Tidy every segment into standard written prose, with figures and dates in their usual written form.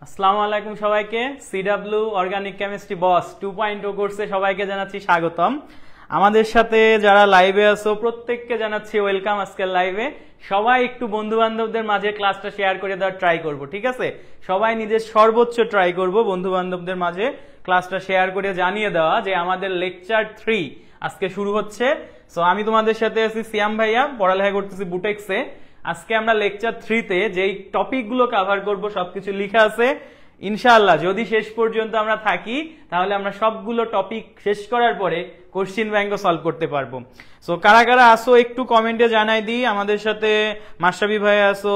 আসসালামু আলাইকুম সবাইকে। সিডব্লিউ অর্গানিক কেমিস্ট্রি বস 2.0 কোর্সে সবাইকে জানাচ্ছি স্বাগতম। আমাদের সাথে যারা লাইভে আছো প্রত্যেককে জানাচ্ছি ওয়েলকাম আজকের লাইভে। সবাই একটু বন্ধু বান্ধবদের মাঝে ক্লাসটা শেয়ার করে দেওয়ার ট্রাই করব, ঠিক আছে? সবাই নিজের সর্বোচ্চ ট্রাই করব বন্ধু বান্ধবদের মাঝে ক্লাসটা শেয়ার করে জানিয়ে দেওয়া যে আমাদের লেকচার 3 আজকে শুরু হচ্ছে। সো আমি তোমাদের সাথে আছি সিয়াম ভাইয়া, পড়ালেখা করতেছি বুটেক্সে। আজকে আমরা লেকচার 3-তে যেই টপিকগুলো কভার করব সবকিছু লেখা আছে। ইনশাআল্লাহ যদি শেষ পর্যন্ত আমরা থাকি তাহলে আমরা সবগুলো টপিক শেষ করার পরে কোশ্চেন ব্যাংক সলভ করতে পারবো। সো কারা কারা আসো একটু কমেন্টে জানাই দিই। আমাদের সাথে মাশরাফি ভাই আসো,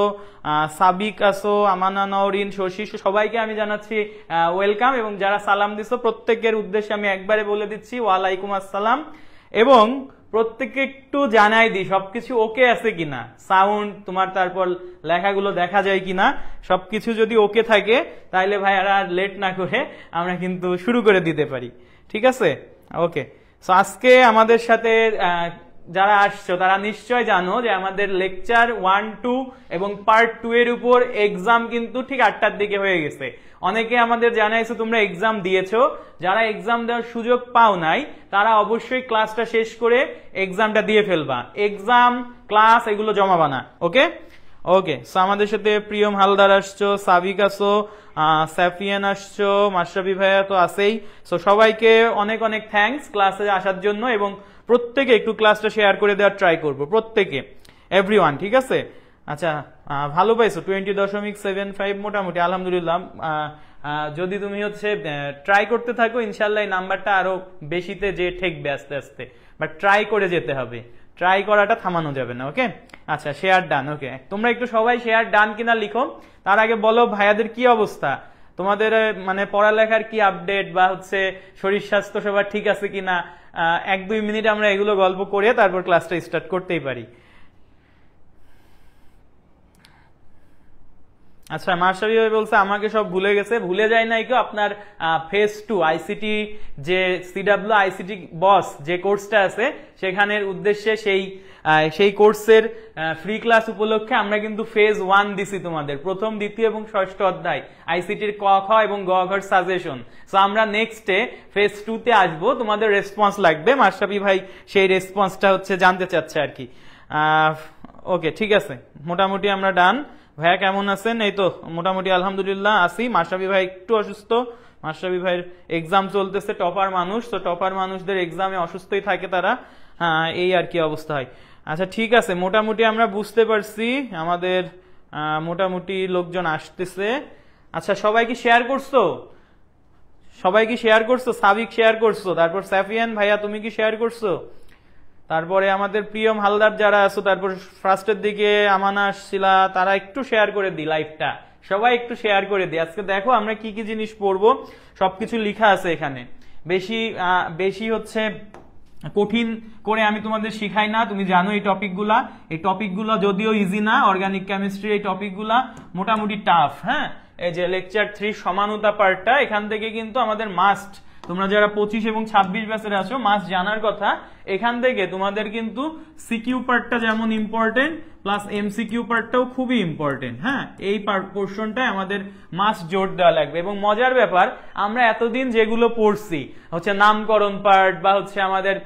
সাবিক আসো, আমানা নওরিন, শশী, সবাইকে আমি জানাচ্ছি ওয়েলকাম। এবং যারা সালাম দিছো প্রত্যেকের উদ্দেশ্যে আমি একবারে বলে দিচ্ছি ওয়ালাইকুম আসসালাম। এবং প্রত্যেককে একটু জানাই দিই সবকিছু ওকে আছে কিনা, সাউন্ড তোমার, তারপর লেখাগুলো দেখা যায় কিনা। সবকিছু যদি ওকে থাকে তাহলে ভাই আর লেট না করে আমরা কিন্তু শুরু করে দিতে পারি, ঠিক আছে? ওকে। সো আজকে আমাদের সাথে যারা আসছো তারা নিশ্চয় জানো যে আমাদের লেকচার 1, 2 এবং পার্ট 2 এর উপর এক্সাম কিন্তু ঠিক 8টার দিকে হয়ে গেছে। অনেকে আমাদের জানাইছো তোমরা এক্সাম দিয়েছো। যারা এক্সাম দেওয়ার সুযোগ পাও নাই তারা অবশ্যই ক্লাসটা শেষ করে এক্সামটা দিয়ে ফেলবা। এক্সাম ক্লাস এগুলো জমাবা না, ওকে? ওকে। সো আমাদের সাথে প্রিয়ম হালদার আসছো, সাবিক আসো, সাফিয়ান আসছো, মাশরাফি ভাইয়া তো আছেই। সো সবাইকে অনেক অনেক থ্যাঙ্কস ক্লাসে আসার জন্য। এবং প্রত্যেকে একটু ক্লাসটা শেয়ার করে দেওয়ার ট্রাই করবো, প্রত্যেকে, এভরিওয়ান, ঠিক আছে? আচ্ছা, ভালো পাইছো 20.75 মোটামুটি আলহামদুলিল্লাহ। যদি তুমি হচ্ছে ট্রাই করতে থাকো ইনশাল্লাহ এই নাম্বারটা আরো বেশিতে যে ঠেকবে আস্তে আস্তে, বাট ট্রাই করে যেতে হবে, ট্রাই করাটা থামানো যাবে না, ওকে? আচ্ছা, শেয়ার ডান। ওকে, তোমরা একটু সবাই শেয়ার ডান কিনা লিখো। তার আগে বলো ভাইয়াদের কি অবস্থা, তোমাদের মানে পড়ালেখার কি আপডেট, বা হচ্ছে শরীর স্বাস্থ্য সবার ঠিক আছে কিনা। 1-2 মিনিট আমরা এগুলো গল্প করে তারপর ক্লাসটা স্টার্ট করতেই পারি। আচ্ছা, মাশরাফি ভাই বলছে আমাকে সব ভুলে গেছে। ভুলে যায় নাই কেউ। আপনার ফেজ 2 আইসিটি যে সিডব্লিউ আইসিটি বস যে কোর্সটা আছে সেখানের উদ্দেশ্যে সেই কোর্সের ফ্রি ক্লাস উপলক্ষে আমরা কিন্তু ফেজ 1 দিছি তোমাদের, প্রথম, দ্বিতীয় এবং ষষ্ঠ অধ্যায় আইসিটির ক খ এবং গ ঘর সাজেশন। সো আমরা নেক্সটে ফেজ 2-তে আসবো। তোমাদের রেসপন্স লাগবে। মাশরাফি ভাই সেই রেসপন্সটা হচ্ছে জানতে চাচ্ছে আর কি। ওকে, ঠিক আছে, মোটামুটি আমরা ডান। ভাইয়া কেমন আছেন? এই তো মোটামুটি আলহামদুলিল্লাহ আছি। মাশরাফি ভাই একটু অসুস্থ, মাশরাফি ভাইয়ের এক্সাম চলতেছে, টপার মানুষ তো, টপার মানুষদের এক্সামে অসুস্থই থাকে তারা। হ্যাঁ, এই আর কি অবস্থা হয়। আচ্ছা, ঠিক আছে, মোটামুটি আমরা বুঝতে পারছি। আমাদের মোটামুটি লোকজন আসতেছে। আচ্ছা, সবাই কি শেয়ার করছো? সবাই কি শেয়ার করছো? সাবিক শেয়ার করছো, তারপর সাফিয়ান ভাইয়া তুমি কি শেয়ার করছো? তারপরে আমাদের প্রিয়ম হালদার যারা আছো, তারপর ফার্স্টের দিকে আমানা আসছিলা, তারা একটু শেয়ার করে দি লাইভটা, সবাই একটু শেয়ার করে দি। আজকে দেখো আমরা কি কি জিনিস পড়বো, সবকিছু লেখা আছে এখানে। বেশি হচ্ছে কঠিন করে আমি তোমাদের শিখাই না, তুমি জানো এই টপিকগুলা যদিও ইজি না। অর্গানিক কেমিস্ট্রির এই টপিকগুলা মোটামুটি টাফ। হ্যাঁ, এই যে লেকচার 3 সমানুতা পার্টটা, এখান থেকে কিন্তু আমাদের মাস্ট, তোমরা যারা 25 এবং 26 ব্যাচের আছো মাস্ট জানার কথা, এখান থেকে তোমাদের কিন্তু সিকিউ পার্টটা যেমন ইম্পর্টেন্ট, প্লাস এমসিকিউ পার্টটাও খুবই ইম্পর্টেন্ট। হ্যাঁ, এই পোর্শনটায় আমাদের মাস্ট জোর দেওয়া লাগবে। এবং মজার ব্যাপার, আমরা এতদিন যেগুলো পড়ছি হচ্ছে নামকরণ পার্ট বা হচ্ছে আমাদের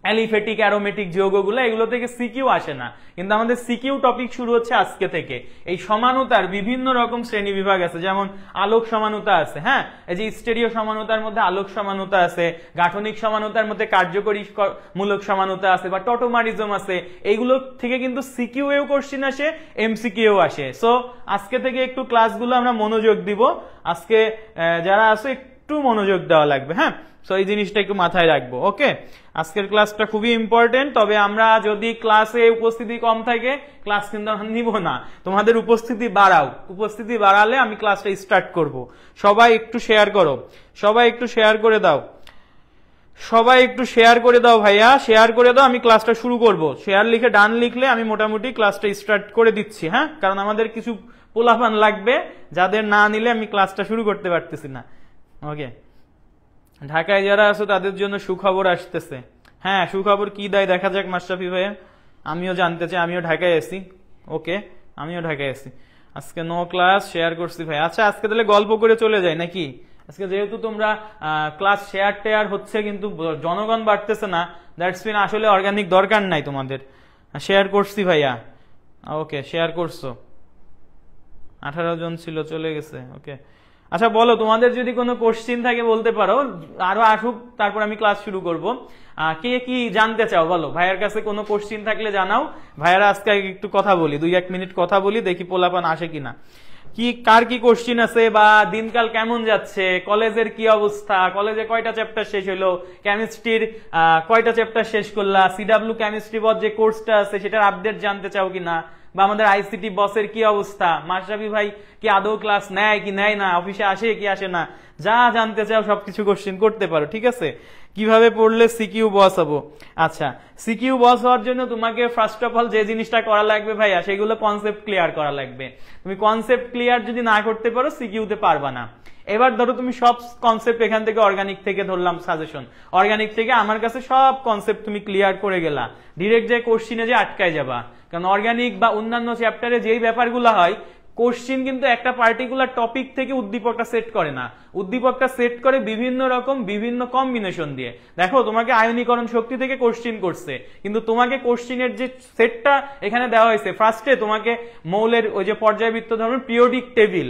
অ্যালিফেটিক অ্যারোমেটিক যৌগগুলো, এগুলো থেকে সিকিউ আসে না, কিন্তু আমাদের সিকিউ টপিক শুরু হচ্ছে আজকে থেকে। এই সমানুতার বিভিন্ন রকম শ্রেণী বিভাগ আছে, যেমন আলোক সমানুতা আছে। হ্যাঁ, এই যে স্টেরিও সমানুতার মধ্যে আলোক সমানুতা আছে, গাঠনিক সমানুতার মধ্যে কার্যকরী মূলক সমানুতা আছে, বা টটোমারিজম আছে। এইগুলো থেকে কিন্তু সিকিউ এও কোশ্চেন আসে, এমসিকিউ আসে। সো আজকে থেকে একটু ক্লাসগুলো আমরা মনোযোগ দিব। আজকে যারা আছে একটু মনোযোগ দেওয়া লাগবে। হ্যাঁ, সো এই জিনিসটা একটু মাথায় রাখবো। ওকে, আজকের ক্লাসটা খুবই ইম্পর্টেন্ট। তবে আমরা যদি ক্লাসে উপস্থিতি কম থাকে ক্লাস কিন্তু আমরা নিব না, তোমাদের উপস্থিতি বাড়াও। উপস্থিতি বাড়ালে আমি ক্লাসটা স্টার্ট করব। সবাই একটু শেয়ার করো, সবাই একটু শেয়ার করে দাও, সবাই একটু শেয়ার করে দাও ভাইয়া, শেয়ার করে দাও, আমি ক্লাসটা শুরু করব। শেয়ার লিখে ডান লিখলে আমি মোটামুটি ক্লাসটা স্টার্ট করে দিচ্ছি। হ্যাঁ, কারণ আমাদের কিছু পোলাপান লাগবে, যাদের না নিলে আমি ক্লাসটা শুরু করতে পারতেছি না। ওকে, ঢাকায় যারা আছো তাদের জন্য সুখবর আসতেছে। হ্যাঁ, সুখবর কি দেয় দেখা যাক মাশরাফি ভাইয়া, আমিও জানতে চাই, আমিও ঢাকায় আছি। ওকে, আমিও ঢাকায় আছি। আজকে নো ক্লাস, শেয়ার করছি ভাই। আচ্ছা আজকে তাহলে গল্প করে চলে যায় নাকি? আজকে যেহেতু তোমরা ক্লাস শেয়ার টেয়ার হচ্ছে কিন্তু জনগণ বাড়তেছে না, দ্যাটস মিন আসলে অর্গানিক দরকার নাই তোমাদের। শেয়ার করছি ভাইয়া, ওকে শেয়ার করছো, 18 জন ছিল চলে গেছে, ওকে। আচ্ছা বলো, তোমাদের যদি কোনো কোশ্চিন থাকে বলতে পারো, আরো আসুক তারপর আমি ক্লাস শুরু করব। কে কি জানতে চাও বলো, ভাইয়ের কাছে কোনো কোশ্চিন থাকলে জানাও। ভাইয়ারা আজকে একটু কথা বলি, 2-1 মিনিট কথা বলি, দেখি পোলাপান আসে কিনা। কি কার কি কোশ্চিন আছে, বা দিনকাল কেমন যাচ্ছে, কলেজের কি অবস্থা, কলেজে কয়টা চ্যাপ্টার শেষ হলো, কেমিস্ট্রির কয়টা চ্যাপ্টার শেষ করলা, সিডাব্লিউ কেমিস্ট্রি বস যে কোর্সটা আছে সেটার আপডেট জানতে চাও কিনা, বা আমাদের আইসিটি বসের কি অবস্থা, মাশরাফি ভাই কি আদৌ ক্লাস নেয় কি নেয় না, অফিসে আসে কি আসে না, যা জানতে চাও সবকিছু কোশ্চিন করতে পারো, ঠিক আছে। কিভাবে পড়লে সিকিউ বস হবো? আচ্ছা, সিকিউ বস হওয়ার জন্য তোমাকে ফার্স্ট অফ অল যে জিনিসটা করা লাগবে ভাইয়া, সেগুলো কনসেপ্ট ক্লিয়ার করা লাগবে। তুমি কনসেপ্ট ক্লিয়ার যদি না করতে পারো সিকিউতে পারবা না। এবার ধরো তুমি সব কনসেপ্ট এখান থেকে অর্গানিক থেকে ধরলাম সাজেশন, অর্গানিক থেকে আমার কাছে সব কনসেপ্ট তুমি ক্লিয়ার করে গেলা, ডিরেক্ট যে কোশ্চিনে যে আটকায় যাবা। কারণ অর্গানিক বা অন্যান্য চ্যাপ্টারে যেই ব্যাপারগুলো হয়, কোশ্চিন কিন্তু একটা পার্টিকুলার টপিক থেকে উদ্দীপকটা সেট করে না, উদ্দীপকটা সেট করে বিভিন্ন রকম বিভিন্ন কম্বিনেশন দিয়ে। দেখো তোমাকে আয়নীকরণ শক্তি থেকে কোশ্চিন করছে, কিন্তু তোমাকে কোশ্চিনের যে সেটটা এখানে দেওয়া হয়েছে, ফার্স্টে তোমাকে মৌলের ওই যে পর্যায়বৃত্ত ধরনের পিরিয়ডিক টেবিল,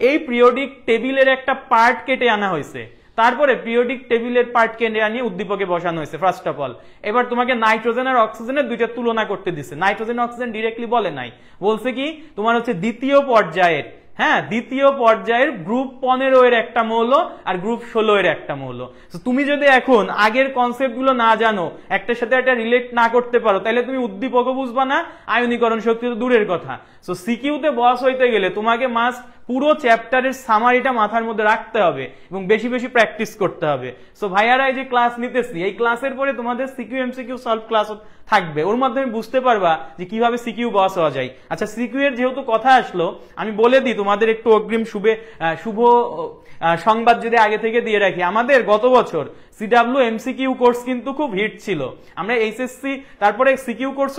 এই পিরিয়ডিক টেবিলের একটা পার্ট কেটে আনা হয়েছে, তারপরে পিরিয়ডিক টেবিলের পার্ট কেটে আনিয়ে উদ্দীপকে বসানো হয়েছে ফার্স্ট অফ অল। এবার তোমাকে নাইট্রোজেন আর অক্সিজেনের দুইটা তুলনা করতে দিচ্ছে, নাইট্রোজেন অক্সিজেন ডিরেক্টলি বলে নাই, বলছে কি তোমার হচ্ছে দ্বিতীয় পর্যায়ের, হ্যাঁ দ্বিতীয় পর্যায়ের গ্রুপ 15 এর একটা মৌল আর গ্রুপ 16 এর একটা মৌল। তুমি যদি এখন আগের কনসেপ্ট গুলো না জানো, একটার সাথে একটা রিলেট না করতে পারো, তাহলে তুমি উদ্দীপকও বুঝবা না, আয়নীকরণ শক্তি তো দূরের কথা। সো সিকিউতে বস হইতে গেলে তোমাকে মাস্ট পুরো চ্যাপ্টারের সামারিটা মাথার মধ্যে রাখতে হবে এবং বেশি বেশি প্র্যাকটিস করতে হবে। সো ভাইয়ারা এই যে ক্লাস নিতেছি, এই ক্লাসের পরে তোমাদের সিকিউ এমসিকিউ সলভ ক্লাস থাকবে, ওর মাধ্যমে বুঝতে পারবা যে কিভাবে সিকিউ বস হওয়া যায়। আচ্ছা সিকিউ এর যেহেতু কথা আসলো, আমি বলে দিই তোমাদের একটু অগ্রিম শুভ সংবাদ যদি আগে থেকে দিয়ে রাখি। আমাদের গত বছর সিডাব্লিউ এমসিকিউ কোর্স কিন্তু খুব হিট ছিল, আমরা এইচএসসি তারপরে সিকিউ কোর্স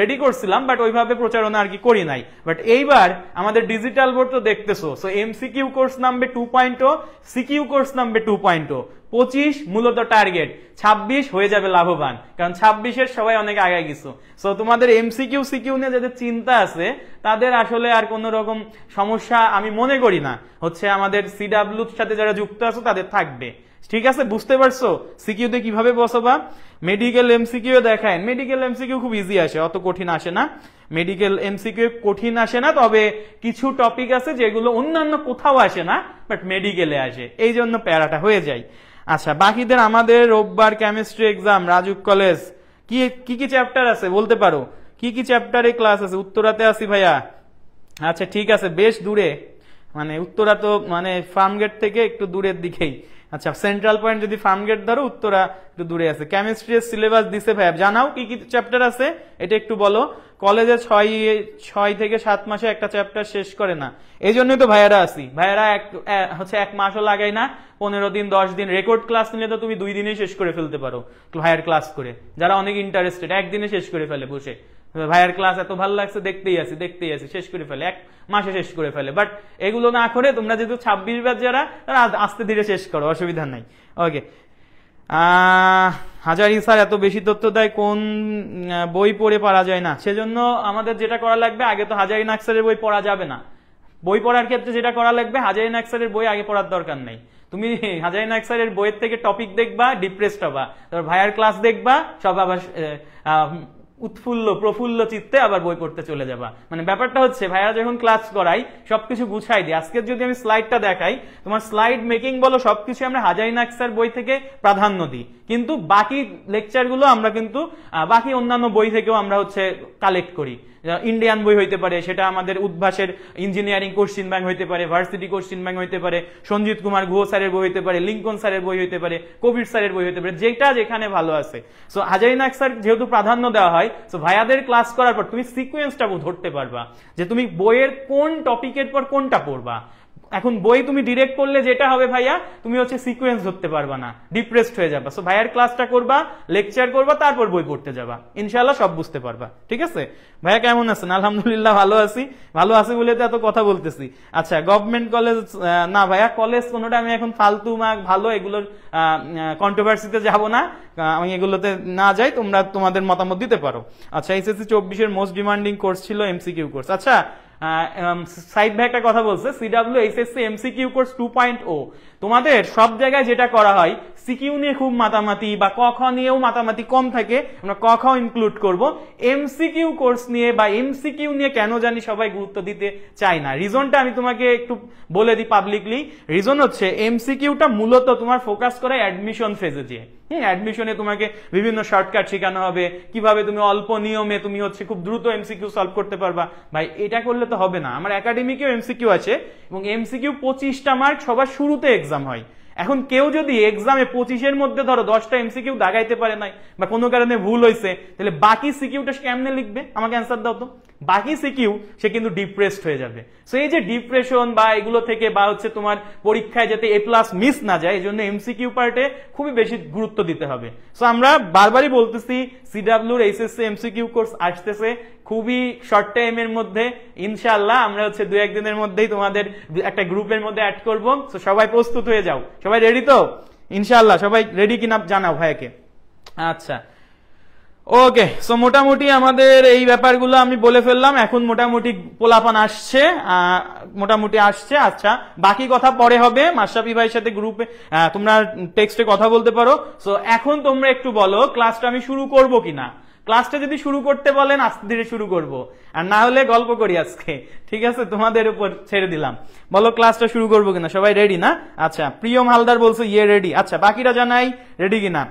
রেডি করছিলাম, বাট ওইভাবে প্রচারণা আর কি করি নাই। বাট এইবার আমাদের ডিজিটাল বোর্ড তো দেখতেছো, সো এমসিকিউ কোর্স নামবে 2.0, সিকিউ কোর্স নামবে 2.0। 25 মূলত টার্গেট, 26 হয়ে যাবে লাভবান, কারণ 26-এর সবাই অনেক আগায় গেছো। সো তোমাদের এমসিকিউ সিকিউ নিয়ে যাদের চিন্তা আছে তাদের আসলে আর কোন রকম সমস্যা আমি মনে করি না, হচ্ছে আমাদের সিডাব্লিউর সাথে যারা যুক্ত আছে তাদের থাকবে, ঠিক আছে। বুঝতে পারছো সিকিউতে কিভাবে বসবা? মেডিকেল এমসিকিউ দেখায়, মেডিকেল এমসিকিউ খুব ইজি আসে, অত কঠিন আসে না, মেডিকেল এমসিকিউ কঠিন আসে না, তবে কিছু টপিক আছে যেগুলো অন্যান্য কোথাও আসে না বাট মেডিকেলে আসে, এই জন্য প্যারাটা হয়ে যায়। আচ্ছা বাকিদের আমাদের রোববার কেমিস্ট্রি এক্সাম, রাজুক কলেজ, কি কি চ্যাপ্টার আছে বলতে পারো, কি কি চ্যাপ্টারে ক্লাস আছে? উত্তরাতে আছি ভাইয়া, আচ্ছা ঠিক আছে, বেশ দূরে, মানে উত্তরা তো মানে ফার্মগেট থেকে একটু দূরের দিকেই। আচ্ছা সেন্ট্রাল পয়েন্ট যদি ফার্মগেট ধরো, উত্তরা একটু দূরে আছে। কেমিস্ট্রির সিলেবাস দিছে ভাইয়া, জানাও কি কি চ্যাপ্টার আছে এটা একটু বলো। কলেজে 6 থেকে 7 মাসে একটা চ্যাপ্টার শেষ করে না, এই জন্যই তো ভাইয়ারা আসি। ভাইয়ারা হচ্ছে 1 মাসও লাগাই না, 15 দিন 10 দিন, রেকর্ড ক্লাস নিলে তো তুমি 2 দিনেই শেষ করে ফেলতে পারো ভাইয়ার ক্লাস করে, যারা অনেক ইন্টারেস্টেড 1 দিনে শেষ করে ফেলে বসে, ভাইয়ার ক্লাস এত ভালো লাগছে দেখতেই আছি শেষ করে ফেলে, 1 মাসে শেষ করে ফেলে। বাট এগুলো না করে তোমরা যেহেতু 26 ব্যাচ যারা, তারা আস্তে ধীরে শেষ করো, অসুবিধা নাই। ওকে, হাজারি স্যার এত বেশি তথ্য দেয়, কোন বই পড়ে পারা যায় না? সেজন্য আমাদের যেটা করা লাগবে, আগে তো হাজারি নাকসারের বই পড়া যাবে না, বই পড়ার ক্ষেত্রে যেটা করা লাগবে, হাজারি নাকসারের বই আগে পড়ার দরকার নেই। তুমি হাজারি নাকসারের বইয়ের থেকে টপিক দেখবা, ডিপ্রেসড হবা, তারপর ভাইয়ার ক্লাস দেখবা, সব আবার উৎফুল্ল প্রফুল্ল চিত্তে আবার বই পড়তে চলে যাবা। মানে ব্যাপারটা হচ্ছে ভাইয়া যখন ক্লাস করাই সবকিছু গুছাই দিই। আজকে যদি আমি স্লাইডটা দেখাই, তোমার স্লাইড মেকিং বলো সবকিছু আমরা হাজারি নাকসার বই থেকে প্রাধান্য দিই, কিন্তু বাকি লেকচারগুলো আমরা কিন্তু বাকি অন্যান্য বই থেকেও আমরা হচ্ছে কালেক্ট করি। ইন্ডিয়ান বই হইতে পারে, সেটা আমাদের উদ্ভাসের ইঞ্জিনিয়ারিং কোশ্চিন ব্যাংক হইতে পারে, ভার্সিটি কোশ্চিন ব্যাংক হইতে পারে, সঞ্জিত কুমার গুহ স্যারের বই হইতে পারে, লিঙ্কন স্যারের বই হইতে পারে, কবির স্যারের বই হইতে পারে, যেটা যেখানে ভালো আছে। সো হাজারি নাকসার যেহেতু প্রাধান্য দেওয়া হয়, সো ভাইয়াদের ক্লাস করার পর তুমি সিকোয়েন্সটা ধরতে পারবা যে তুমি বইয়ের কোন টপিকের পর কোনটা পড়বা। এখন বই তুমি ডিরেক্ট করলে যেটা হবে ভাইয়া, তুমি হচ্ছে সিকোয়েন্স ধরতে পারবা না, ডিপ্রেসড হয়ে যাবা। সো ভাইয়ার ক্লাসটা করবা, লেকচার করবা, তারপর বই পড়তে যাবা, ইনশাআল্লাহ সব বুঝতে পারবা। ঠিক আছে ভাইয়া, কেমন আছেন? আলহামদুলিল্লাহ ভালো আছি, ভালো আছি বলে তো এত কথা বলতেছি। আচ্ছা, গভর্নমেন্ট কলেজ না ভাইয়া, কলেজ কোনোটা আমি এখন ফালতু ভালো এগুলোর কন্ট্রোভার্সিতে যাব না, আমি এগুলোতে না যাই, তোমরা তোমাদের মতামত দিতে পারো। আচ্ছা, এইচএসসি 24-এর মোস্ট ডিমান্ডিং কোর্স ছিল এমসিকিউ কোর্স। আচ্ছা, সাইড ভাই একটা কথা বলছে, সিডব্লিউ এইচএসসি এমসিকিউ কোর্স 2.0, তোমাদের সব জায়গায় যেটা করা হয় সিকিউ নিয়ে খুব মাতামাতি বা ক খ নিয়েও মাতামাতি কম থাকে, আমরা ক খ ইনক্লুড করব। এমসিকিউ কোর্স নিয়ে বা এমসিকিউ নিয়ে কেন জানি সবাই গুরুত্ব দিতে চায় না। রিজনটা আমি তোমাকে একটু বলে দিই পাবলিকলি। রিজন হচ্ছে এমসিকিউটা মূলত তোমার ফোকাস করে অ্যাডমিশন ফেজে দিয়ে, অ্যাডমিশনে তোমাকে বিভিন্ন শর্টকাট শেখানো হবে, কিভাবে তুমি অল্প নিয়মে তুমি হচ্ছে খুব দ্রুত এমসিকিউ সলভ করতে পারবা। ভাই এটা করলে তো হবে না, আমার একাডেমিকেও এমসিকিউ আছে এবং এমসিকিউ 25টা মার্ক সবার শুরুতে এক্সাম হয়। এখন কেউ যদি এক্সামে 25-এর মধ্যে ধরো 10টা এমসিকিউ দাগাইতে পারে নাই বা কোনো কারণে ভুল হয়েছে, তাহলে বাকি সিকিউটা কেমনে লিখবে? আমাকে অ্যান্সার দাও তো। বাকি সিকিউ সে কিন্তু ডিপ্রেসড হয়ে যাবে। সো এই যে ডিপ্রেশন বা এগুলো থেকে বা হচ্ছে তোমার পরীক্ষায় যাতে এ প্লাস মিস না যায়, এই জন্য এমসিকিউ পার্টে খুবই বেশি গুরুত্ব দিতে হবে। সো আমরা বারবারই বলতেছি সিডব্লিউর এইচএসসি এমসিকিউ কোর্স আসতেছে খুবই শর্ট টাইমের মধ্যে, ইনশাআল্লাহ আমরা হচ্ছে 2-1 দিনের মধ্যেই তোমাদের একটা গ্রুপের মধ্যে অ্যাড করব। সো সবাই প্রস্তুত হয়ে যাও। সবাই রেডি তো? ইনশাআল্লাহ সবাই রেডি কিনা জানাও ভাইকে। আচ্ছা ওকে, সো মোটামুটি আমাদের এই ব্যাপারগুলো আমি বলে ফেললাম। এখন মোটামুটি পোলাপান আসছে, মোটামুটি আসছে। আচ্ছা, বাকি কথা পরে হবে, মাশরাফি ভাইয়ের সাথে গ্রুপে তোমরা টেক্সটে কথা বলতে পারো। সো এখন তোমরা একটু বলো ক্লাসটা আমি শুরু করব কিনা। ক্লাসটা যদি শুরু করতে বলেন আস্তে ধীরে শুরু করব, আর না হলে গল্প করি আজকে। ঠিক আছে, তোমাদের উপর ছেড়ে দিলাম। বলো ক্লাসটা শুরু করবো কিনা, সবাই রেডি না? আচ্ছা, প্রিয়ম হালদার বলছে ইয়ে রেডি। আচ্ছা, বাকিরা জানাই রেডি কিনা।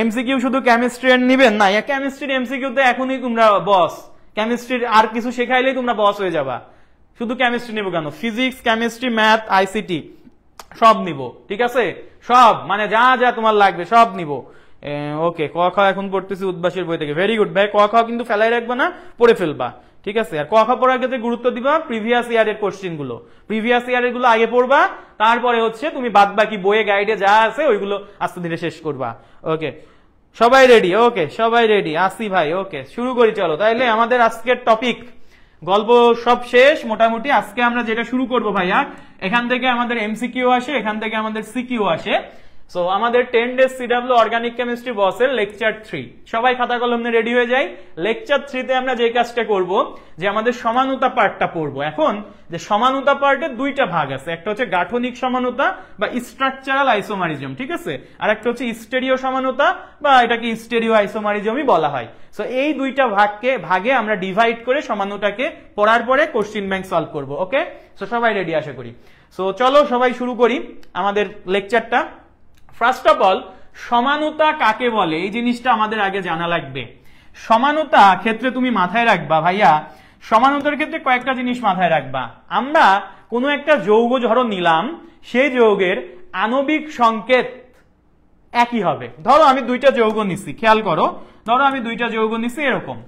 এমসিকিউ শুধু কেমিস্ট্রি নিবেন না, কেমিস্ট্রির এমসিকিউতে এখনই তোমরা বস, কেমিস্ট্রির আর কিছু শেখাইলেই তোমরা বস হয়ে যাবা। শুধু কেমিস্ট্রি নিবো কেন? ফিজিক্স, কেমিস্ট্রি, ম্যাথ, আইসিটি সব নিব। ঠিক আছে, সব মানে যা যা তোমার লাগবে সব নিব। ওকে, ক খ এখন পড়তেছি উদ্ভাসের বই থেকে। ভেরি গুড ভাই, ক খ কিন্তু ফেলাই রাখবা না, পড়ে ফেলবা। ঠিক আছে, আর ক খ পড়ার ক্ষেত্রে গুরুত্ব দিবা প্রিভিয়াস ইয়ারের কোশ্চেন গুলো, প্রিভিয়াস ইয়ারের গুলো আগে পড়বা, তারপরে হচ্ছে তুমি বাদ বাকি বইয়ে গাইডে যা আছে ওইগুলো আস্তে ধীরে শেষ করবা। ওকে, সবাই রেডি? ওকে, সবাই রেডি। আসি ভাই, ওকে শুরু করি। চলো তাইলে আমাদের আজকের টপিক, গল্প সব শেষ মোটামুটি। আজকে আমরা যেটা শুরু করব ভাইয়া, এখান থেকে আমাদের এমসিকিউ আসে, এখান থেকে আমাদের সিকিউ আসে। সো আমাদের 10 ডেজ সিডব্লিউ অর্গানিক কেমিস্ট্রি বসের লেকচার 3, সবাই খাতা কলম নিয়ে রেডি হয়ে যাই। লেকচার 3-তে আমরা যে কাজটা করব যে আমাদের সমানুতা পার্টটা পড়বো। এখন যে সমানুতা পার্টের দুইটা ভাগ আছে, একটা হচ্ছে গাঠনিক সমানুতা বা স্ট্রাকচারাল আইসোমারিজম, ঠিক আছে, আর একটা হচ্ছে স্টেরিও সমানুতা বা এটাকে স্টেরিও আইসোমারিজমই বলা হয়। সো এই দুইটা ভাগে আমরা ডিভাইড করে সমানুতাকে পড়ার পরে কোশ্চেন ব্যাংক সলভ করব। ওকে, সো সবাই রেডি আশা করি। সো চলো সবাই শুরু করি আমাদের লেকচারটা। ফার্স্ট অফ অল, সমানুতা কাকে বলে এই জিনিসটা আমাদের আগে জানা লাগবে। সমানুতা ক্ষেত্রে তুমি মাথায় রাখবা ভাইয়া, সমানুতার ক্ষেত্রে কয়েকটা জিনিস মাথায় রাখবা। আমরা কোনো একটা যৌগ ধরো নিলাম, সেই যৌগের আণবিক সংকেত একই হবে। ধরো আমি দুইটা যৌগ নিছি, খেয়াল করো, ধরো আমি দুইটা যৌগ নিছি এরকম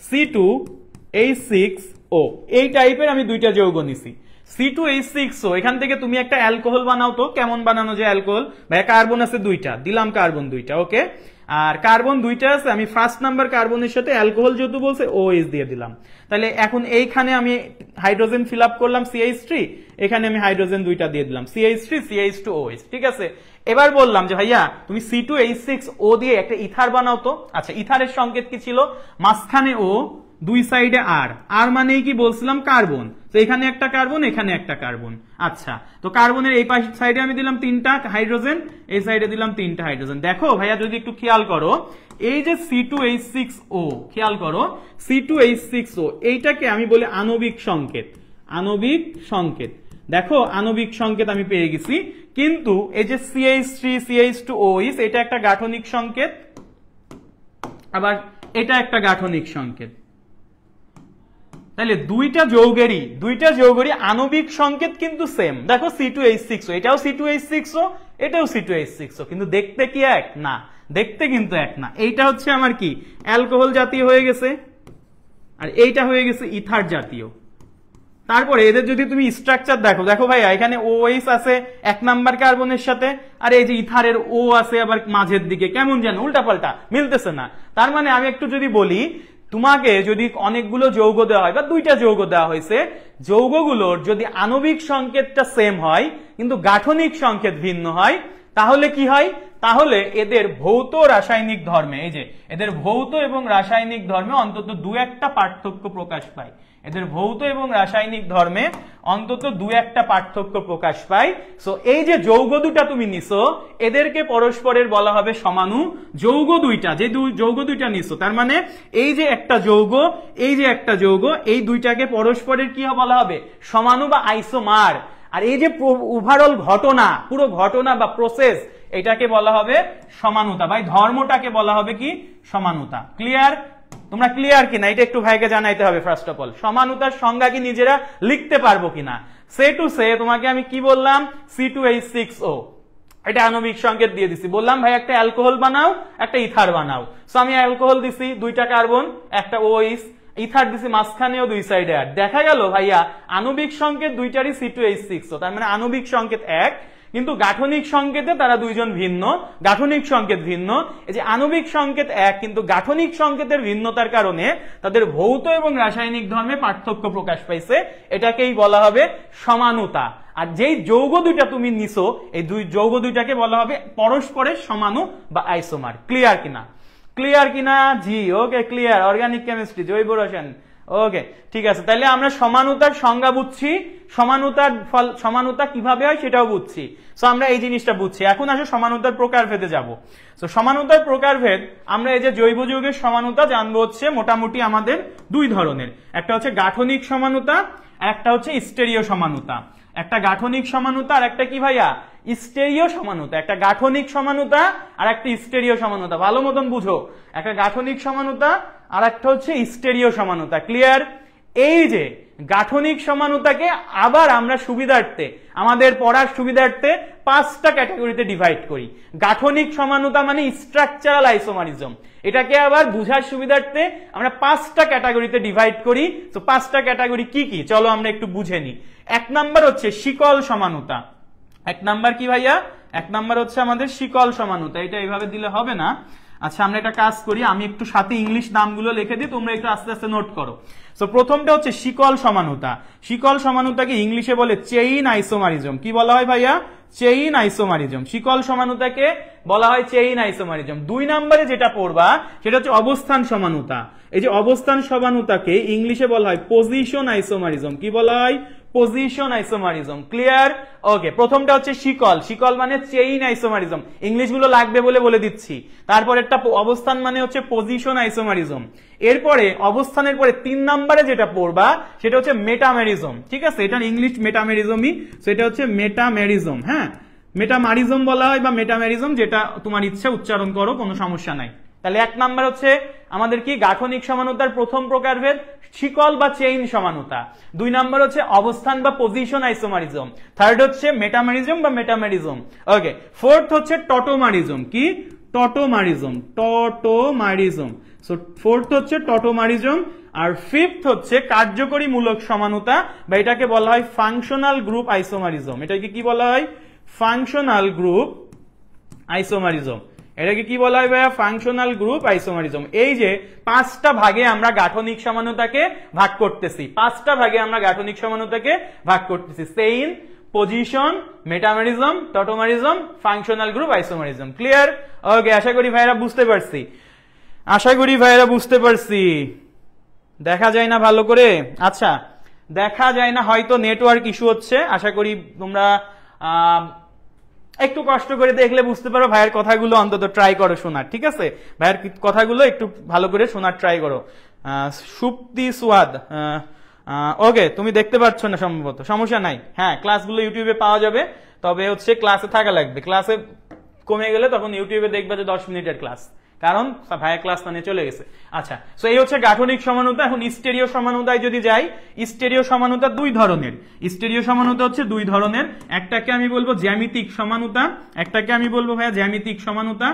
C2H6O, এই টাইপের আমি দুইটা যৌগ নিছি। C2H6O, এখান থেকে তুমি একটা অ্যালকোহল বানাও তো, কেমন বানানো যায় অ্যালকোহল? ভাই কার্বন আছে দুইটা, দিলাম কার্বন দুইটা। ওকে, আর কার্বন দুইটা আছে, আমি ফার্স্ট নাম্বার কার্বনের সাথে অ্যালকোহল যেহেতু বলছে OH দিয়ে দিলাম। তাহলে এখন এইখানে আমি হাইড্রোজেন ফিল আপ করলাম CH3, এখানে আমি হাইড্রোজেন দুইটা দিয়ে দিলাম CH3 CH2OH। ঠিক আছে, এবার বললাম যে ভাইয়া তুমি C2H6O দিয়ে একটা ইথার বানাও তো। আচ্ছা, ইথারের সংকেত কি ছিল? মাঝখানে O, দুই সাইডে আর মানেই কি বলছিলাম? কার্বন। তো এখানে একটা কার্বন, এখানে একটা কার্বন। আচ্ছা, তো কার্বনের এই পাশে সাইডে আমি দিলাম 3টা হাইড্রোজেন, এই সাইডে দিলাম 3টা হাইড্রোজেন। দেখো ভাইয়া যদি একটু খেয়াল করো, এই যে C2H6O, খেয়াল করো C2H6O, এইটাকে আমি বলি আণবিক সংকেত। আণবিক সংকেত, দেখো আণবিক সংকেত আমি পেয়ে গেছি। কিন্তু এই যে CH3 CH2OH, এটা একটা গাঠনিক সংকেত, আবার এটা একটা গাঠনিক সংকেত। তাহলে দুইটা যৌগেরই আণবিক সংকেত কিন্তু সেম। দেখো C2H6O, এটাও C2H6O, এটাও C2H6O, কিন্তু দেখতে কি এক? না, দেখতে কিন্তু এক না। এইটা হচ্ছে আমার কি অ্যালকোহল জাতীয় হয়ে গেছে, আর এইটা হয়ে গেছে ইথার জাতীয়। তারপরে এদের যদি তুমি স্ট্রাকচার দেখো, দেখো ভাইয়া এখানে OH আছে 1 নাম্বার কার্বনের সাথে, আর এই যে ইথারের O আছে আবার মাঝের দিকে, কেমন যেন উল্টাপাল্টা মিলতেছে না। তার মানে আমি একটু যদি বলি, তোমাকে যদি অনেকগুলো যৌগ দেওয়া হয় বা 2টা যৌগ দেওয়া হয়েছে, যৌগগুলোর যদি আণবিক সংকেতটা সেম হয় কিন্তু গাঠনিক সংকেত ভিন্ন হয়, তাহলে কি হয়? তাহলে এদের ভৌত রাসায়নিক ধর্মে, এই যে এদের ভৌত এবং রাসায়নিক ধর্মে অন্তত 2-1টা পার্থক্য প্রকাশ পায়। এদের ভৌত এবং রাসায়নিক ধর্মে অন্তত 2-1টা পার্থক্য প্রকাশ পায়। সো এই যে যৌগ দুটা তুমি নিছো, এদেরকে পরস্পরের বলা হবে সমাণু। যৌগ দুইটা, যে যৌগ দুইটা নিছো, তার মানে এই যে একটা যৌগ, এই যে একটা যৌগ, এই দুইটাকে পরস্পরের কি বলা হবে? সমাণু বা আইসোমার। আর এই যে ওভারঅল ঘটনা, পুরো ঘটনা বা প্রসেস, এটাকে বলা হবে সমানুতা। ভাই ধর্মটাকে বলা হবে কি? সমানুতা। ক্লিয়ার? তোমরা ক্লিয়ার কিনা এটা একটু ভাইকে জানাইতে হবে ফার্স্ট অফ অল। সমানুতার সংজ্ঞা কি নিজেরা লিখতে পারবো কিনা? সে টু সে তোমাকে আমি কি বললাম? C2H6O, এটা আণবিক সংকেত দিয়ে দিছি। বললাম ভাই একটা অ্যালকোহল বানাও, একটা ইথার বানাও। সো আমি অ্যালকোহল দিছি, 2টা কার্বন, একটা OH, ইথার দিছি মাঝখানেও 2 সাইডে। আর দেখা গেল ভাইয়া আণবিক সংকেত দুইটারই C2H6O, তার মানে আণবিক সংকেত এক, কিন্তু গাঠনিক সংকেতে তারা দুইজন ভিন্ন, গাঠনিক সংকেত ভিন্ন। এই যে আণবিক সংকেত এক কিন্তু গাঠনিক সংকেতের ভিন্নতার কারণে তাদের ভৌত এবং রাসায়নিক ধর্মে পার্থক্য প্রকাশ পাইছে, এটাকেই বলা হবে সমানুতা। আর যেই যৌগ দুইটা তুমি নিছো, এই যৌগ দুইটাকে বলা হবে পরস্পরের সমাণু বা আইসোমার। ক্লিয়ার কিনা? ক্লিয়ার কিনা? জি, ওকে ক্লিয়ার। অর্গানিক কেমিস্ট্রি, জৈব রসায়ন, ওকে ঠিক আছে। তাহলে আমরা সমানুতার সংজ্ঞা বুঝছি, সমানুতা কিভাবে হয় সেটাও বুঝছি। সো আমরা এই জিনিসটা বুঝছি। এখন আসো সমানুতার প্রকারভেদে যাব। সো সমানুতার প্রকারভেদ, আমরা এই যে জৈব যৌগের সমানুতা জানবো হচ্ছে মোটামুটি আমাদের 2 ধরনের। একটা হচ্ছে গাঠনিক সমানুতা, আর একটা হচ্ছে স্টেরিও সমানুতা। একটা গাঠনিক সমানুতা আর একটা কি ভাইয়া? স্টেরিও সমানুতা। একটা গাঠনিক সমানুতা আর একটা স্টেরিও সমানুতা। ভালো মতন বুঝো, একটা গাঠনিক সমানুতা আর একটা হচ্ছে স্টেরিও সমানুতা। ক্লিয়ার? এই যে গাঠনিক সমানুতাকে আবার আমরা সুবিধার্থে, আমাদের পড়ার সুবিধার্থে 5টা ক্যাটাগরিতে ডিভাইড করি। গাঠনিক সমানুতা মানে স্ট্রাকচারাল আইসোমারিজম, এটাকে আবার বুঝার সুবিধার্থে আমরা 5টা ক্যাটাগরিতে ডিভাইড করি। তো 5টা ক্যাটাগরি কি কি চলো আমরা একটু বুঝে নিই। 1 নাম্বার হচ্ছে শিকল সমানুতা। 1 নাম্বার কি ভাইয়া? 1 নাম্বার হচ্ছে আমাদের শিকল সমানুতা। এটা এইভাবে দিলে হবে না। আচ্ছা আমরা একটা কাজ করি, আমি একটু সাথে ইংলিশ নামগুলো লিখে দিই, তোমরা একটু আস্তে আস্তে নোট করো। সো প্রথমটা হচ্ছে শিকল সমানুতা। শিকল সমানুতাকে ইংলিশে বলে চেইন আইসোমারিজম। কি বলা হয় ভাইয়া? Chain isomerism. শিকল সমানুতাকে বলা হয় চেইন আইসোমারিজম। 2 নম্বরে যেটা পড়বা সেটা হচ্ছে অবস্থান সমানুতা। এই যে অবস্থান সমানুতাকে ইংলিশে বলা হয় পজিশন আইসোমারিজম। কি বলা হয়? Position isomerism. ক্লিয়ার? ওকে, প্রথমটা হচ্ছে শিকল। শিকল মানে চেইন আইসোমারিজম, ইংলিশ গুলো লাগবে বলে দিচ্ছি। তারপর একটা অবস্থান মানে হচ্ছে পজিশন আইসোমারিজম। এরপরে অবস্থানের পরে 3 নম্বরে যেটা পড়বা সেটা হচ্ছে মেটামেরিজম। ঠিক আছে, এটার ইংলিশ মেটামেরিজমই, সেটা হচ্ছে মেটামেরিজম। হ্যাঁ, মেটামারিজম বলা হয় বা মেটামেরিজম, যেটা তোমার ইচ্ছা উচ্চারণ করো, কোনো সমস্যা নাই। তাহলে 1 নাম্বার হচ্ছে আমাদের কি? গাঠনিক সমানুতার প্রথম প্রকারভেদ শিকল বা চেইন সমানুতা। 2 নাম্বার হচ্ছে অবস্থান বা পজিশন আইসোমারিজম। থার্ড হচ্ছে মেটামেরিজম বা মেটামেরিজম। ওকে, ফোর্থ হচ্ছে টটোমারিজম। কি? টটোমারিজম। টটোমারিজম। সো ফোর্থ হচ্ছে টটোমারিজম। আর ফিফথ হচ্ছে কার্যকরী মূলক সমানুতা, বা এটাকে বলা হয় ফাংশনাল গ্রুপ আইসোমারিজম। এটাকে কি বলা হয়? Functional group isomerism. এটাকে কি বলা হয় ভাইয়া? Functional group isomerism. এই যে 5টা ভাগে আমরা গাঠনিক সমানুতাকে ভাগ করতেছি, 5টা ভাগে আমরা গাঠনিক সমানুতাকে ভাগ করতেছি: chain, position, metamerism, tautomerism, functional group isomerism. Clear? Okay, আশা করি ভাইরা বুঝতে পারছি, আশা করি ভাইরা বুঝতে পারছি। দেখা যায় না ভালো করে? আচ্ছা, দেখা যায় না, হয়তো নেটওয়ার্ক ইস্যু হচ্ছে। আশা করি তোমরা একটু কষ্ট করে দেখলে বুঝতে পারো। ভাইয়ের কথাগুলো অন্তত ট্রাই করো শোনার, ঠিক আছে? ভাইয়ের কথাগুলো একটু ভালো করে শোনার ট্রাই করো। সুপ্তি সুয়াদ, ওকে, তুমি দেখতে পাচ্ছ না সম্ভবত, সমস্যা নাই। হ্যাঁ, ক্লাসগুলো ইউটিউবে পাওয়া যাবে, তবে হচ্ছে ক্লাসে থাকা লাগবে। ক্লাসে কমে গেলে তখন ইউটিউবে দেখবে যে 10 মিনিটের ক্লাস। কারণ ভাইয়া ক্লাস মানে চলে গেছে। আচ্ছা, সো এই হচ্ছে গাঠনিক সমানুতা। এখন স্টেরিও সমানুতায় যদি যাই, স্টেরিও সমানুতা দুই ধরনের। স্টেরিও সমানুতা হচ্ছে দুই ধরনের, একটাকে আমি বলবো জ্যামিতিক সমানুতা, একটাকে আমি বলবো ভাইয়া জ্যামিতিক সমানুতা,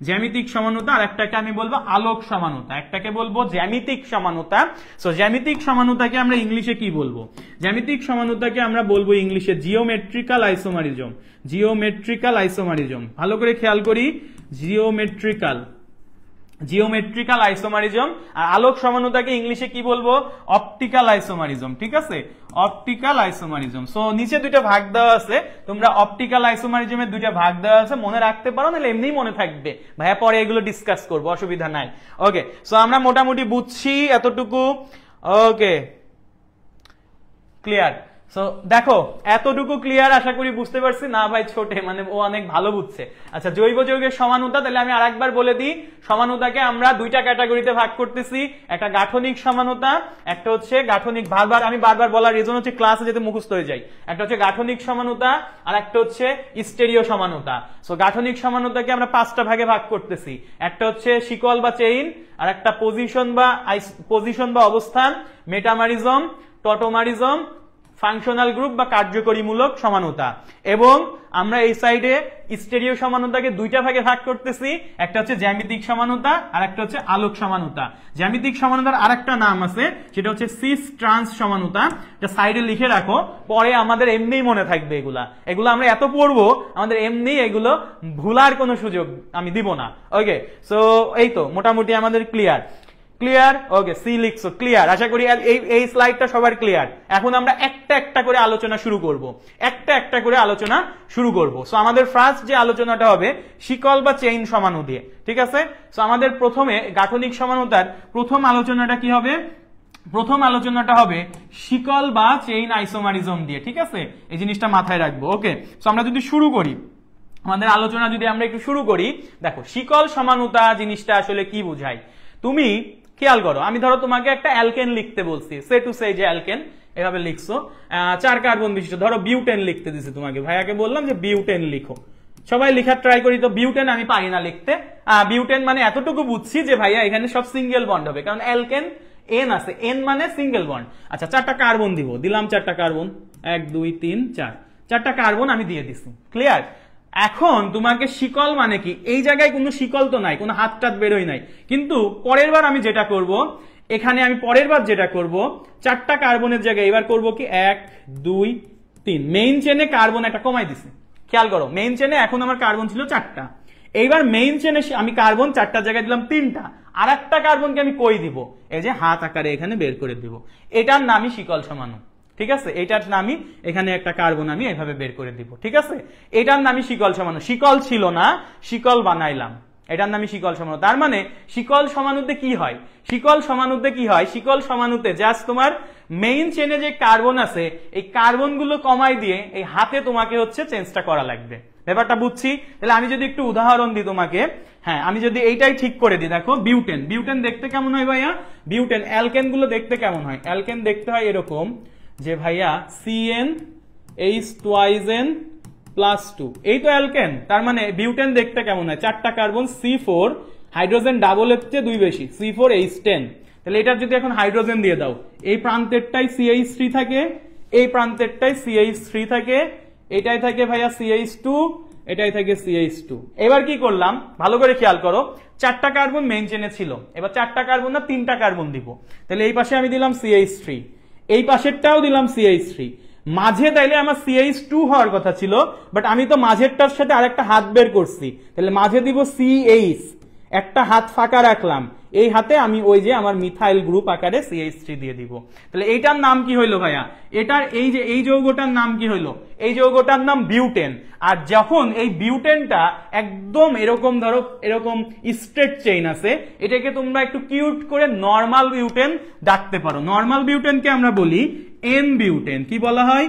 জ্যামিতিক সমানুতা, আর একটাকে আমি বলবো আলোক সমানুতা। একটাকে বলবো জ্যামিতিক সমানুতা। সো জ্যামিতিক সমানুতাকে আমরা ইংলিশে কি বলবো? জ্যামিতিক সমানুতাকে আমরা বলবো ইংলিশে জিওমেট্রিক্যাল আইসোমারিজম। জিওমেট্রিক্যাল আইসোমারিজম, ভালো করে খেয়াল করি, জিওমেট্রিক্যাল আইসোমারিজম। আর আলোক সমানুতাকে ইংলিশে কি বলবো? Optical isomerism. ঠিক আছে, অপটিক্যাল আইসোমারিজম। সো নিচে দুইটা ভাগ দেওয়া আছে, তোমরা অপটিক্যাল আইসোমারিজমের দুইটা ভাগ দেওয়া আছে, মনে রাখতে পারো, নাহলে এমনিই মনে থাকবে, ভাইয়া পরে এগুলো ডিসকাস করবো, অসুবিধা নাই। ওকে, সো আমরা মোটামুটি বুঝছি এতটুকু। ওকে, ক্লিয়ার? সো দেখো এতটুকু ক্লিয়ার, আশা করি বুঝতে পারছি। না ভাই ছোটে মানে ও অনেক ভালো বুঝছে। আচ্ছা, জৈব যৌগের সমানুতা, তাহলে আমি আরেকবার বলে দিই, সমানুতাকে আমরা দুইটা ক্যাটাগরিতে ভাগ করতেছি। একটা গাঠনিক সমানুতা, একটা হচ্ছে গাঠনিক, আমি বারবার বলার রিজন হচ্ছে ক্লাসে যেতে মুখস্থ হয়ে যায়। একটা হচ্ছে গাঠনিক সমানুতা, আর একটা হচ্ছে স্টেরিও সমানুতা। সো গাঠনিক সমানুতাকে আমরা পাঁচটা ভাগে ভাগ করতেছি। একটা হচ্ছে শিকল বা চেইন, আর একটা পজিশন বা অবস্থান, মেটামারিজম, টটোমারিজম, ফাংশনাল গ্রুপ বা কার্যকরীমূলক সমানুতা। এবং আমরা এই সাইডে স্টেরিও সমানুতাকে দুইটা ভাগে ভাগ করতেছি, একটা হচ্ছে জ্যামিতিক সমানুতা, আর একটা হচ্ছে আলোক সমানুতা। জ্যামিতিক সমানুতার আরেকটা নাম আছে, সেটা হচ্ছে সিস ট্রান্স সমানুতা। এটা সাইডে লিখে রাখো, পরে আমাদের এমনিই মনে থাকবে। এগুলো আমরা এত পড়বো, আমাদের এমনি এগুলো ভুলার কোনো সুযোগ আমি দিব না। ওকে, সো এই তো মোটামুটি আমাদের ক্লিয়ার। ওকে, সি লিখছো, ক্লিয়ার। আশা করি এই স্লাইডটা সবার ক্লিয়ার। এখন আমরা একটা একটা করে আলোচনা শুরু করব। সো আমাদের ফার্স্ট যে আলোচনাটা হবে শিকল বা চেইন সমানু দিয়ে। ঠিক আছে, সো আমাদের প্রথমে গাঠনিক সমানুতার প্রথম আলোচনাটা কি হবে? প্রথম আলোচনাটা হবে শিকল বা চেইন আইসোমারিজম দিয়ে। ঠিক আছে, এই জিনিসটা মাথায় রাখবো। ওকে, সো আমরা যদি শুরু করি আমাদের আলোচনা, যদি আমরা একটু শুরু করি, দেখো শিকল সমানুতা জিনিসটা আসলে কি বোঝায় তুমি খেয়াল করো। আমি ধরো তোমাকে একটা অ্যালকেন লিখতে বলছি, সে টু সে যে অ্যালকেন, এভাবে লিখছো, 4 কার্বন বিশিষ্ট, ধরো বিউটেন লিখতে দিছি তোমাকে, ভাইয়াকে বললাম যে বিউটেন লিখো। সবাই লেখার ট্রাই করি, তো বিউটেন আমি পারি না লিখতে। বিউটেন মানে এতটুকু বুঝছি যে ভাইয়া এখানে সব সিঙ্গেল বন্ড হবে, কারণ অ্যালকেন এন আছে, এন মানে সিঙ্গেল বন্ড। আচ্ছা, 4টা কার্বন দিলাম 4টা কার্বন, 1 2 3 4, 4টা কার্বন আমি দিয়ে দিছি। ক্লিয়ার? এখন তোমাকে শিকল মানে কি, এই জায়গায় কোনো শিকল তো নাই, কোনো হাত টাত বেরোয় নাই, কিন্তু পরের বার আমি যেটা করব, এখানে আমি পরের বার যেটা করব, 4টা কার্বনের জায়গায় এবার করব কি 1 2 3, মেইন চেনে কার্বন একটা কমাই দিছি। খেয়াল করো, মেইন চেনে এখন আমার কার্বন ছিল 4টা, এইবার মেইন চেনে আমি কার্বন 4টার জায়গায় দিলাম 3টা, আর একটা কার্বনকে আমি কই দিব, এই যে হাত আকারে এখানে বের করে দিব। এটার নামই শিকল সমানু। ঠিক আছে, এটার নামই, এখানে একটা কার্বন আমি এভাবে বের করে দিব। ঠিক আছে, এটার নামই শিকল সমানু। শিকল ছিল না, শিকল বানাইলাম, এটার নামই শিকল সমানু। তার মানে শিকল সমানুতে কি হয়, শিকল সমানুতে জাস্ট তোমার মেইন চেনে যে কার্বন আছে, এই কার্বন গুলো কমাই দিয়ে এই হাতে তোমাকে হচ্ছে চেঞ্জটা করা লাগবে। ব্যাপারটা বুঝছি? তাহলে আমি যদি একটু উদাহরণ দিই তোমাকে, হ্যাঁ, আমি যদি এইটাই ঠিক করে দিই, দেখো বিউটেন দেখতে কেমন হয় ভাইয়া? বিউটেন অ্যালকেন গুলো দেখতে কেমন হয়? অ্যালকেন দেখতে হয় এরকম, যে ভাইয়া CnH2n+2, এই তো অ্যালকেন। তার মানে বিউটেন দেখতে কেমন হয়? 4টা কার্বন, C4, হাইড্রোজেন ডাবল এর চেয়ে 2 বেশি, C4H10। তাহলে এটার যদি এখন হাইড্রোজেন দিয়ে দাও, এই প্রান্তেরটাই CH3 থাকে, এই প্রান্তেরটাই CH3 থাকে, এটাই থাকে ভাইয়া CH2, এটাই থাকে CH2। এবার কি করলাম ভালো করে খেয়াল করো, 4টা কার্বন মেইন চেনে ছিল, এবার 4টা কার্বন না 3টা কার্বন দিব। তাহলে এই পাশে আমি দিলাম CH3, এই পাশেরটাও দিলাম CH3, মাঝে তাইলে আমার CH2 হওয়ার কথা ছিল, বাট আমি তো মাঝেরটার সাথে আরেকটা হাত বের করছি, তাহলে মাঝে দিব CH, একটা হাত ফাঁকা রাখলাম, এই হাতে আমি ওই যে আমার মিথাইল গ্রুপ আকারে CH3 দিয়ে দিব। তাহলে এইটার নাম কি হইলো ভাইয়া? এটার এই যৌগটার নাম কি হইলো? এই যৌগটার নাম বিউটেন। আর যখন এই বিউটেনটা একদম এরকম, ধরো এরকম স্ট্রেট চেইন আছে, এটাকে তোমরা একটু কিউট করে নরমাল বিউটেন ডাকতে পারো। নরমাল বিউটেনকে আমরা বলি এন বিউটেন। কি বলা হয়?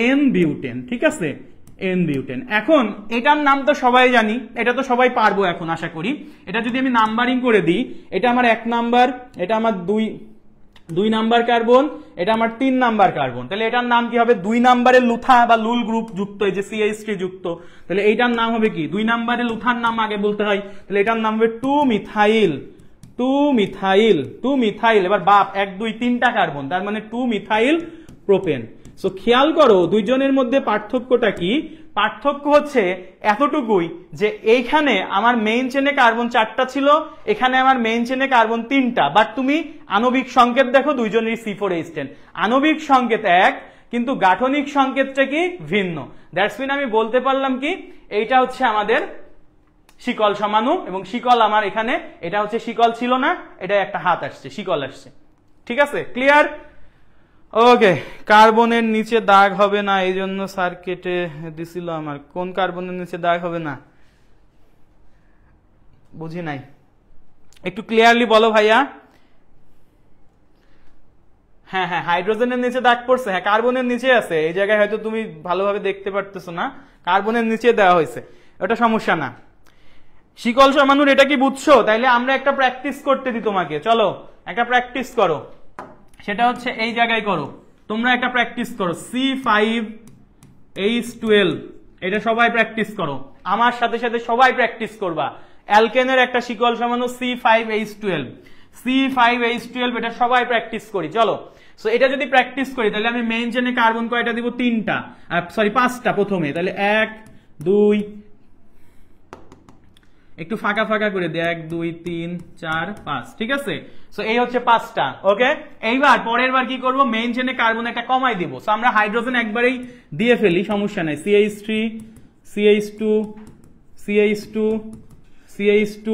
N butane. ঠিক আছে, এন বিউটেন। এখন এটার নাম তো সবাই জানি, এটা তো সবাই পারবো এখন আশা করি। এটা যদি আমি নাম্বারিং করে দিই, এটা আমার 1 নাম্বার, এটা আমার 2 নাম্বার কার্বন, এটা আমার 3 নাম্বার কার্বন। তাহলে এটার নাম কি হবে? 2 নাম্বারের লুথা বা লুল গ্রুপ যুক্ত, এই যে CH3 যুক্ত, তাহলে এইটার নাম হবে কি? 2 নাম্বারের লুথার নাম আগে বলতে হয়, তাহলে এটার নাম হবে 2 মিথাইল। 2 methyl, 2 methyl. এবার বাপ 1 2 3টা কার্বন, তার মানে 2 মিথাইল প্রোপেন। সো খেয়াল করো দুইজনের মধ্যে পার্থক্যটা কি? পার্থক্য হচ্ছে এতটুকুই যে এইখানে আমার মেইন চেনে কার্বন 4টা ছিল, এখানে আমার মেইন চেনে কার্বন 3টা, বাট তুমি আণবিক সংকেত দেখো দুইজনেরই C4H10, আণবিক সংকেত এক, কিন্তু গাঠনিক সংকেতটা কি ভিন্ন। দ্যাটস মিন আমি বলতে পারলাম কি এইটা হচ্ছে আমাদের শিকল সমাণু, এবং শিকল আমার এখানে, এটা হচ্ছে শিকল ছিল না, এটা একটা হাত আসছে, শিকল আসছে। ঠিক আছে, ক্লিয়ার? ওকে, কার্বনের নিচে দাগ হবে না, এই জন্য স্যার কেটে দিছিল আমার। কোন কার্বনের নিচে দাগ হবে না বুঝি নাই, একটু ক্লিয়ারলি বলো ভাইয়া। হ্যাঁ হ্যাঁ, হাইড্রোজেনের নিচে দাগ পড়ছে, হ্যাঁ কার্বনের নিচে আছে, এই জায়গায় হয়তো তুমি ভালোভাবে দেখতে পারতেছো না, কার্বনের নিচে দেওয়া হয়েছে, ওটা সমস্যা না। শিকল সমাণুর এটা কি বুঝছো? তাইলে আমরা একটা প্র্যাকটিস করতে দিই তোমাকে, চলো একটা প্র্যাকটিস করো, সেটা হচ্ছে এই জায়গায় করো, তোমরা একটা প্র্যাকটিস করো C5H12, এটা সবাই প্র্যাকটিস করো, আমার সাথে সাথে সবাই প্র্যাকটিস করবা। অ্যালকেনের একটা শিকল সমাণু C5H12, C5H12, এটা সবাই প্র্যাকটিস করি, চলো। সো এটা যদি প্র্যাকটিস করি তাহলে আমি মেইন চেনে কার্বন কয়টা দিব? 3টা, সরি 5টা প্রথমে, তাহলে 1 2, একটু ফাঁকা ফাঁকা করে দে, 1 2 3 4 5, ঠিক আছে? সো এই হচ্ছে 5টা। ওকে, এইবার পরের বার কি করব? মেইন চেনে কার্বন একটা কমাই দিব। সো আমরা হাইড্রোজেন একবারেই দিয়ে ফেলি, সমস্যা নাই, CH3 CH2 CH2 CH2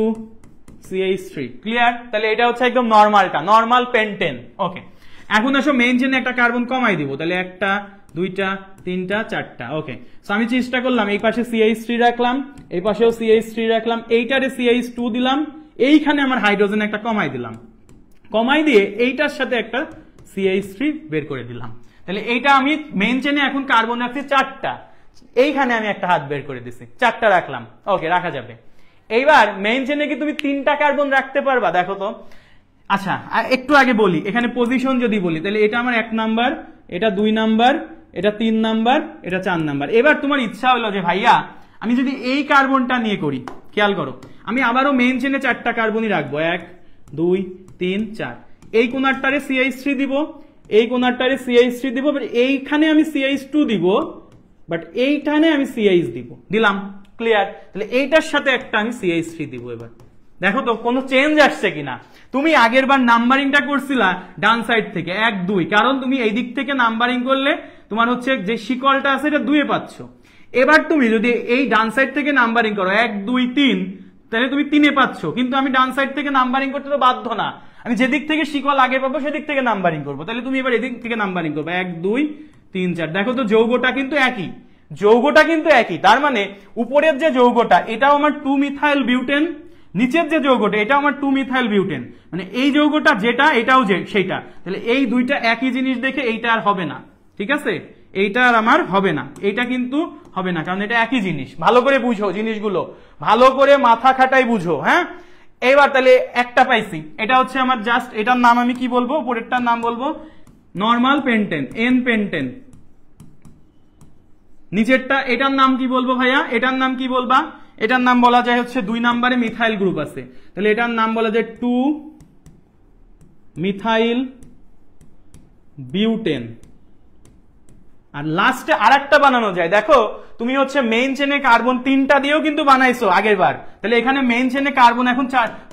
CH3, clear? তাহলে এটা হচ্ছে একদম নরমালটা, নরমাল পেন্টেন। ওকে, এখন আসো মেইন চেনে একটা কার্বন কমাই দিব, তাহলে 1টা 2টা 3টা 4টা। ওকে, সো আমি চেষ্টা করলাম, এই পাশে CH3 রাখলাম, এই পাশেও CH3 রাখলাম, এইটারে CH2 দিলাম, এইখানে আমার হাইড্রোজেন একটা কমাই দিলাম, কমাই দিয়ে এইটার সাথে একটা CH3 বের করে দিলাম। তাহলে এইটা আমি মেইন চেনে এখন কার্বন রাখছি 4টা, এইখানে আমি একটা হাত বের করে দিছি, 4টা রাখলাম। ওকে, রাখা যাবে। এইবার মেইন চেনে কি তুমি 3টা কার্বন রাখতে পারবা? দেখো তো। আচ্ছা, একটু আগে বলি, এখানে পজিশন যদি বলি, তাহলে এটা আমার 1 নাম্বার, এটা 2 নাম্বার, এটা 3 নাম্বার, এটা 4 নাম্বার। এবার তোমার ইচ্ছা হলো যে ভাইয়া আমি যদি এই কার্বনটা নিয়ে করি, খেয়াল করো, আমি আবারও মেইন চেনে 4টা কার্বনই রাখবো, 1 2 3 4, এই কোনারটারে CH3 দিব, এই কোনারটারে CH3 দিব, বাট এইখানে আমি CH2 দিব, বাট এইখানে আমি CH দিব, দিলাম, ক্লিয়ার? তাহলে এইটার সাথে একটা আমি CH3 দিব। এবার দেখো তো কোনো চেঞ্জ আসছে কিনা। তুমি আগের বার নাম্বারিংটা করছিলা ডান সাইড থেকে 1 2, কারণ তুমি এই দিক থেকে নাম্বারিং করলে তোমার হচ্ছে যে শিকলটা আছে এটা 2 এ পাচ্ছ। এবার তুমি যদি এই ডান সাইড থেকে নাম্বারিং করো 1 2 3, তাহলে তুমি 3 এ পাচ্ছ, কিন্তু আমি ডান সাইড থেকে নাম্বারিং করতে তো বাধ্য না, আমি যেদিক থেকে শিকল আগে পাবো সেদিক থেকে নাম্বারিং করবো। তাহলে তুমি এবার এদিক থেকে নাম্বারিং করবে 1 2 3 4। দেখো তো যৌগটা কিন্তু একই, যৌগটা কিন্তু একই, তার মানে উপরের যে যৌগটা এটাও আমার 2 মিথাইল বিউটেন, নিচের যে যৌগটা এটা আমার 2 মিথাইল বিউটেন, মানে এই যৌগটা যেটা এটাও যে সেইটা, তাহলে এই দুইটা একই জিনিস দেখে এইটা আর হবে না, ঠিক আছে? এইটা আর আমার হবে না, এইটা কিন্তু হবে না, কারণ এটা একই জিনিস। ভালো করে বুঝো জিনিসগুলো, ভালো করে মাথা খাটাই বুঝো, হ্যাঁ? এইবার তাহলে একটা পাইছি, এটা হচ্ছে আমার জাস্ট, এটার নাম আমি কি বলবো? উপরেরটার নাম বলবো নরমাল পেন্টেন, এন পেন্টেন। নিচেরটা এটার নাম কি বলবো ভাইয়া? এটার নাম কি বলবা? এটার নাম বলা যায় হচ্ছে 2 নম্বরে মিথাইল গ্রুপ আছে, তাহলে এটার নাম বলা যায় 2 মিথাইল বিউটেন। আর লাস্টে আরেকটা বানানো যায়, দেখো তুমি হচ্ছে মেইন চেনে কার্বন 3টা দিয়েও কিন্তু বানাইছো আগের বার, তাহলে এখানে মেইন চেনে কার্বন এখন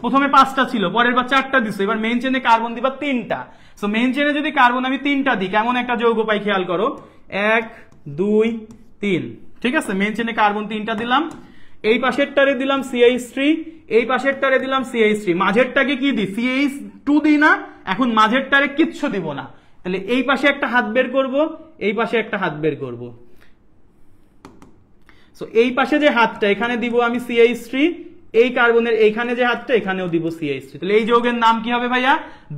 প্রথমে 5টা ছিল, পরের বার 4টা দিছো, এবার মেইন চেনে কার্বন দিবা 3টা। সো মেইন চেনে যদি কার্বন আমি 3টা দিই, কেমন একটা যৌগ পাই খেয়াল করো, 1 2 3, ঠিক আছে? মেইন চেনে কার্বন 3টা দিলাম, এই পাশেরটারে দিলাম CH3, এই পাশেরটারে দিলাম CH3, মাঝেরটাকে কি দিই? CH2 দিই না, এখন মাঝেরটারে কিচ্ছু দিব না। তাহলে এই পাশে একটা হাত বের করব, এই পাশে একটা হাত বের করব। সো এই পাশে যে হাতটা এখানে দিব আমি CH3, এই কার্বনের এইখানে যে হাতটা এখানেও দিব CH3। তাহলে এই যৌগের নাম কি হবে ভাইয়া?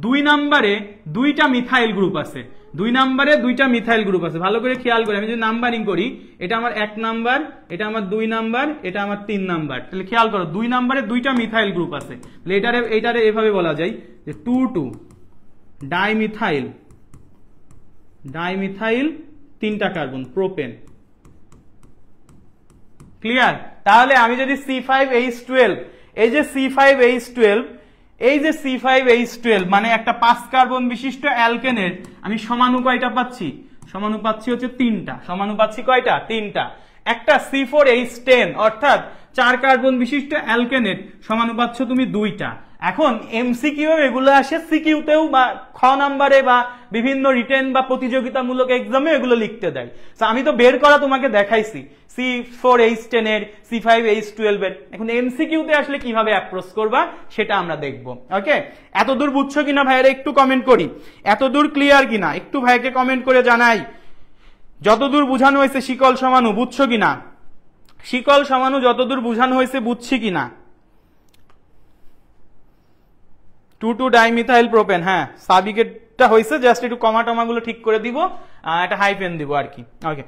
2 নম্বরে 2টা মিথাইল গ্রুপ আছে, 2 নম্বরে 2টা মিথাইল গ্রুপ আছে। ভালো করে খেয়াল করে আমি যদি নাম্বারিং করি, এটা আমার 1 নাম্বার, এটা আমার 2 নাম্বার, এটা আমার 3 নাম্বার। তাহলে খেয়াল করো 2 নম্বরে 2টা মিথাইল গ্রুপ আছে, তাহলে এইটারে এভাবে বলা যায় যে 2 2, ডাইমিথাইল, ডাইমিথাইল 3টা কার্বন, প্রোপেন। ক্লিয়ার? তাহলে আমি যদি C5H12, এই যে C5H12, এই যে C5H12 মানে একটা 5 কার্বন বিশিষ্ট অ্যালকেনের আমি সমাণু কয়টা পাচ্ছি? সমাণু পাচ্ছি হচ্ছে 3টা। সমাণু পাচ্ছি কয়টা? 3টা। একটা C4H10 অর্থাৎ 4 কার্বন বিশিষ্ট অ্যালকেনের সমাণু পাচ্ছ তুমি 2টা। এখন এমসিকিউ এগুলো আসে, সিকিউতেও বা খ নাম্বারে বা বিভিন্ন রিটেন বা প্রতিযোগিতামূলক এক্সামে এগুলো লিখতে দেয়। তো আমি তো বের করা তোমাকে দেখাইছি C4H10 এর, C5H12 এর। এখন এমসিকিউতে আসলে কিভাবে অ্যাপ্রোচ করবা সেটা আমরা দেখব। ওকে, এতদূর বুঝছো কিনা ভাইয়েরা একটু কমেন্ট করি, এতদূর ক্লিয়ার কিনা একটু ভাইকে কমেন্ট করে জানাই। যতদূর বুঝানো হয়েছে শিকল সমাণু বুঝছো কিনা, শিকল সমাণু যতদূর বুঝানো হয়েছে বুঝছি কিনা। 2,2 ডাইমিথাইল প্রোপেন, হ্যাঁ সাবিকেটটা হয়েছে, জাস্ট একটু কমা টমা গুলো ঠিক করে দিব, একটা হাইফেন দিব আর কি। Okay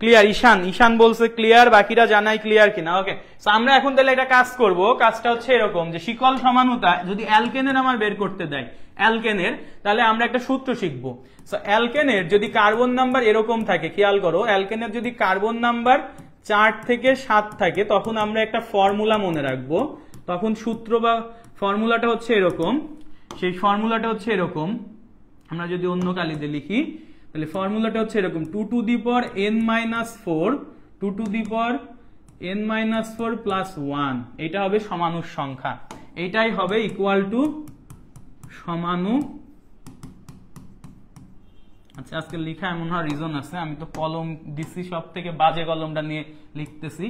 clear? ঈশান বলছে ক্লিয়ার, বাকিরা জানাই ক্লিয়ার কিনা। ওকে, সো আমরা এখন তাহলে একটা কাজ করব, কাজটা হচ্ছে এরকম যে শিকল সমানুতা যদি অ্যালকেনের আমার বের করতে দেয়, অ্যালকেনের, তাহলে আমরা একটা সূত্র শিখবো। সো অ্যালকেনের যদি কার্বন নাম্বার এরকম থাকে, খেয়াল করো, অ্যালকেনের যদি কার্বন নাম্বার 4 থেকে 7 থাকে তখন আমরা একটা ফর্মুলা মনে রাখবো। তখন সূত্র বা ফর্মুলাটা হচ্ছে এরকম, সেই ফর্মুলাটা হচ্ছে এরকম, আমরা যদি অন্য কালিতে লিখি তাহলে ফর্মুলাটা হচ্ছে এরকম, 2 to the power n-4, 2 to the power n-4 plus 1, এটা হবে সমাণু সংখ্যা, এটাই হবে ইকুয়াল টু সমাণু। আচ্ছা, আজকে লেখা এমন হওয়ার রিজন আছে, আমি তো কলম দিছি সব থেকে বাজে কলমটা নিয়ে লিখতেছি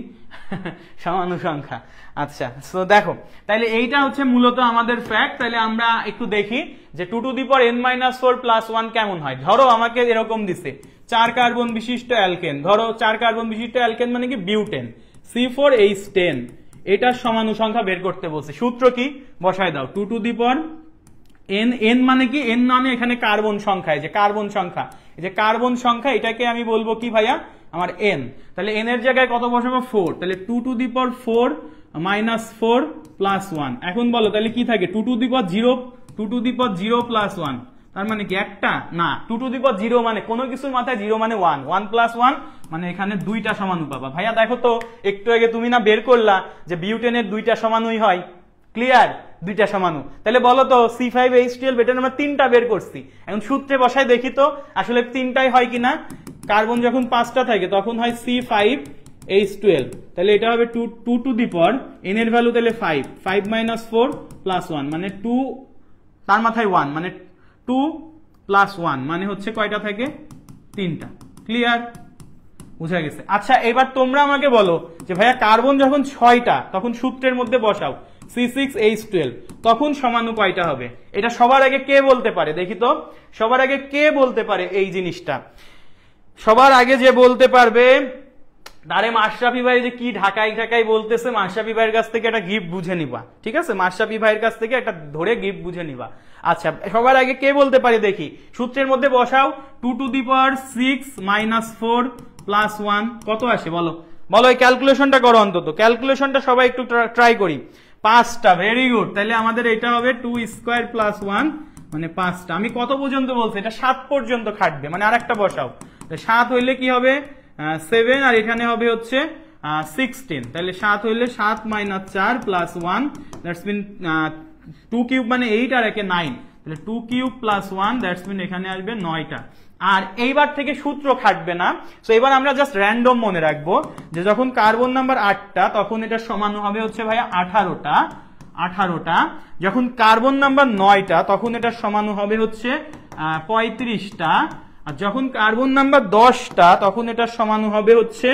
সমাণু সংখ্যা। আচ্ছা, সো দেখো তাহলে এইটা হচ্ছে মূলত আমাদের ফ্যাক্ট। তাহলে আমরা একটু দেখি যে 2 to the power n-4 plus 1 কেমন হয়। ধরো আমাকে এরকম দিছে 4 কার্বন বিশিষ্ট অ্যালকেন, ধরো 4 কার্বন বিশিষ্ট অ্যালকেন মানে কি বিউটেন, C4H10, এটার সমাণু সংখ্যা বের করতে বলছে। সূত্র কি? বসায় দাও, 2 টু দি পাওয়ার n মানে কি? n মানে এখানে কার্বন সংখ্যা, এই যে কার্বন সংখ্যা, এই যে কার্বন সংখ্যা, এটাকে আমি বলবো কি ভাইয়া? আমার n। তাহলে n এর জায়গায় কত বসাবো? 4। তাহলে 2 to the power 4 minus 4 plus 1। এখন বলো তাহলে কি থাকে? 2 to the power 0, 2 to the power 0 plus 1, তার মানে কি একটা? না, 2 টু দি পাওয়ার 0 মানে কোনো কিছুর মাথায় 0 মানে 1, 1 প্লাস 1 মানে এখানে 2টা সমাণু পাবা। ভাইয়া দেখো তো, একটু আগে তুমি না বের করলা যে বিউটেনের 2টা সমাণুই হয়। ক্লিয়ার? 2টা সমাণু। তাহলে বলো তো C5H12 এটার আমরা 3টা বের করছি, এখন সূত্রে বসাই দেখি তো আসলে 3টাই হয় কিনা। কার্বন যখন 5টা থাকে তখন হয় C5H12, তাহলে এটা হবে 2 টু দি পাওয়ার n এর ভ্যালু তাহলে 5 মাইনাস 4 প্লাস 1 মানে 2, তার মাথায় 1 মানে 2 প্লাস 1 মানে হচ্ছে কয়টা থাকে? 3টা। ক্লিয়ার? বুঝা গেছে? আচ্ছা, এবার তোমরা আমাকে বলো যে ভাইয়া কার্বন যখন 6টা তখন সূত্রের মধ্যে বসাও C6H12, তখন সমাণু কয়টা হবে? এটা সবার আগে কে বলতে পারে দেখি তো, সবার আগে কে বলতে পারে এই জিনিসটা? সবার আগে যে বলতে পারবে তারে মাশরাফি ভাই যে কি ঢাকাই বলতেছে, মাশরাফি ভাইয়ের কাছ থেকে একটা গিফট বুঝে নিবা। ঠিক আছে, মাশরাফি ভাইয়ের কাছ থেকে একটা ধরে গিফট বুঝে নিবা। আচ্ছা, সবার আগে কে বলতে পারে দেখি? সূত্রের মধ্যে বসাও 2 to the power 6 minus 4 plus 1 কত আসে বলো? বলো, এই ক্যালকুলেশনটা করো, অন্তত ক্যালকুলেশনটা সবাই একটু ট্রাই করি। 5টা, ভেরি গুড। তাহলে আমাদের এটা হবে 2 স্কয়ার প্লাস 1 মানে 5টা। আমি কত পর্যন্ত বলছি? এটা 7 পর্যন্ত খাটবে, মানে আরেকটা বসাও। 7 হইলে কি হবে? 7, আর এখানে হবে হচ্ছে 16। তাহলে 7 হইলে 7 minus 4 plus 1, that's mean 2 cube মানে 8 আর একে 9, তাহলে 2 কিউব প্লাস 1 দ্যাটস মিন এখানে আসবে 9টা। আর এইবার থেকে সূত্র খাটবে না। সো এবার আমরা জাস্ট র্যান্ডম মনে রাখবো যে যখন কার্বন নাম্বার 8টা তখন এটা সমাণু হবে হচ্ছে ভাইয়া 18টা। যখন কার্বন নাম্বার 9টা তখন এটা সমাণু হবে হচ্ছে 35টা। আর যখন কার্বন নাম্বার 10টা তখন এটা সমাণু হবে হচ্ছে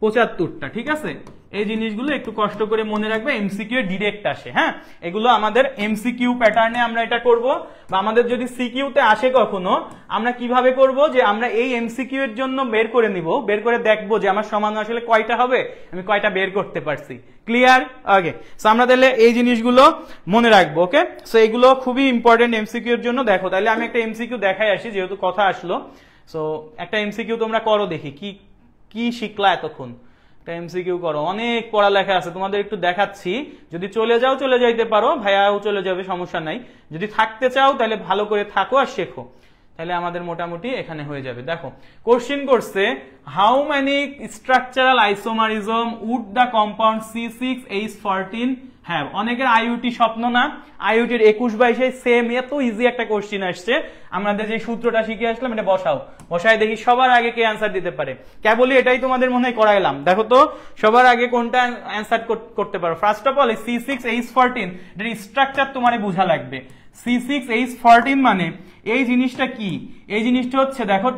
75টা। ঠিক আছে, এই জিনিসগুলো একটু কষ্ট করে মনে রাখবে, এমসিকিউ ডিরেক্ট আসে। হ্যাঁ, এগুলো আমাদের এমসিকিউ প্যাটার্নে আমরা এটা করব, বা আমাদের যদি সিকিউতে আসে কখনো আমরা কিভাবে করব যে আমরা এই এমসিকিউ এর জন্য বের করে নিব, বের করে দেখবো যে আমার সমাণু আসলে কয়টা হবে, আমি কয়টা বের করতে পারছি। ক্লিয়ার? ওকে, সো আমরা তাহলে এই জিনিসগুলো মনে রাখবো। ওকে, সো এগুলো খুবই ইম্পর্টেন্ট এমসিকিউ এর জন্য। দেখো তাহলে আমি একটা এমসিকিউ দেখাই আসি, যেহেতু কথা আসলো। সো একটা এমসিকিউ তোমরা করো দেখি, কি কি শিখলা এতক্ষণ। এমসিকিউ করো, অনেক পড়ালেখা আছে তোমাদের, একটু দেখাচ্ছি। যদি চলে যাও চলে যাইতে পারো, ভাইয়াও চলে যাবে, সমস্যা নাই। যদি থাকতে চাও তাহলে ভালো করে থাকো আর শেখো, তাহলে আমাদের মোটামুটি এখানে হয়ে যাবে। দেখো কোশ্চেন করছে, how many structural isomerism would the compound C6H14 হ্যাঁ, অনেকের আইইউটি স্বপ্ন না, আইইউটির 21-22 সেম, এত ইজি একটা কোশ্চেন আসছে। আমাদের যে সূত্রটা শিখে আসলাম এটা বসায় দেখি সবার আগে কে অ্যান্সার দিতে পারে। কেবলই এটাই তোমাদের মনে হয় করাইলাম। দেখো তো সবার আগে কোনটা অ্যান্সার করতে পারো। ফার্স্ট অফ অল C6H14 এর স্ট্রাকচার তোমার বোঝা লাগবে। C6H14 মানে এই জিনিসটা কি? এই জিনিসটা হচ্ছে দেখো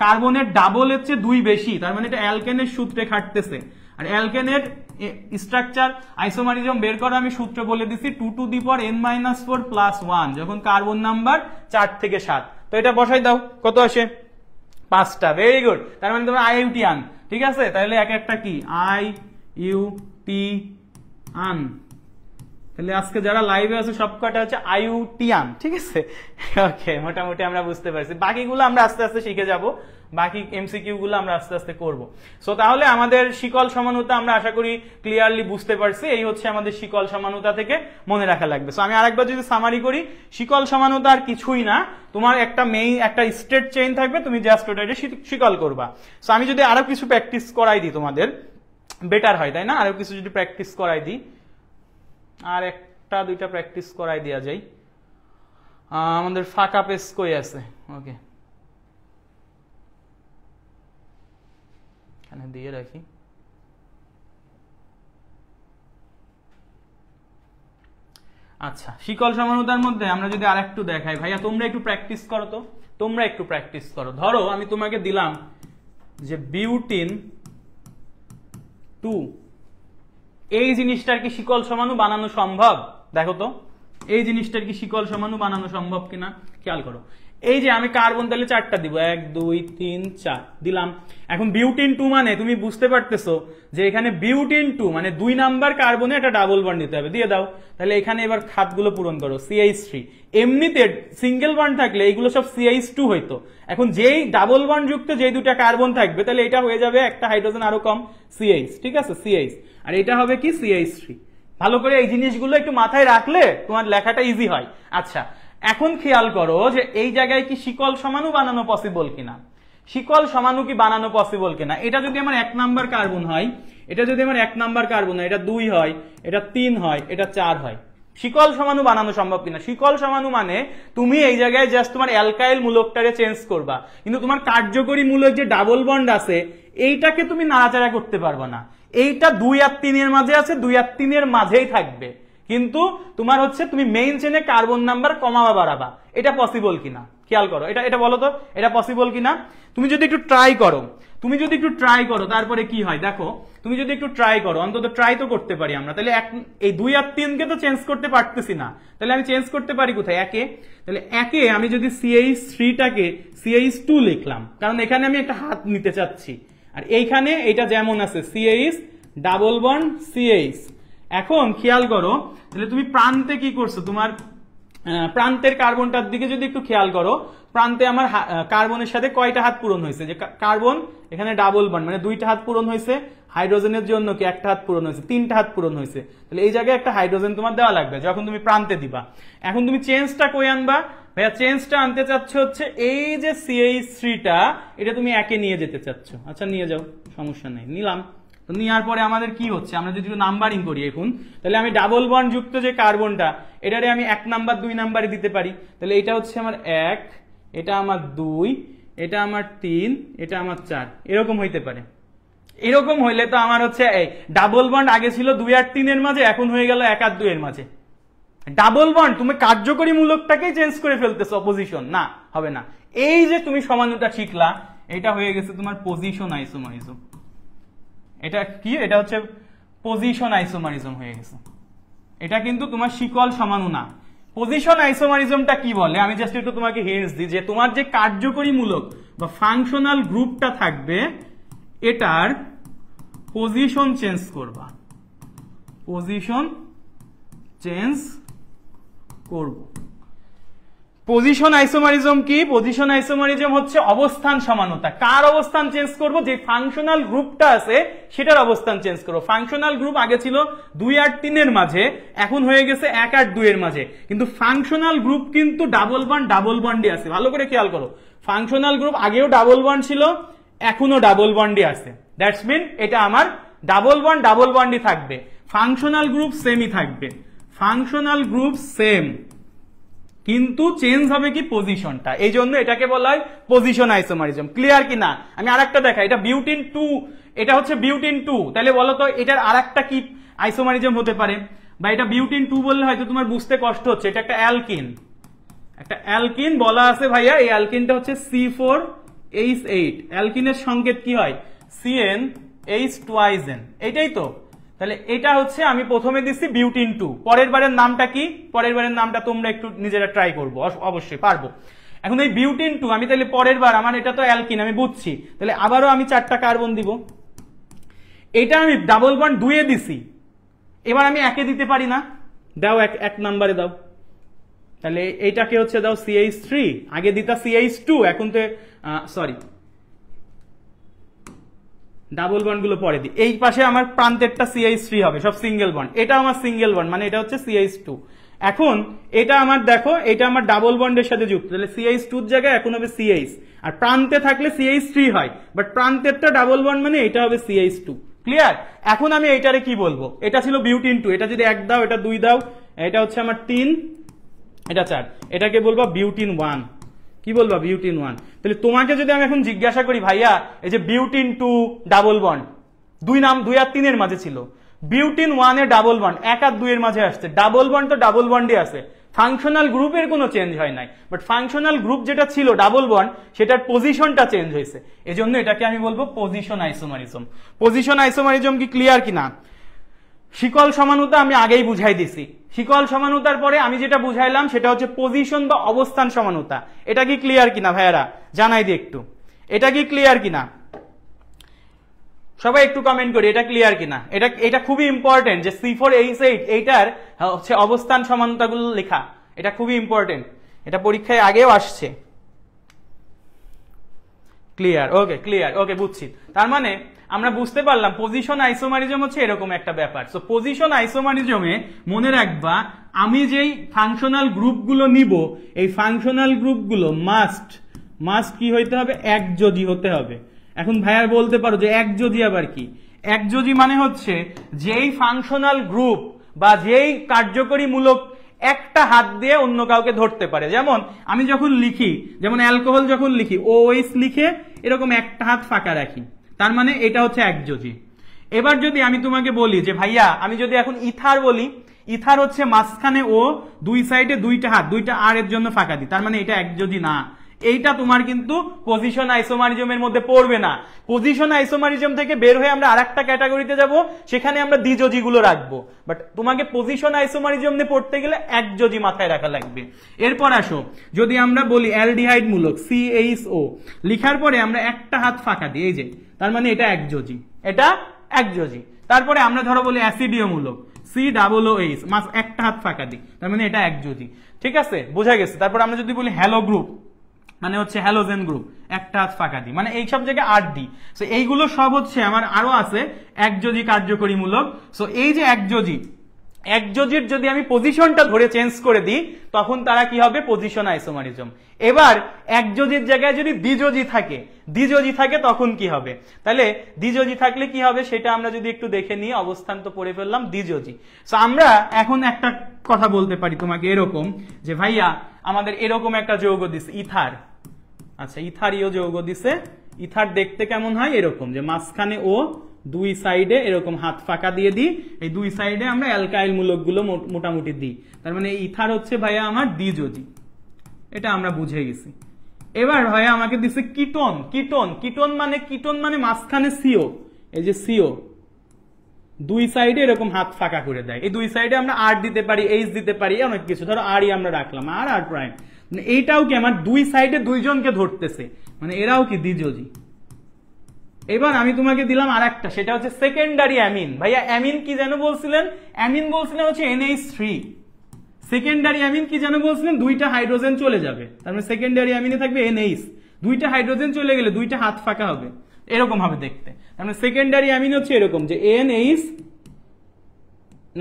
কার্বনের ডাবল হচ্ছে 2 বেশি, তার মানে এটা অ্যালকেনের সূত্রে খাটতেছে। আর অ্যালকেনের স্ট্রাকচার আইসোমারিজম বের করা আমি সূত্র বলে দিছি 2n-4 + 1 যখন কার্বন নাম্বার 4 থেকে 7। তো এটা বসাই দাও, কত আসে? 5টা। ভেরি গুড, তার মানে তোমার আইইউটি আন, ঠিক আছে। তাহলে এক একটা কি আইইউটি আন, তাহলে আজকে যারা লাইভে আছে সবকটা হচ্ছে আইইউটিয়ান, ঠিক আছে। ওকে, মোটামুটি আমরা বুঝতে পারছি, বাকিগুলো আমরা আস্তে আস্তে শিখে যাব, বাকি এমসিকিউ গুলো আমরা আস্তে আস্তে করব। সো তাহলে আমাদের শিকল সমানুতা আমরা আশা করি ক্লিয়ারলি বুঝতে পারছি। এই হচ্ছে আমাদের শিকল সমানুতা থেকে মনে রাখা লাগবে। সো আমি আরেকবার যদি সামারি করি, শিকল সমানুতা আর কিছুই না, তোমার একটা মেইন একটা স্ট্রেট চেইন থাকবে, তুমি জাস্ট ওটা শিকল করবা। সো আমি যদি আরো কিছু প্র্যাকটিস করাই দিই তোমাদের, বেটার হয় তাই না? আরো কিছু যদি প্র্যাকটিস করাই দিই, আর একটা দুইটা প্র্যাকটিস করাই দেওয়া যায়। আমাদের ফাঁকা পেজ কই আছে? ওকে, এখানে দিয়ে রাখি। আচ্ছা, শিকল সমানুতার মধ্যে আমরা যদি আরেকটু দেখাই, ভাইয়া তোমরা একটু প্র্যাকটিস করো তো, তোমরা একটু প্র্যাকটিস করো। ধরো আমি তোমাকে দিলাম যে বিউটিন 2, এই জিনিসটার কি শিকল সমানু বানানো সম্ভব? দেখো তো এই জিনিসটার কি শিকল সমানু বানানো সম্ভব কিনা, খেয়াল করো। এই যে আমি কার্বন তাহলে 4টা দিব, 1 2 3 4 দিলাম। এখন বিউটিন 2 মানে তুমি বুঝতে পারতেছো যে এখানে বিউটিন 2 মানে 2 নাম্বার কার্বনে একটা ডাবল বন্ড দিতে হবে, দিয়ে দাও। তাহলে এখানে এবার খাতগুলো পূরণ করো, CH3। এমনিতে সিঙ্গেল বন্ড থাকলে এইগুলো সব CH2 হইতো, এখন যেই ডাবল বন্ড যুক্ত যেই দুটা কার্বন থাকবে তাহলে এটা হয়ে যাবে একটা হাইড্রোজেন আরো কম, CH, ঠিক আছে, CH। আর এটা হবে কি CH3। ভালো করে এই জিনিসগুলো একটু মাথায় রাখলে তোমার লেখাটা ইজি হয়। আচ্ছা, এখন খেয়াল করো যে এই জায়গায় কি শিকল সমানু বানানো পসিবল কিনা, শিকল সমানু কি বানানো পসিবল কিনা। এটা যদি আমার 1 নাম্বার কার্বন হয়, এটা যদি আমার 1 নাম্বার কার্বন হয়, এটা 2 হয়, এটা 3 হয়, এটা 4 হয়, শিকল সমানু বানানো সম্ভব কিনা। শিকল সমানু মানে তুমি এই জায়গায় জাস্ট তোমার অ্যালকাইল মূলকটারে চেঞ্জ করবা, কিন্তু তোমার কার্যকরী মূলক যে ডাবল বন্ড আছে এইটাকে তুমি নাড়াচাড়া করতে পারবা না। এইটা 2 আর 3 এর মাঝে আছে, 2 আর 3 এর মাঝেই থাকবে, কিন্তু তোমার হচ্ছে তুমি মেইন চেনে কার্বন নাম্বার কমাবা বাড়াবা, এটা পসিবল কিনা খেয়াল করো। এটা বলো তো, এটা পসিবল কিনা। তুমি যদি একটু ট্রাই করো, তারপরে কি হয় দেখো। তুমি যদি একটু ট্রাই করো, অন্তত ট্রাই তো করতে পারি আমরা। তাহলে এই 2 আর 3 কে তো চেঞ্জ করতে পারতেছি না, তাহলে আমি চেঞ্জ করতে পারি কোথায়? একে। তাহলে একে আমি যদি CH3টাকে CH2 লিখলাম, কারণ এখানে আমি একটা হাত নিতে চাচ্ছি, আর এইখানে এটা যেমন আছে CH ডাবল বন্ড CH। এখন খেয়াল করো, তাহলে তুমি প্রান্তে কি করছো, তোমার প্রান্তের কার্বনটার দিকে যদি একটু খেয়াল করো, প্রান্তে আমার কার্বনের সাথে কয়টা হাত পূরণ হয়েছে, যে কার্বন এখানে ডাবল বন্ড মানে 2টা হাত পূরণ হয়েছে, হাইড্রোজেনের জন্য কি 1টা হাত পূরণ হয়েছে, 3টা হাত পূরণ হয়েছে। তাহলে এই জায়গায় একটা হাইড্রোজেন তোমার দেওয়া লাগবে যখন তুমি প্রান্তে দিবা। এখন তুমি চেঞ্জটা কই আনবা? ভাইয়া চেঞ্জটা আনতে চাচ্ছ হচ্ছে এই যে CH3টা, এটা তুমি একে নিয়ে যেতে চাচ্ছ। আচ্ছা নিয়ে যাও, সমস্যা নেই, নিলাম। তো নেওয়ার পরে আমাদের কি হচ্ছে, আমরা যদি নাম্বারিং করি এখন, তাহলে আমি ডাবল বন্ড যুক্ত যে কার্বনটা এটারে আমি 1 নাম্বার 2 নাম্বারে দিতে পারি। তাহলে এটা হচ্ছে আমার 1, এটা আমার 2, এটা আমার 3, এটা আমার 4, এরকম হইতে পারে। এরকম হইলে তো আমার হচ্ছে এই ডাবল বন্ড আগে ছিল 2 আর 3 এর মাঝে, এখন হয়ে গেল 1 আর 2 এর মাঝে। ডাবল বন্ড তুমি কার্যকরী মূলকটাকেই চেঞ্জ করে ফেলতেছো, অপোজিশন না, হবে না। এই যে তুমি সমানুতা শিখলা, এটা হয়ে গেছে তোমার পজিশন আইসোমারিজম। এটা কি? এটা হচ্ছে পজিশন আইসোমারিজম হয়ে গেছে। এটা কিন্তু তোমার শিকল সমানু না। পজিশন আইসোমারিজমটা কি বলে আমি জাস্ট একটু তোমাকে হিন্টস দিই, যে তোমার যে কার্যকরী মূলক বা ফাংশনাল গ্রুপটা থাকবে এটার পজিশন চেঞ্জ করবা, পজিশন চেঞ্জ করব। পজিশন আইসোমারিজম কি? পজিশন আইসোমারিজম হচ্ছে অবস্থান সমানতা। কার অবস্থান চেঞ্জ করব? যে ফাংশনাল গ্রুপটা আছে সেটার অবস্থান চেঞ্জ করব। ফাংশনাল গ্রুপ আগে ছিল 2 আর 3 এর মাঝে, এখন হয়ে গেছে 1 আর 2 এর মাঝে, কিন্তু ফাংশনাল গ্রুপ কিন্তু ডাবল বন্ডে আছে। ভালো করে খেয়াল করো, ফাংশনাল গ্রুপ আগেও ডাবল বন্ড ছিল, এখনো ডাবল বন্ডে আছে। দ্যাটস মিন এটা আমার ডাবল বন্ডই থাকবে, ফাংশনাল গ্রুপ সেমই থাকবে, ফাংশনাল গ্রুপ সেম, কিন্তু চেঞ্জ হবে কি? পজিশনটা। এই জন্য এটাকে বলা হয় পজিশন আইসোমারিজম। ক্লিয়ার কি না? আমি আরেকটা দেখাই, এটা বিউটিন 2, এটা হচ্ছে বিউটিন 2। তাহলে বলো তো এটার আরেকটা কি আইসোমারিজম হতে পারে? বা এটা বিউটিন 2 বললে হয়তো তোমার বুঝতে কষ্ট হচ্ছে, এটা একটা অ্যালকিন, একটা অ্যালকিন বলা আছে ভাইয়া। এই অ্যালকিনটা হচ্ছে C4H8। অ্যালকিনের সংকেত কি হয়? CnH2n, এটাই তো। তাহলে এটা হচ্ছে আমি প্রথমে দিচ্ছি বিউটিন 2, পরের বারের নামটা কি? পরের বারের নামটা তোমরা একটু নিজেরা ট্রাই করবো, অবশ্যই পারবো। এখন এই বিউটিন 2 আমি তাহলে পরের বার, আমার এটা তো অ্যালকিন আমি বুঝছি, তাহলে আবারও আমি 4টা কার্বন দিব। এটা আমি ডাবল বন্ড 2 এ দিছি, এবার আমি 1 এ দিতে পারি না? দাও, এক নাম্বারে দাও। তাহলে এইটাকে হচ্ছে দাও CH3, আগে দিতা CH2, এখন তো সরি ডাবল বন্ড গুলো পরে দিই। এই পাশে আমার প্রান্তেরটা CH3 হবে, সব সিঙ্গেল বন্ড, এটা আমার সিঙ্গেল বন্ড, মানে এটা হচ্ছে CH2। এখন এটা আমার দেখো, এটা আমার ডাবল বন্ডের সাথে যুক্ত, তাহলে CH2 এর জায়গায় এখন হবে CH, আর প্রান্তে থাকলে CH3 হয়, বাট প্রান্তেরটা ডাবল বন্ড মানে এটা হবে CH2। ক্লিয়ার? এখন আমি এইটারে কি বলবো? এটা ছিল বিউটিন 2, এটা যদি 1 দাও, এটা 2 দাও, এটা হচ্ছে আমার 3, এটা 4, এটাকে বলবা বিউটিন 1। কি বলবা? বিউটিন 1। তাহলে তোমাকে যদি আমি এখন জিজ্ঞাসা করি, ভাইয়া এই যে বিউটিন 2 ডাবল বন্ড 2 আর 3 এর মাঝে ছিল, বিউটিন 1 এ ডাবল বন্ড 1 আর 2 এর মাঝে আসছে, ডাবল বন্ড তো ডাবল বন্ডে আছে, ফাংশনাল গ্রুপের কোনো চেঞ্জ হয় নাই, বাট ফাংশনাল গ্রুপ যেটা ছিল ডাবল বন্ড সেটার পজিশনটা চেঞ্জ হয়েছে, এজন্য এটাকে আমি বলবো পজিশন আইসোমারিজম। পজিশন আইসোমারিজম কি ক্লিয়ার কিনা? শিকল সমানুতা আমি আগেই বুঝাই দিছি। শিকল সমানুতার পরে আমি যেটা বুঝাইলাম সেটা হচ্ছে পজিশন বা অবস্থান সমানুতা। এটা কি ক্লিয়ার কিনা ভাইয়ারা? জানাই দি একটু, এটা কি ক্লিয়ার কিনা? সবাই একটু কমেন্ট করি এটা ক্লিয়ার কিনা। এটা খুবই ইম্পর্টেন্ট যে C4H8 এইটার হচ্ছে অবস্থান সমানুতাগুলো লেখা, এটা খুবই ইম্পর্টেন্ট, এটা পরীক্ষায় আগেও আসছে। ক্লিয়ার? ওকে, ক্লিয়ার, ওকে, বুঝছি। তার মানে আমরা বুঝতে পারলাম পজিশন আইসোমারিজম হচ্ছে এরকম একটা ব্যাপার। সো পজিশন আইসোমারিজমে মনে রাখবা, আমি যেই ফাংশনাল গ্রুপগুলো নিব, এই ফাংশনাল গ্রুপগুলো মাস্ট কি হইতে হবে? একযোজি হতে হবে। এখন ভাইয়ার বলতে পারো যে একযোজি আবার কি? একযোজি মানে হচ্ছে যেই ফাংশনাল গ্রুপ বা যেই কার্যকরী মূলক একটা হাত দিয়ে অন্য কাউকে ধরতে পারে। যেমন আমি যখন লিখি, যেমন অ্যালকোহল যখন লিখি OH লিখে এরকম একটা হাত ফাঁকা রাখি, তার মানে এটা হচ্ছে একযোজি। এবার যদি আমি তোমাকে বলি যে ভাইয়া আমি যদি এখন ইথার বলি, ইথার হচ্ছে মাঝখানে ও, দুই সাইডে দুইটা হাত, দুইটা আর এর জন্য ফাঁকা দিই, তার মানে এটা একযোজি না। এইটা তোমার কিন্তু পজিশন আইসোমারিজমের মধ্যে পড়বে না। পজিশন আইসোমারিজম থেকে বের হয়ে আমরা আরেকটা ক্যাটাগরিতে যাব, সেখানে আমরা দ্বিযোজি গুলো রাখবো, বাট তোমাকে পজিশন আইসোমারিজম নিয়ে পড়তে গেলে একযোজি মাথায় রাখা লাগবে। এরপর আসো, যদি আমরা বলি অ্যালডিহাইড মূলক CHO লিখার পরে আমরা একটা হাত ফাঁকা দিই, এই যে, তার মানে এটা একযোজি, এটা একযোজি। তারপরে আমরা ধরো বলি অ্যাসিডীয় মূলক COOH, একটা হাত ফাঁকা দিই, তার মানে এটা একযোজি। ঠিক আছে, বোঝা গেছে? তারপর আমরা যদি বলি হ্যালো গ্রুপ, মানে হচ্ছে হ্যালোজেন গ্রুপ, একটা হাত ফাঁকা দিই, মানে এই সব জায়গায় 8 দিই। সো এইগুলো সব হচ্ছে আমার আরো আছে একযোজি কার্যকরী মূলক। সো এই যে একযোজির যদি আমি পজিশনটা ধরে চেঞ্জ করে দিই, তখন তারা কি হবে? Position isomerism. এবার একযোজির জায়গায় যদি দ্বিযোজি থাকে তখন কি হবে? তাহলে দ্বিযোজি থাকলে কি হবে সেটা আমরা যদি একটু দেখে নিই। অবস্থান তো পড়ে ফেললাম, দ্বিযোজি। সো আমরা এখন একটা কথা বলতে পারি তোমাকে এরকম যে ভাইয়া আমাদের এরকম একটা যৌগ দিছে ইথার, আচ্ছা ইথারীয় যৌগ দিছে। ইথার দেখতে কেমন হয়? এরকম, যে মাঝখানে ও, দুই সাইডে এরকম হাত ফাঁকা দিয়ে দিই, এই দুই সাইডে আমরা অ্যালকাইল মূলক গুলো মোটামুটি দিই, তার মানে ইথার হচ্ছে ভাইয়া আমার দ্বিযোজি, এটা আমরা বুঝে গেছি। এবার ভাইয়া আমাকে দিছে কিটোন মানে মাঝখানে CO, এই যে CO দুই সাইডে এরকম হাত ফাঁকা করে দেয়, এই দুই সাইডে আমরা R দিতে পারি, H দিতে পারি, অনেক কিছু, ধরো Rই আমরা রাখলাম, R প্রাইম। এইটাও কি আমার দুই সাইডে দুইজনকে ধরতেছে, মানে এরাও কি দ্বিযোজি। এবার আমি তোমাকে দিলাম আরেকটা, সেটা হচ্ছে সেকেন্ডারি অ্যামিন। ভাইয়া অ্যামিন কি যেন বলছিলেন? অ্যামিন বলছিলেন হচ্ছে NH3, সেকেন্ডারি অ্যামিন কি যেন বলছিলেন, দুইটা হাইড্রোজেন চলে যাবে, তার মানে সেকেন্ডারি অ্যামিনে থাকবে NH, দুইটা হাইড্রোজেন চলে গেলে দুইটা হাত ফাঁকা হবে, এরকম হবে দেখতে। তার মানে সেকেন্ডারি অ্যামিন হচ্ছে এরকম যে NH,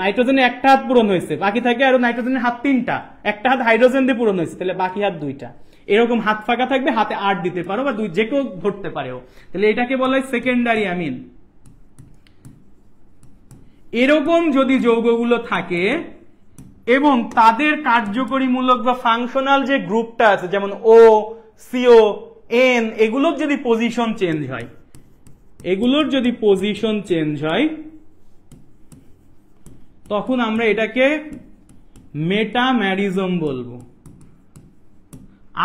নাইট্রোজেনের একটা হাত পূরণ হয়েছে, বাকি থাকে আরো নাইট্রোজেনের হাত তিনটা, একটা হাত হাইড্রোজেন দিয়ে পূরণ হয়েছে, তাহলে বাকি হাত দুইটা, এরকম হাত ফাঁকা থাকবে, হাতে 8 দিতে পারো বা যে কেউ ধরতে পারেও, তাহলে এটাকে বলা হয় সেকেন্ডারি অ্যামিন। এরকম যদি যৌগগুলো থাকে এবং তাদের কার্যকরীমূলক বা ফাংশনাল যে গ্রুপটা আছে যেমন O, CO, N, এগুলোর যদি পজিশন চেঞ্জ হয়, এগুলোর যদি পজিশন চেঞ্জ হয় তখন আমরা এটাকে মেটাম্যারিজম বলবো।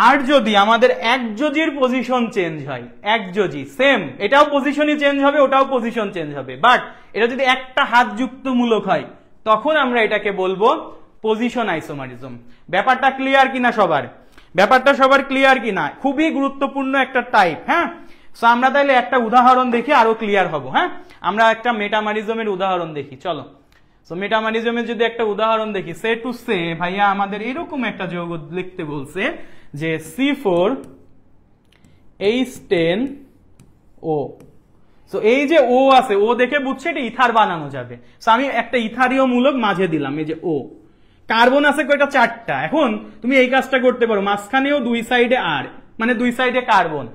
আর যদি আমাদের একযোজির পজিশন চেঞ্জ হয়, একযোজি সেম, এটাও পজিশনই চেঞ্জ হবে, ওটাও পজিশন চেঞ্জ হবে, বাট এটা যদি একটা হাত যুক্ত মূলক হয় তখন আমরা এটাকে বলবো পজিশন আইসোমারিজম। ব্যাপারটা ক্লিয়ার কিনা সবার? ব্যাপারটা সবার ক্লিয়ার কিনা? খুবই গুরুত্বপূর্ণ একটা টাইপ। হ্যাঁ, সো আমরা তাহলে একটা উদাহরণ দেখে আরো ক্লিয়ার হব। হ্যাঁ, আমরা একটা মেটামারিজমের উদাহরণ দেখি, চলো। সো মেটামারিজমের যদি একটা উদাহরণ দেখি, সে টু সে ভাইয়া আমাদের এরকম একটা যৌগ লিখতে বলছে যে C4H10O। সো এই যে ও আছে, ও দেখে বুঝছে এটা ইথার বানানো যাবে, সো আমি একটা ইথারীয় মূলক মাঝে দিলাম, এই যে ও। কার্বন আছে কয়টা? 4টা। এখন তুমি এই কাজটা করতে পারো, মাঝখানেও দুই সাইডে আর, মানে দুই সাইডে কার্বন,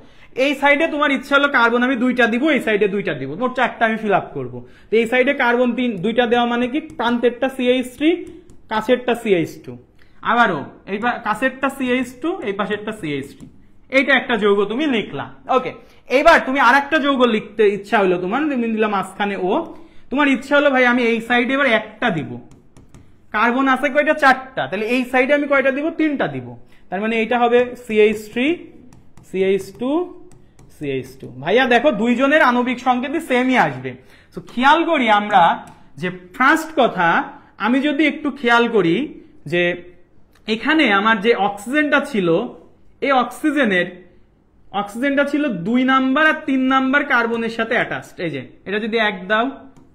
এই সাইডে তোমার ইচ্ছা হলো কার্বন আমি 2টা দিব, এই সাইডে 2টা দিব, মোট 4টা আমি ফিল আপ করবো। তো এই সাইডে কার্বন 2টা দেওয়া মানে কি, প্রান্তেরটা CH3, কাছেরটা CH2, আবারও এই কাছেরটা CH2, এই পাশেরটা CH3, এইটা একটা যৌগ তুমি লিখলা। ওকে, এইবার তুমি আর একটা যৌগ লিখতে ইচ্ছা হলো তোমার, তুমি দিলাম মাঝখানে ও, তোমার ইচ্ছা হলো ভাই আমি এই সাইডে এবার একটা দিব, কার্বন আছে কয়টা? 4টা, তাহলে এই সাইডে আমি কয়টা দিব? 3টা দিব, তার মানে এইটা হবে CH3, CH2, CH2। ভাইয়া দেখো দুইজনের আণবিক সংকেতই সেমই আসবে। তো খেয়াল করি আমরা যে ফার্স্ট কথা, আমি যদি একটু খেয়াল করি যে এখানে আমার যে অক্সিজেনটা ছিল, এই অক্সিজেনটা ছিল 2 নাম্বার আর 3 নাম্বার কার্বনের সাথে অ্যাটাচড। এই যে এটা যদি 1 দাও,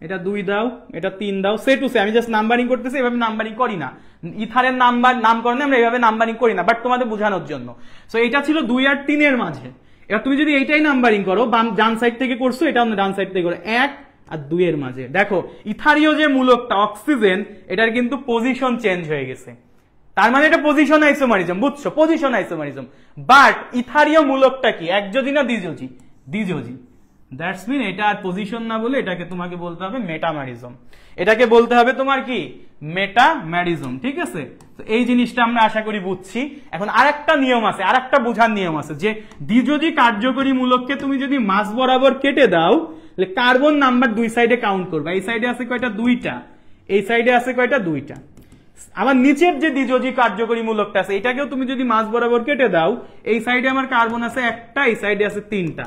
এটা 2 দাও, এটা 3 দাও, সে টু সে, আমি জাস্ট নাম্বারিং করতেছি, এভাবে নাম্বারিং করি না, ইথারের নামকরণে আমরা এভাবে নাম্বারিং করি না, বাট তোমাদের বোঝানোর জন্য। সো এটা ছিল 2 আর 3 এর মাঝে। এবার তুমি যদি এইটাই নাম্বারিং করো, ডান সাইড থেকে করছো, এটা ডান সাইড থেকে করো, 1 আর 2 এর মাঝে, দেখো ইথারীয় যে মূলকটা অক্সিজেন, এটার কিন্তু পজিশন চেঞ্জ হয়ে গেছে, তার মানে এটা পজিশন আইসোমারিজম, বুঝছো? Position isomerism. বাট ইথারীয় মূলকটা কি, একযোজি না দ্বিযোজি? দ্বিযোজি। দ্যাটস মিন এটা আর পজিশন না বলে এটাকে তোমাকে বলতে হবে মেটামারিজম, এটাকে বলতে হবে তোমার কি, মেটামারিজম। ঠিক আছে, তো এই জিনিসটা আমরা আশা করি বুঝছি। এখন আরেকটা নিয়ম আছে, আরেকটা বোঝার নিয়ম আছে যে দ্বিযোজি কার্যকরী মূলককে তুমি যদি মাঝ বরাবর কেটে দাও, তাহলে কার্বন নাম্বার 2 সাইডে কাউন্ট করবে। এই সাইডে আছে কয়টা? 2টা, এই সাইডে আছে কয়টা? 2টা। আবার নিচের যে দ্বিযোজি কার্যকরী মূলকটা আছে, এটাকেও তুমি যদি মাঝ বরাবর কেটে দাও, এই সাইডে আমার কার্বন আছে 1টা, এই সাইডে আছে 3টা।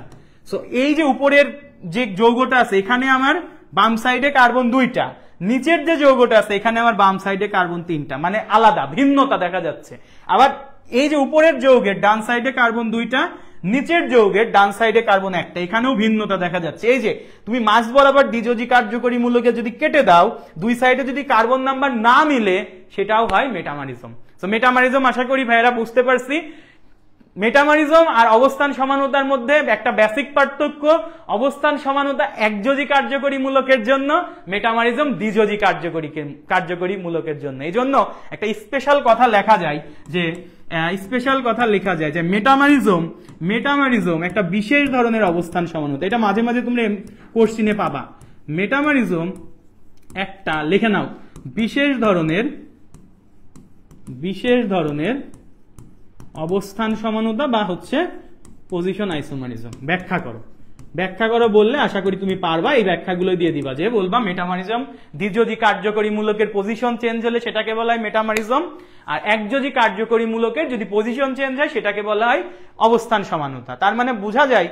সো এই যে উপরের যে যৌগটা আছে, এখানে আমার বাম সাইডে কার্বন 2টা, নিচের যে যৌগটা আছে এখানে আমার বাম সাইডে কার্বন 3টা, মানে আলাদা, ভিন্নতা দেখা যাচ্ছে। আবার এই যে উপরের যৌগের ডান সাইডে কার্বন 2টা, নিচের যৌগের ডান সাইডে কার্বন 1টা, এখানেও ভিন্নতা দেখা যাচ্ছে। এই যে তুমি মাঝ বরাবর দ্বিযোজি কার্যকরী মূলকে যদি কেটে দাও, 2 সাইডে যদি কার্বন নাম্বার না মিলে, সেটাও হয় মেটামারিজম। সো মেটামারিজম আশা করি ভাইয়েরা বুঝতে পারছি। মেটামারিজম আর অবস্থান সমানতার মধ্যে একটা বেসিক পার্থক্য, অবস্থান সমানতা একযোজি কার্যকরী মূলকের জন্য, মেটামারিজম দ্বিযোজি কার্যকরী মূলকের জন্য। এই জন্য একটা স্পেশাল কথা লেখা যায় যে মেটামারিজম একটা বিশেষ ধরনের অবস্থান সমানতা। এটা মাঝে মাঝে তোমরা কোশ্চিনে পাবা। মেটামারিজম একটা, লিখে নাও, বিশেষ ধরনের অবস্থান সমানতা বা হচ্ছে পজিশন আইসোমারিজম। ব্যাখ্যা করো বললে আশা করি তুমি পারবা, এই ব্যাখ্যাগুলো দিয়ে দিবা, যে বলবা মেটামারিজম দ্বিযোজি কার্যকরী মূলকের পজিশন চেঞ্জ হলে সেটাকে বলা হয় মেটামারিজম, আর একযোজি কার্যকরী মূলকের যদি পজিশন চেঞ্জ হয় সেটাকে বলা হয় অবস্থান সমানতা। তার মানে বোঝা যায়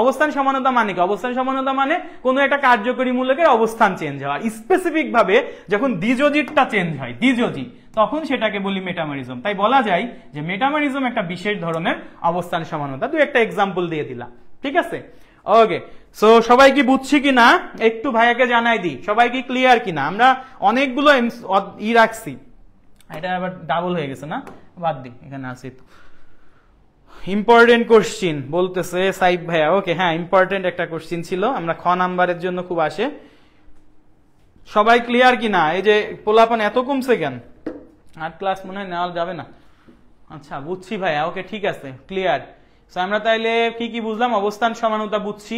অবস্থান সমানতা মানে কি? অবস্থান সমানতা মানে কোনো একটা কার্যকরী মূলকের অবস্থান চেঞ্জ হওয়া, স্পেসিফিক ভাবে যখন দ্বিযোজিটা চেঞ্জ হয়, দ্বিযোজি, তখন সেটাকে বলি মেটামারিজম। তাই বলা যায় যে মেটামারিজম একটা বিশেষ ধরনের অবস্থান সমানতা। দুই একটা এক্সাম্পল দিয়ে দিলাম, ঠিক আছে? ওকে, সো সবাই কি বুঝছি কিনা একটু ভাইয়াকে জানাই দিই, সবাই কি ক্লিয়ার কিনা? আমরা অনেকগুলো রাখছি, এটা আবার ডাবল হয়ে গেছে না, বাদ দি, এখানে আছে তো। ইম্পর্টেন্ট কোশ্চিন বলতেছে সাইব ভাইয়া, ওকে হ্যাঁ ইম্পর্টেন্ট একটা কোশ্চিন ছিল, আমরা খ নাম্বারের জন্য খুব আসে। সবাই ক্লিয়ার কিনা? এই যে পোলাপান এত কমছে কেন? আর ক্লাস মনে হয় নেওয়া যাবে না। আচ্ছা বুঝছি ভাইয়া, ওকে ঠিক আছে, ক্লিয়ার। সো আমরা তাইলে কি কি বুঝলাম? অবস্থান সমানতা বুঝছি,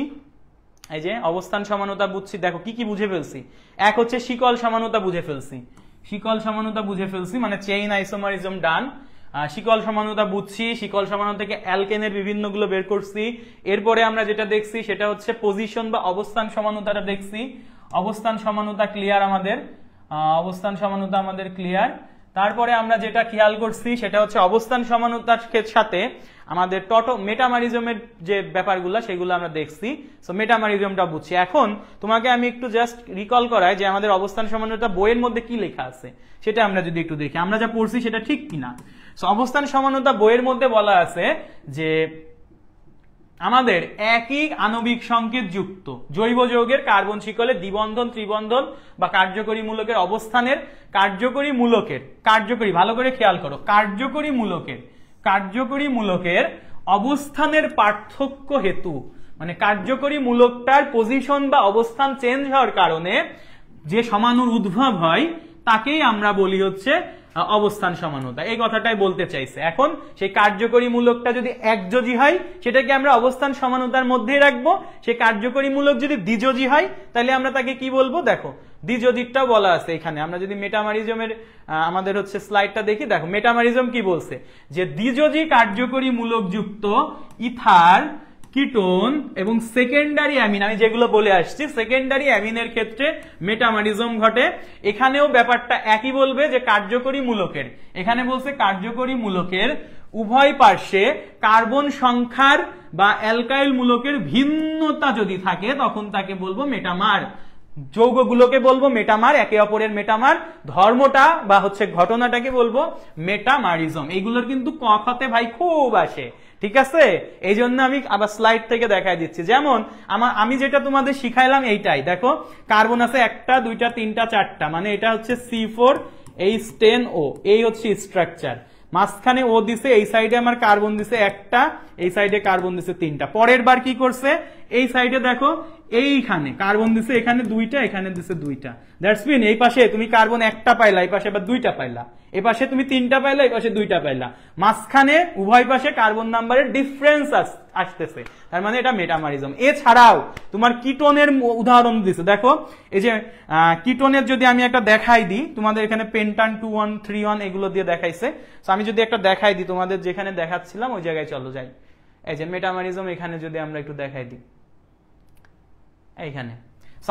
এই যে অবস্থান সমানতা বুঝছি। দেখো কি কি বুঝে ফেলছি। এক হচ্ছে শিকল সমানতা বুঝে ফেলছি, শিকল সমানতা বুঝে ফেলছি মানে চেইন আইসোমারিজম ডান। শিকল সমানতা বুঝছি, শিকল সমানতা থেকে অ্যালকেনের বিভিন্ন গুলো বের করছি। এরপরে আমরা যেটা দেখছি সেটা হচ্ছে পজিশন বা অবস্থান সমানতাটা দেখছি। অবস্থান সমানতা ক্লিয়ার আমাদের, অবস্থান সমানতা আমাদের ক্লিয়ার। তারপরে আমরা যেটা খেয়াল করছি সেটা হচ্ছে অবস্থান সমানতার সাথে আমাদের মেটামারিজমের যে ব্যাপারগুলো সেগুলো আমরা দেখছি। সো মেটামারিজমটা বুঝছি। এখন তোমাকে আমি একটু জাস্ট রিকল করাই যে আমাদের অবস্থান সমানতা বইয়ের মধ্যে কি লেখা আছে সেটা আমরা যদি একটু দেখি আমরা যা পড়ছি সেটা ঠিক কিনা। সো অবস্থান সমানতা বইয়ের মধ্যে বলা আছে যে আমাদের একই আণবিক সংকেত যুক্ত জৈব যৌগের কার্বন শিকলে দ্বিবন্ধন ত্রিবন্ধন বা কার্যকরী মূলকের অবস্থানের কার্যকরী ভালো করে খেয়াল করো, কার্যকরী মূলকের অবস্থানের পার্থক্য হেতু, মানে কার্যকরী মূলকটার পজিশন বা অবস্থান চেঞ্জ হওয়ার কারণে যে সমাণুর উদ্ভব হয় তাকেই আমরা বলি হচ্ছে অবস্থান সমানতা। এই কথাটাই বলতে চাইছে। এখন সেই কার্যকরী মূলকটা যদি একযোজী হয় সেটাকে আমরা অবস্থান সমানতার মধ্যেই রাখবো। সেই কার্যকরী মূলক যদি দ্বিযোজী হয় তাহলে আমরা তাকে কি বলবো? দেখো দ্বিযোজীটাও বলা আছে এখানে। আমরা যদি মেটামারিজমের আমাদের হচ্ছে স্লাইডটা দেখি, দেখো মেটামারিজম কি বলছে যে দ্বিযোজী কার্যকরী মূলক যুক্ত ইথার, কিটোন এবং সেকেন্ডারি অ্যামিন, আমি যেগুলো বলে আসছি সেকেন্ডারি অ্যামিনের ক্ষেত্রে মেটামারিজম ঘটে। এখানেও ব্যাপারটা একই বলবে যে কার্যকরী মূলকের, এখানে বলছে কার্যকরী মূলকের উভয় পার্শ্বে কার্বন সংখ্যার বা অ্যালকাইল মূলকের ভিন্নতা যদি থাকে তখন তাকে বলবো মেটামার। যৌগগুলোকে বলবো মেটামার, একে অপরের মেটামার। ধর্মটা বা হচ্ছে ঘটনাটাকে বলবো মেটামারিজম। এইগুলোর কিন্তু ক খতে ভাই খুব আসে, ঠিক আছে? এই জন্য আমি আবার স্লাইড থেকে দেখাই দিচ্ছি। যেমন আমি যেটা তোমাদের শিখাইলাম এইটাই, দেখো কার্বন আছে 1টা 2টা 3টা 4টা, মানে এটা হচ্ছে C4H10O, এই হচ্ছে স্ট্রাকচার। মাঝখানে ও দিছে, এই সাইডে আমার কার্বন দিছে 1টা, এই সাইডে কার্বন দিছে 3টা। পরের বার কি করছে, এই সাইডে দেখো এইখানে কার্বন দিছে, এখানে 2টা, এখানে দিছে 2টা। দ্যাটস মিন এই পাশে তুমি কার্বন 1টা পাইলা, এই পাশে আবার 2টা পাইলা, এই পাশে তুমি 3টা পাইলা, এই পাশে 2টা পাইলা। মাঝখানে উভয় পাশে কার্বন নাম্বারের ডিফারেন্স আসতেছে, তার মানে এটা মেটামারিজম। এছাড়াও তোমার কিটোনের উদাহরণ দিছে, দেখো এই যে কিটোনের যদি আমি একটা দেখাই দিই তোমাদের, এখানে পেন্টান 2-1 3-1 এগুলো দিয়ে দেখাইছে। তো আমি যদি একটা দেখাই দিই তোমাদের, যেখানে দেখাচ্ছিলাম ওই জায়গায় চলো যাই। এই যে মেটামারিজম এখানে যদি আমরা একটু দেখাই দিই এইখানে।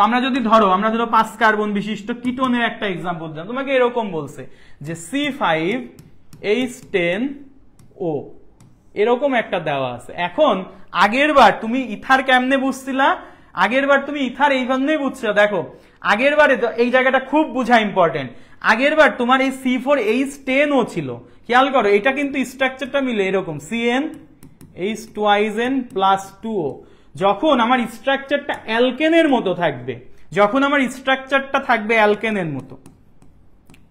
আমরা যদি ধরো 5 কার্বন বিশিষ্ট কিটোনের একটা এক্সাম্পল দিলাম, তোমাকে এরকম বলছে যে C5H10O এরকম একটা দেওয়া আছে। এখন আগের বার তুমি ইথার কেমনে বুঝছিলা, আগের বার তুমি ইথার এই জন্যই বুঝছিলা। দেখো আগের বারে এই জায়গাটা খুব বোঝা ইম্পর্টেন্ট। আগের বার তোমার এই C4H10O ছিল, খেয়াল করো এটা কিন্তু স্ট্রাকচারটা মিলে এরকম CnH2n+2O। যখন আমার স্ট্রাকচারটা অ্যালকেনের মতো থাকবে, যখন আমার স্ট্রাকচারটা থাকবে অ্যালকেনের মতো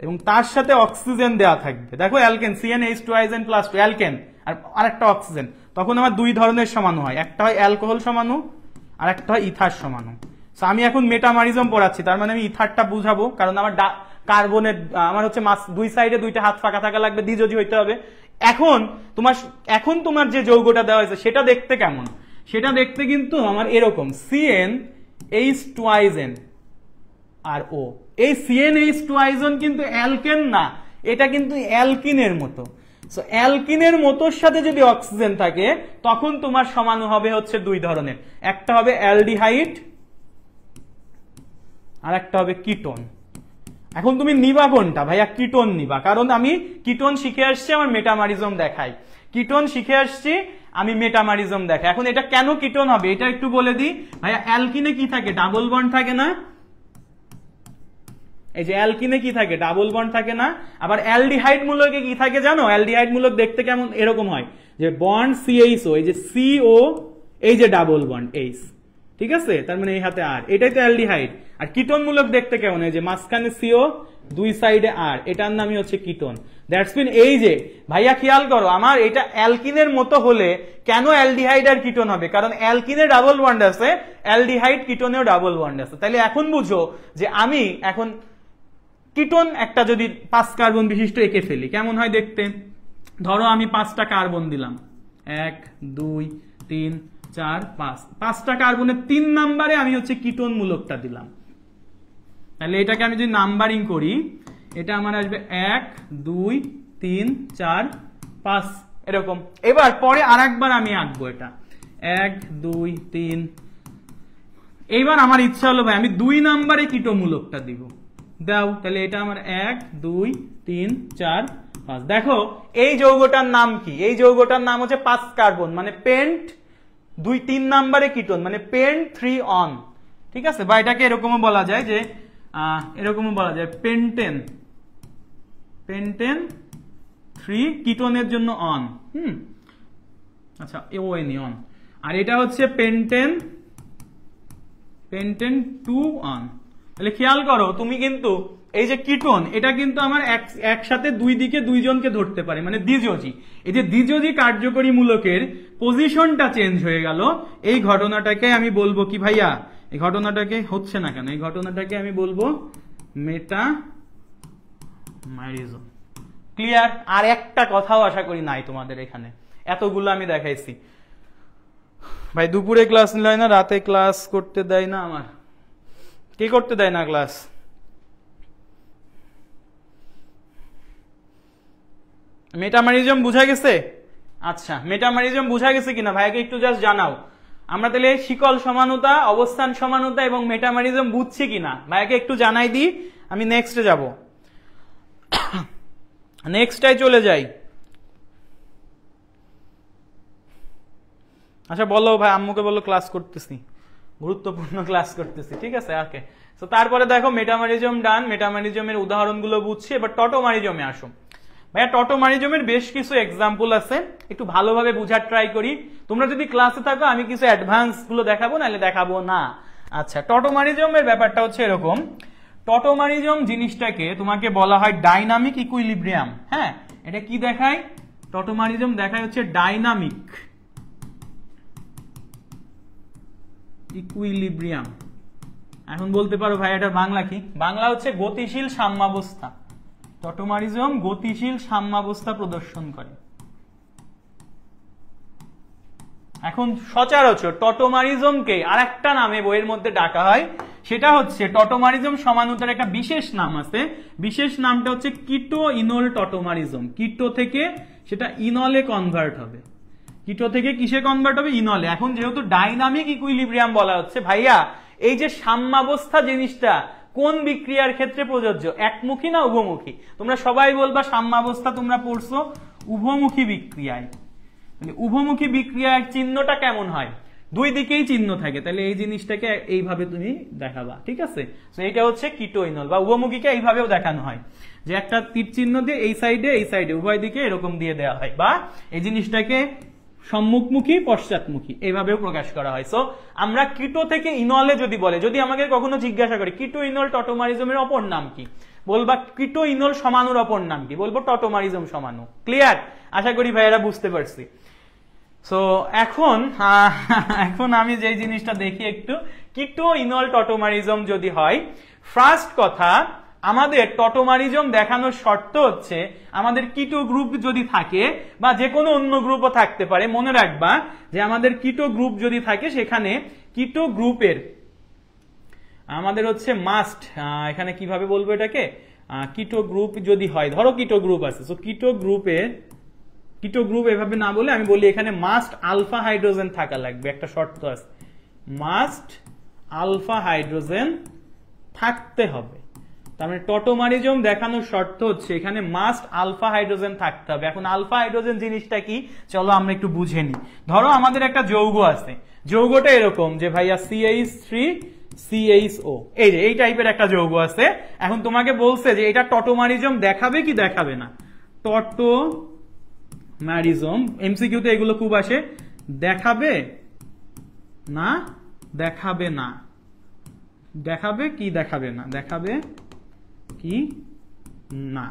এবং তার সাথে অক্সিজেন দেওয়া থাকবে, দেখো অ্যালকেন CnH2n+2 অ্যালকেন আর আরেকটা অক্সিজেন, তখন আমার দুই ধরনের সমাণু হয়, একটা হয় অ্যালকোহল সমাণু আর একটা হয় ইথার সমাণু। আমি এখন মেটামারিজম পড়াচ্ছি, তার মানে আমি ইথারটা বুঝাবো, কারণ আমার কার্বনের আমার হচ্ছে দুই সাইডে 2টা হাত ফাঁকা থাকা লাগবে, দ্বিযোজী হইতে হবে। এখন তোমার যে যৌগটা দেওয়া হয়েছে সেটা দেখতে কেমন, সেটা দেখতে কিন্তু আমার এরকম CnH2n আর O। এই CnH2n কিন্তু অ্যালকেন না, এটা কিন্তু অ্যালকিনের মতো। সো অ্যালকিনের মতোর সাথে যদি অক্সিজেন থাকে তখন তোমার সমাণু হবে হচ্ছে দুই ধরনের, একটা হবে অ্যালডিহাইড আর একটা হবে কিটোন। এখন তুমি নিবা কোনটা? ভাইয়া কিটোন নিবা, কারণ আমি কিটোন শিখে আসছি, আমার মেটামারিজম দেখাই। কিটোন শিখে আসছি, আমি মেটামারিজম দেখাই। এখন এটা কেন কিটোন হবে এটা একটু বলে দিই। ভাইয়া অ্যালকিনে কি থাকে? ডাবল বন্ড থাকে না? এই যে অ্যালকিনে কি থাকে? ডাবল বন্ড থাকে না? আবার অ্যালডিহাইড মূলকে কি থাকে জানো? অ্যালডিহাইড মূলক দেখতে কেমন? এরকম হয় যে বন্ড CHO, এই যে CO, এই যে ডাবল বন্ড H, ঠিক আছে, তার মানে এই হাতে আর, এটাই তো অ্যালডিহাইড। আর কিটোন মূলক দেখতে কেমন, এই যে মাঝখানে সিও, দুই সাইডে আর, এটার নামই হচ্ছে কিটোন। দ্যাটস মিন এই যে ভাইয়া খেয়াল করো, আমার এটা অ্যালকিনের মতো হলে কেন অ্যালডিহাইড আর কিটোন হবে, কারণ অ্যালকিনে ডাবল বন্ড আছে, অ্যালডিহাইড কিটোনেও ডাবল বন্ড আছে। তাহলে এখন বুঝো যে আমি এখন কিটোন একটা যদি 5 কার্বন বিশিষ্ট এঁকে ফেলি কেমন হয় দেখতে। ধরো আমি 5টা কার্বন দিলাম, 1 2 3 4 5, 5টা কার্বনের 3 নাম্বারে আমি হচ্ছে কিটোন মূলকটা দিলাম। তাহলে এটাকে আমি যদি নাম্বারিং করি, এটা আমার আসবে 1 2 3 4 5 এরকম। এবার পরে আরেকবার আমি আঁকবো এটা 1 2 3। এইবার আমার ইচ্ছা হলো ভাই আমি 2 নাম্বারে কিটো মূলকটা দিব, দাও। তাহলে এটা আমার 1 2 3 4 5। দেখো এই যৌগটার নাম কি, এই যৌগটার নাম হচ্ছে 5 কার্বন, মানে পেন্ট 2 3 নাম্বারে কিটোন, মানে পেন্ট 3 অন। ঠিক আছে, বা এটাকে এরকমও বলা যায় যে এরকমও বলা যায় পেন্টেন, পেন্টেন 3 কিটোনের জন্য অন। আচ্ছা ON অন। আর এটা হচ্ছে পেন্টেন, পেন্টেন 2 অন। তাহলে খেয়াল করো তুমি কিন্তু এই যে কিটোন, এটা কিন্তু আমার একসাথে দুই দিকে দুইজনকে ধরতে পারে, মানে দ্বিযোজী। এই যে দ্বিযোজী কার্যকরী মূলকের পজিশনটা চেঞ্জ হয়ে গেল, এই ঘটনাটাকে আমি বলবো কি ভাইয়া, এই ঘটনাটাকে হচ্ছে না কেন, এই ঘটনাটাকে আমি বলবো মেটামারিজম। ক্লিয়ার? আর একটা কথাও আশা করি নাই তোমাদের এখানে, এতগুলো আমি দেখাইছি। ভাই দুপুরে ক্লাস নিলে না, রাতে ক্লাস করতে দেয় না, আমার কি করতে দেয় না ক্লাস? মেটামারিজম বুঝা গেছে? আচ্ছা মেটামারিজম বুঝা গেছে কিনা ভাইকে একটু জাস্ট জানাও। আমরা তাহলে শিকল সমানুতা, অবস্থান সমানুতা এবং মেটামারিজম বুঝছি কিনা ভাইকে একটু জানাই দিই, আমি নেক্সটে যাব। নেক্সটটাই চলে যাই। আচ্ছা বলো ভাই, আম্মুকে বলো ক্লাস করতেছি, গুরুত্বপূর্ণ ক্লাস করতেছি। ঠিক আছে, ওকে। তো তারপরে দেখো মেটামারিজম ডান, মেটামারিজমের উদাহরণগুলো বুঝছি। এবার টটোমারিজমে আসো। ভাইয়া টটোমারিজমের বেশ কিছু এক্সাম্পল আছে, একটু ভালোভাবে বুঝার ট্রাই করি। তোমরা যদি ক্লাসে থাকো আমি কিছু অ্যাডভান্স গুলো দেখাবো, নাহলে দেখাবো না। আচ্ছা টটোমারিজমের ব্যাপারটা হচ্ছে এরকম, টটোমারিজম জিনিসটাকে তোমাকে বলা হয় ডাইনামিক ইকুইলিব্রিয়াম। হ্যাঁ, এটা কি দেখায়? টটোমারিজম দেখায় হচ্ছে ডাইনামিক ইকুইলিব্রিয়াম। এখন বলতে পারো ভাই এটার বাংলা কি? বাংলা হচ্ছে গতিশীল সাম্যাবস্থা। টটোমারিজম গতিশীল সাম্যাবস্থা প্রদর্শন করে। এখন সচরাচর টটোমারিজমকে আরেকটা নামে বইয়ের মধ্যে ডাকা হয়, সেটা হচ্ছে টটোমারিজম সমানুতার একটা বিশেষ নাম আছে, বিশেষ নামটা হচ্ছে কিটো ইনল টটোমারিজম। কিটো থেকে সেটা ইনলে কনভার্ট হবে, কিটো থেকে কিসে কনভার্ট হবে? ইনলে। এখন যেহেতু ডাইনামিক ইকুইলিব্রিয়াম বলা হচ্ছে, ভাইয়া এই যে সাম্যাবস্থা জিনিসটা কোন বিক্রিয়ার ক্ষেত্রে প্রযোজ্য, একমুখী না উভমুখী? তোমরা সবাই বলবা সাম্যাবস্থা তোমরা পড়ছো উভমুখী বিক্রিয়ায়। উভমুখী বিক্রিয়ার চিহ্নটা কেমন হয়? দুই দিকেই চিহ্ন থাকে, তাহলে এই জিনিসটাকে এইভাবে তুমি দেখাবা। ঠিক আছে, তো এটা হচ্ছে কিটো ইনল, বা উভমুখীকে এইভাবেও দেখানো হয় যে একটা তীর চিহ্ন দিয়ে এই সাইডে উভয় দিকে এরকম দিয়ে দেওয়া হয়, বা এই জিনিসটাকে সম্মুখমুখী পশ্চাৎমুখী এইভাবেও প্রকাশ করা হয়। সো আমরা কিটো থেকে ইনলে যদি বলে, যদি আমাকে কখনো জিজ্ঞাসা করে কিটো ইনল টটোমারিজমের অপর নাম কি, বলবা কিটো ইনল সমানুর অপর নাম কি, বলবো টটোমারিজম সমানু। ক্লিয়ার? আশা করি ভাইয়েরা বুঝতে পারছি। সো এখন আমি যে জিনিসটা দেখি একটু, কিটো ইনল টটোমারিজম যদি হয়, ফার্স্ট কথা আমাদের টটোমারিজম দেখানোর শর্ত হচ্ছে আমাদের কিটো গ্রুপ যদি থাকে, বা যে কোনো অন্য গ্রুপও থাকতে পারে, মনে রাখবা যে আমাদের কিটো গ্রুপ যদি থাকে, সেখানে কিটো গ্রুপের আমাদের হচ্ছে মাস্ট, এখানে কিভাবে বলবো এটাকে, কিটো গ্রুপ যদি হয়, ধরো কিটো গ্রুপ আছে, সো কিটো গ্রুপ এভাবে না বলে আমি বলি এখানে মাস্ট আলফা হাইড্রোজেন থাকা লাগবে, একটা শর্ত আছে, মাস্ট আলফা হাইড্রোজেন থাকতে হবে। তার মানে টটোমারিজম দেখানোর শর্ত হচ্ছে এখানে মাস্ট আলফা হাইড্রোজেন থাকতে হবে। এখন আলফা হাইড্রোজেন জিনিসটা কি, চলো আমরা একটু বুঝে নিই। ধরো আমাদের একটা যৌগ আছে, যৌগটা এরকম যে ভাইয়া CH3CHO, এই যে এই টাইপের একটা যৌগ আছে। এখন তোমাকে বলছে যে এটা টটোমারিজম দেখাবে কি দেখাবে না? টটোমারিজম এমসিকিউতে এগুলো খুব আসে, দেখাবে না দেখাবে না, দেখাবে কি দেখাবে না, দেখাবে কি না,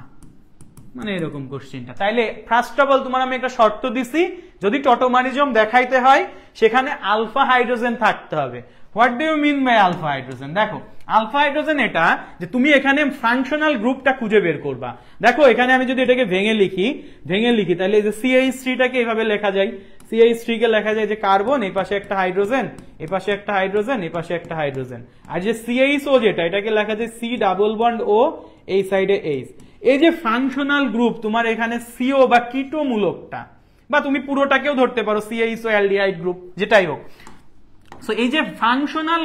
মানে এরকম কোশ্চেনটা। তাইলে ফার্স্ট অফ অল তোমার আমি একটা শর্ত দিছি, যদি টটোমারিজম দেখাইতে হয় সেখানে আলফা হাইড্রোজেন থাকতে হবে। What do you mean by alpha hydrogen? দেখো আলফা হাইড্রোজেন এটা যে তুমি এখানে ফাংশনাল গ্রুপটা খুঁজে বের করবা। দেখো এখানে আমি যদি এটাকে ভেঙে লিখি তাহলে এই যে CH3 টাকে এভাবে লেখা যায়, CH3 কে লেখা যায় যে কার্বন, এই পাশে একটা হাইড্রোজেন, এই পাশে একটা হাইড্রোজেন, এই পাশে একটা হাইড্রোজেন। আর যে CHO যেটা, এটাকে লেখা যায় C ডাবল বন্ড O, এই সাইডে H। এই যে ফাংশনাল গ্রুপ তোমার এখানে CO বা কিটো মূলকটা, বা তুমি পুরোটাকেও ধরতে পারো CHO অ্যালডিহাইড গ্রুপ, যেটাই হোক। সো এই যে ফাংশনাল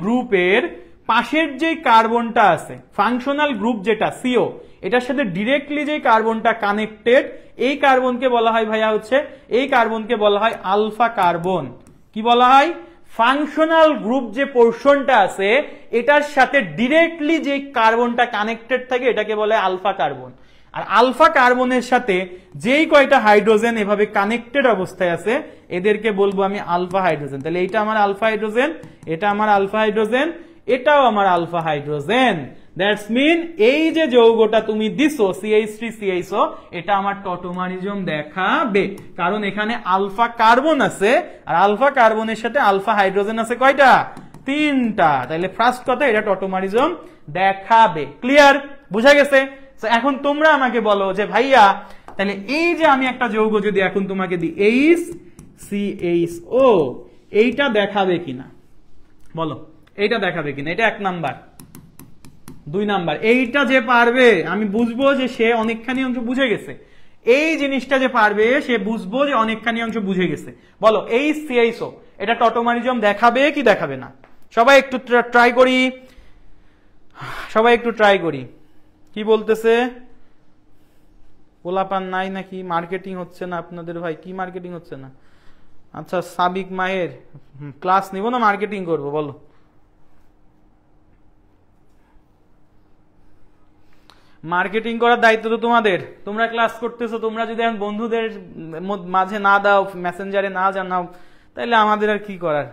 গ্রুপের পাশের যে কার্বনটা আছে, ফাংশনাল গ্রুপ যেটা CO, এটার সাথে ডিরেক্টলি যে কার্বনটা কানেক্টেড, এই কার্বনকে বলা হয় ভাইয়া হচ্ছে, এই কার্বনকে বলা হয় আলফা কার্বন। কি বলা হয়? ফাংশনাল গ্রুপ যে পোর্শনটা আছে এটার সাথে ডিরেক্টলি যে কার্বনটা কানেক্টেড থাকে এটাকে বলে আলফা কার্বন। আর আলফা কার্বনের সাথে যেই কয়টা হাইড্রোজেন এভাবে কানেক্টেড অবস্থায় আছে এদেরকে বলবো আমি আলফা হাইড্রোজেন। তাহলে এইটা আমার আলফা হাইড্রোজেন, এটা আমার আলফা হাইড্রোজেন, এটাও আমার আলফা হাইড্রোজেন। দ্যাটস মিন এই যে যৌগটা তুমি দিছো CH3CHO, এটা আমার টটোমারিজম দেখাবে, কারণ এখানে আলফা কার্বন আছে, আর আলফা কার্বনের সাথে আলফা হাইড্রোজেন আছে কয়টা? 3টা। তাহলে ফার্স্ট কথা, এটা টটোমারিজম দেখাবে। ক্লিয়ার? বুঝা গেছে? এখন তোমরা আমাকে বলো যে ভাইয়া তাহলে এই যে আমি একটা যৌগ যদি এখন তোমাকে দিই HCHO, এইটা দেখাবে কিনা বলো, এইটা দেখাবে কিনা? এটা 1 নাম্বার। 2 নাম্বার, এইটা যে পারবে আমি বুঝবো যে সে অনেকখানি অংশ বুঝে গেছে। এই জিনিসটা যে পারবে সে বুঝবো যে অনেকখানি অংশ বুঝে গেছে। বলো HCHO এটা টটোমারিজম দেখাবে কি দেখাবে না? সবাই একটু ট্রাই করি। কি বলতেছে? পোলাপান নাই নাকি? মার্কেটিং হচ্ছে না আপনাদের ভাই? কি মার্কেটিং হচ্ছে না? আচ্ছা সাবিক মায়ের ক্লাস নিব না মার্কেটিং করব? বলো। মার্কেটিং করার দায়িত্ব তো তোমাদের, তোমরা ক্লাস করতেছো। তোমরা যদি এখন বন্ধুদের মাঝে না দাও, মেসেঞ্জারে না জানাও, তাহলে আমাদের আর কি করার?